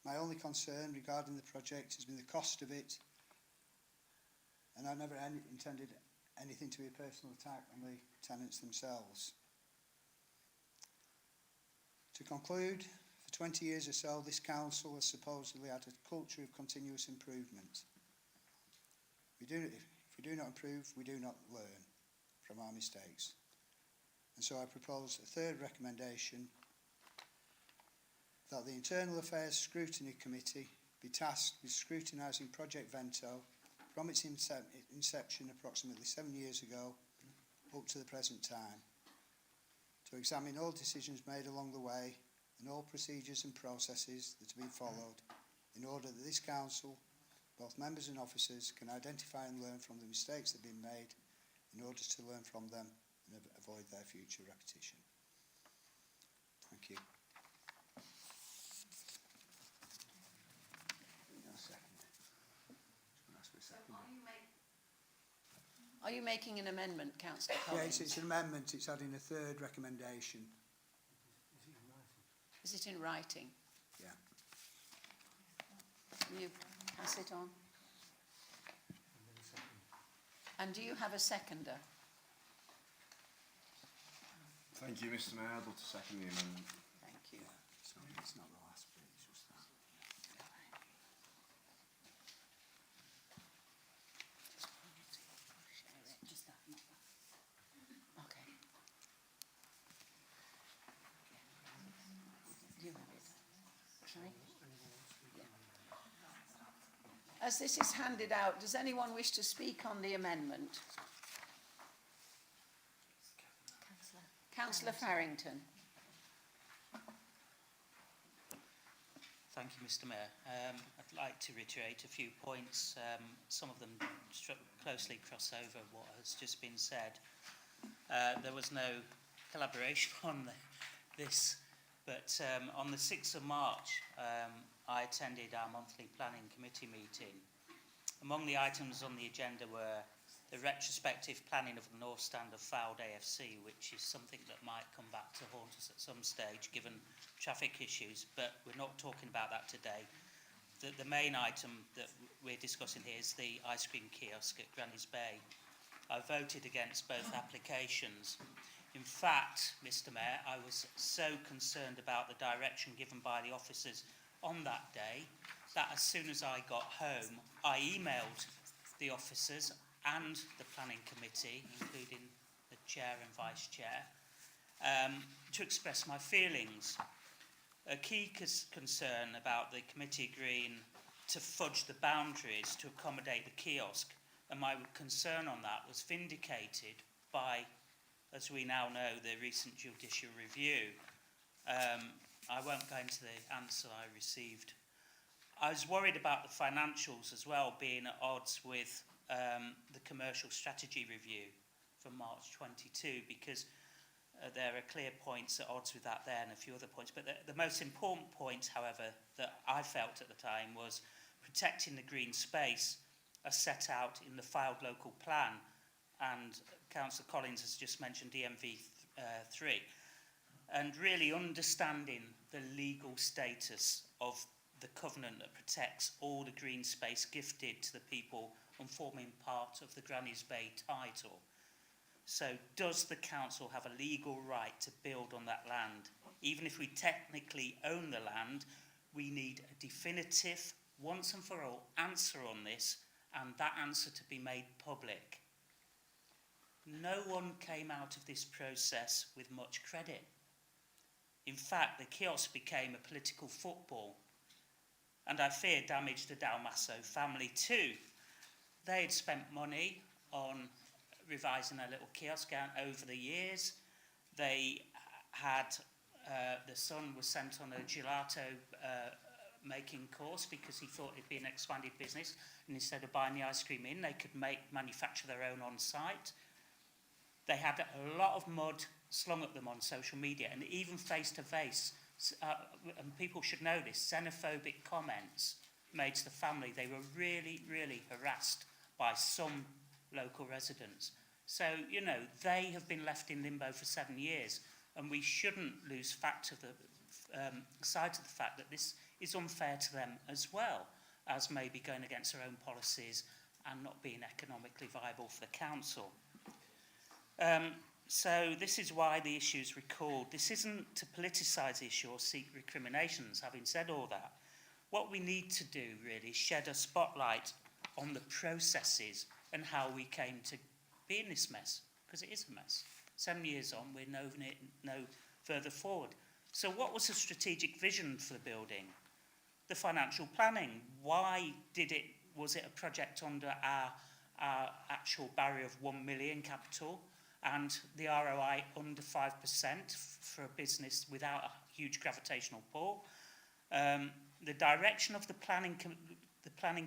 My only concern regarding the project has been the cost of it, and I never intended anything to be a personal attack on the tenants themselves. To conclude, for 20 years or so, this council has supposedly had a culture of continuous improvement. If we do not improve, we do not learn from our mistakes. And so I propose a third recommendation, that the Internal Affairs Scrutiny Committee be tasked with scrutinising Project Vento from its inception approximately 7 years ago up to the present time, to examine all decisions made along the way and all procedures and processes that have been followed in order that this council, both members and officers, can identify and learn from the mistakes that have been made in order to learn from them and avoid their future repetition. Thank you. Are you making an amendment, Councillor Collins? Yes, it's an amendment. It's adding a third recommendation. Is it in writing? Yeah. Can you pass it on? And do you have a seconder? Thank you, Mr. Mayor. I'd love to second the amendment. Thank you. Sorry, it's not the last bit, it's just that. Okay. You have it. Sorry? Yeah. As this is handed out, does anyone wish to speak on the amendment? Councillor Farrington. Thank you, Mr. Mayor. I'd like to reiterate a few points. Some of them closely cross over what has just been said. There was no collaboration on this, but on the 6th of March, I attended our monthly planning committee meeting. Among the items on the agenda were the retrospective planning of the North Stand of Fylde AFC, which is something that might come back to haunt us at some stage, given traffic issues, but we're not talking about that today. The main item that we're discussing here is the ice cream kiosk at Granny's Bay. I voted against both applications. In fact, Mr. Mayor, I was so concerned about the direction given by the officers on that day that as soon as I got home, I emailed the officers and the planning committee, including the chair and vice chair, to express my feelings. A key concern about the committee agreeing to fudge the boundaries to accommodate the kiosk, and my concern on that was vindicated by, as we now know, the recent judicial review. I won't go into the answer I received. I was worried about the financials as well, being at odds with the commercial strategy review from March 22, because there are clear points at odds with that there and a few other points. But the most important point, however, that I felt at the time was protecting the green space as set out in the filed local plan, and Councillor Collins has just mentioned DMV3, and really understanding the legal status of the covenant that protects all the green space gifted to the people and forming part of the Granny's Bay title. So does the council have a legal right to build on that land? Even if we technically own the land, we need a definitive, once and for all, answer on this, and that answer to be made public. No one came out of this process with much credit. In fact, the kiosk became a political football, and I fear damaged the Dalmasso family too. They had spent money on revising their little kiosk over the years. They had, the son was sent on a gelato making course because he thought it'd be an expanded business, and instead of buying the ice cream in, they could manufacture their own on site. They had a lot of mud slung at them on social media, and even face to face, and people should know this, xenophobic comments made to the family. They were really, really harassed by some local residents. So, you know, they have been left in limbo for 7 years, and we shouldn't lose sight of the fact that this is unfair to them as well as maybe going against their own policies and not being economically viable for the council. So this is why the issue is recalled. This isn't to politicise the issue or seek recriminations, having said all that. What we need to do really is shed a spotlight on the processes and how we came to be in this mess, because it is a mess. 7 years on, we're no further forward. So what was the strategic vision for the building? The financial planning. Why was it a project under our actual barrier of 1 million capital and the ROI under 5% for a business without a huge gravitational pull? The direction of the planning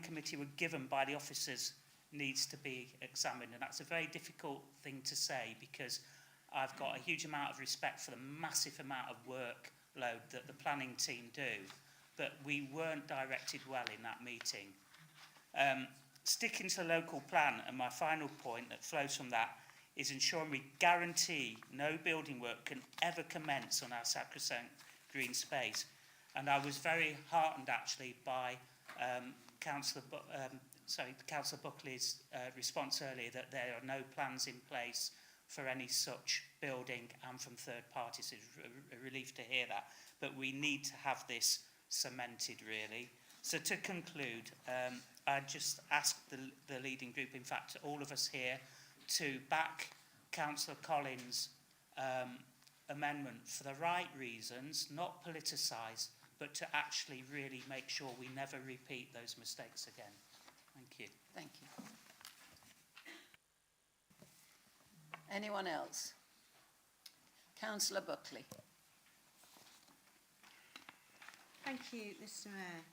committee were given by the officers needs to be examined, and that's a very difficult thing to say because I've got a huge amount of respect for the massive amount of workload that the planning team do, but we weren't directed well in that meeting. Sticking to the local plan, and my final point that flows from that is ensuring we guarantee no building work can ever commence on our sacrosanct green space. And I was very heartened actually by Councillor Buckley's response earlier that there are no plans in place for any such building and from third parties. It's a relief to hear that. But we need to have this cemented really. So to conclude, I just ask the leading group, in fact all of us here, to back Councillor Collins' amendment for the right reasons, not politicise, but to actually really make sure we never repeat those mistakes again. Thank you. Thank you. Anyone else? Councillor Buckley. Thank you, Mr. Mayor.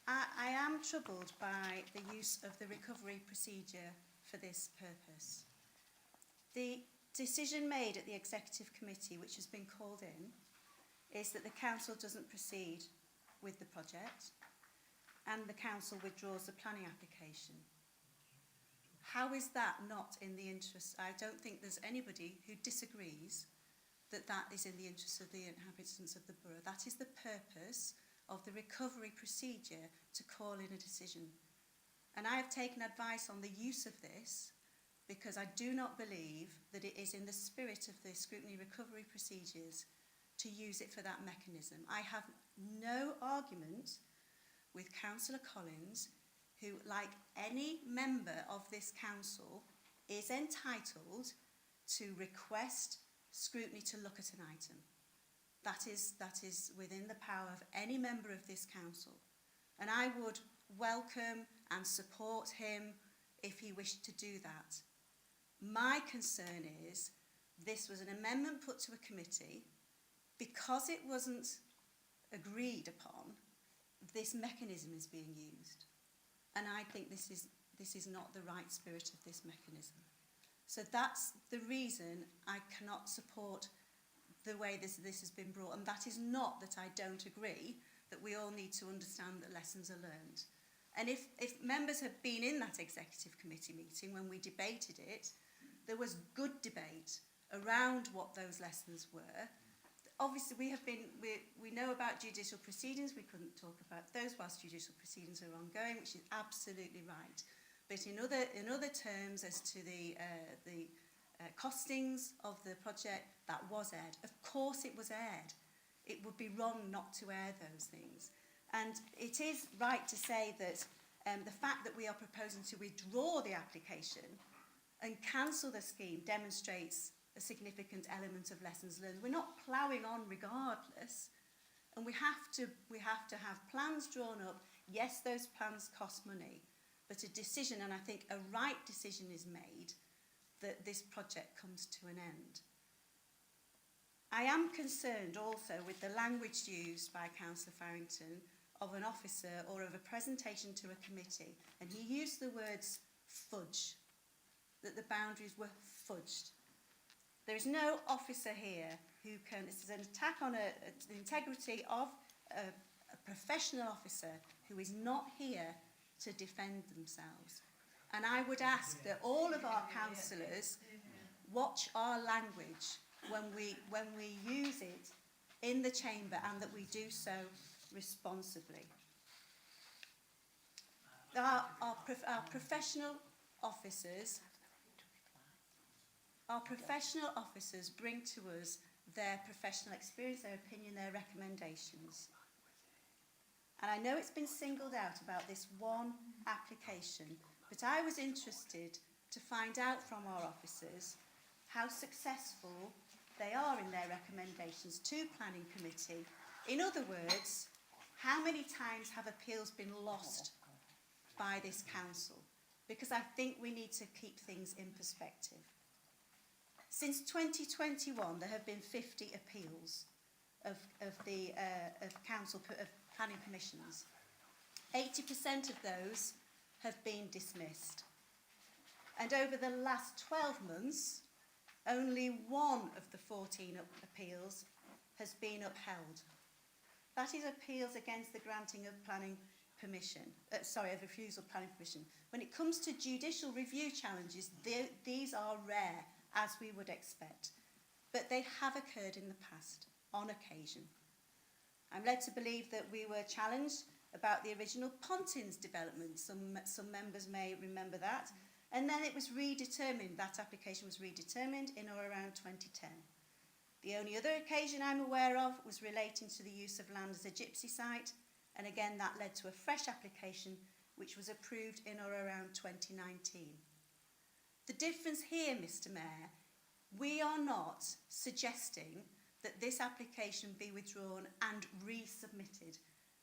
I am troubled by the use of the recovery procedure for this purpose. The decision made at the Executive Committee, which has been called in, is that the Council doesn't proceed with the project and the Council withdraws the planning application. How is that not in the interest? I don't think there's anybody who disagrees that that is in the interest of the inhabitants of the borough. That is the purpose of the recovery procedure, to call in a decision. And I have taken advice on the use of this because I do not believe that it is in the spirit of the scrutiny recovery procedures to use it for that mechanism. I have no argument with Councillor Collins, who, like any member of this council, is entitled to request scrutiny to look at an item. That is within the power of any member of this council. And I would welcome and support him if he wished to do that. My concern is this was an amendment put to a committee. Because it wasn't agreed upon, this mechanism is being used. And I think this is this is not the right spirit of this mechanism. So that's the reason I cannot support the way this has been brought, and that is not that I don't agree that we all need to understand that lessons are learned. And if members had been in that executive committee meeting when we debated it, there was good debate around what those lessons were. Obviously, we know about judicial proceedings. We couldn't talk about those whilst judicial proceedings are ongoing, which is absolutely right. But in other terms, as to the costings of the project, that was aired. Of course it was aired. It would be wrong not to air those things. And it is right to say that the fact that we are proposing to withdraw the application and cancel the scheme demonstrates a significant element of lessons learned. We're not ploughing on regardless, and we have to have plans drawn up. Yes, those plans cost money, but a decision, and I think a right decision, is made that this project comes to an end. I am concerned also with the language used by Councillor Farrington of an officer or of a presentation to a committee, and he used the words fudge, that the boundaries were fudged. There is no officer here who can, this is an attack on the integrity of a professional officer who is not here to defend themselves. And I would ask that all of our councillors watch our language when we use it in the chamber, and that we do so responsibly. Our professional officers bring to us their professional experience, their opinion, their recommendations. And I know it's been singled out about this one application, but I was interested to find out from our officers how successful they are in their recommendations to Planning Committee. In other words, how many times have appeals been lost by this council? Because I think we need to keep things in perspective. Since 2021, there have been 50 appeals of planning permissions. 80% of those have been dismissed. And over the last 12 months, only one of the 14 appeals has been upheld. That is appeals against the granting of planning permission, of refusal of planning permission. When it comes to judicial review challenges, these are rare, as we would expect. But they have occurred in the past, on occasion. I'm led to believe that we were challenged about the original Pontins development. Some members may remember that. And then it was redetermined, that application was redetermined in or around 2010. The only other occasion I'm aware of was relating to the use of land as a gypsy site, and again that led to a fresh application which was approved in or around 2019. The difference here, Mr. Mayor, we are not suggesting that this application be withdrawn and resubmitted,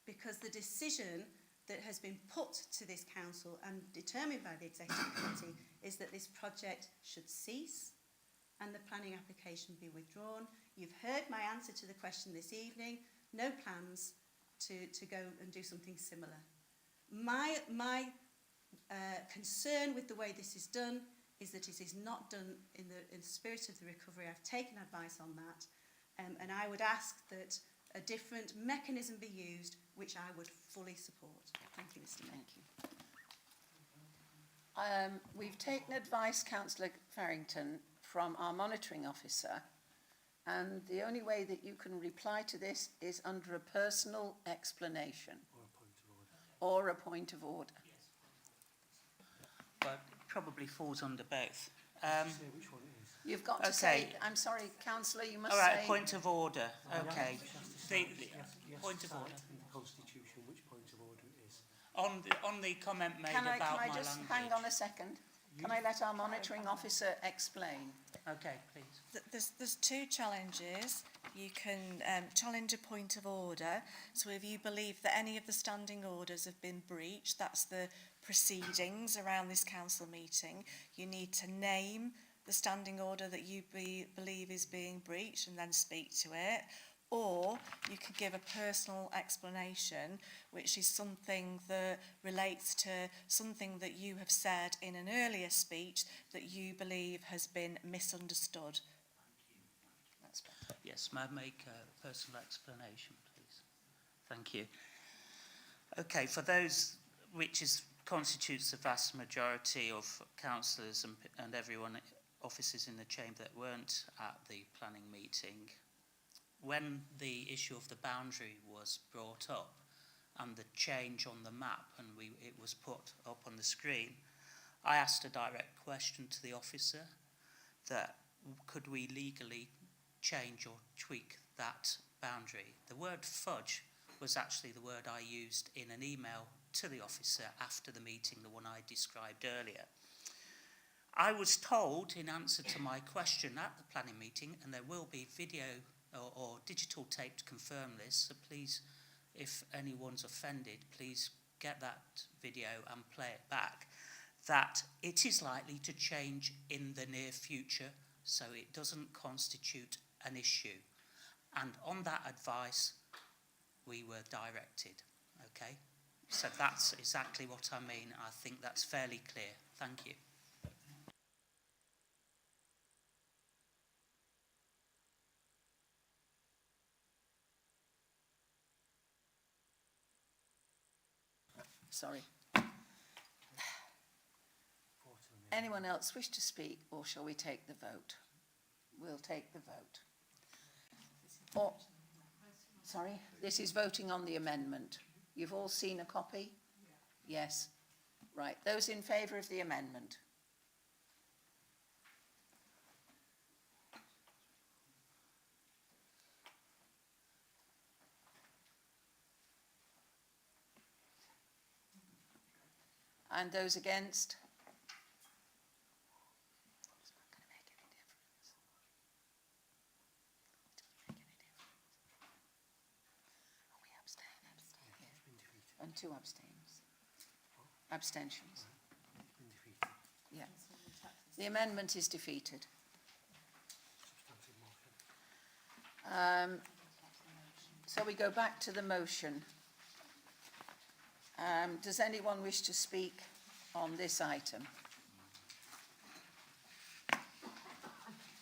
because the decision that has been put to this council and determined by the executive committee is that this project should cease and the planning application be withdrawn. You've heard my answer to the question this evening. No plans to go and do something similar. My concern with the way this is done is that it is not done in the spirit of the recovery. I've taken advice on that, and I would ask that a different mechanism be used, which I would fully support. Thank you, Mr. Mayor. Thank you. We've taken advice, Councillor Farrington, from our monitoring officer, and the only way that you can reply to this is under a personal explanation. Or a point of order. Well, it probably falls under both. Which one it is? You've got to say, I'm sorry, Councillor, you must all right, say... point of order. Okay. Point of order. In the Constitution, which point of order it is. On the comment made about my language. Can I just hang on a second? Can I let our monitoring officer explain? Okay, please. There's two challenges. You can challenge a point of order. So if you believe that any of the standing orders have been breached, that's the proceedings around this council meeting, you need to name the standing order that you believe is being breached and then speak to it. or you could give a personal explanation, which is something that relates to something that you have said in an earlier speech that you believe has been misunderstood. That's better. Yes, may I make a personal explanation, please? Thank you. Okay, for those, constitutes the vast majority of councillors and everyone, officers in the chamber that weren't at the planning meeting, when the issue of the boundary was brought up and the change on the map and it was put up on the screen, I asked a direct question to the officer that could we legally change or tweak that boundary. The word fudge was actually the word I used in an email to the officer after the meeting, the one I described earlier. I was told, in answer to my question at the planning meeting, and there will be video or digital tape to confirm this, so please, if anyone's offended, please get that video and play it back, that it is likely to change in the near future, so it doesn't constitute an issue. And on that advice, we were directed, okay? So that's exactly what I mean. I think that's fairly clear. Thank you. Sorry. Anyone else wish to speak, or shall we take the vote? We'll take the vote. Or, sorry, this is voting on the amendment. You've all seen a copy? Yes. Right, those in favour of the amendment? And those against? It's not going to make any difference. It doesn't make any difference. Oh, we abstain. Yeah. And 2 abstains. Abstentions. Yeah. The amendment is defeated. So we go back to the motion. Does anyone wish to speak on this item?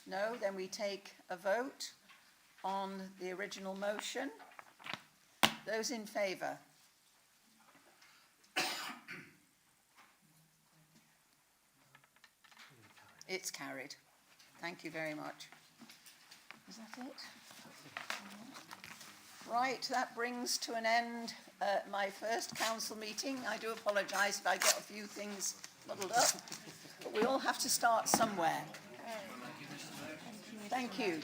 No? Then we take a vote on the original motion. Those in favour? It's carried. Thank you very much. Is that it? Right, that brings to an end my first council meeting. I do apologise if I got a few things muddled up, but we all have to start somewhere. Thank you.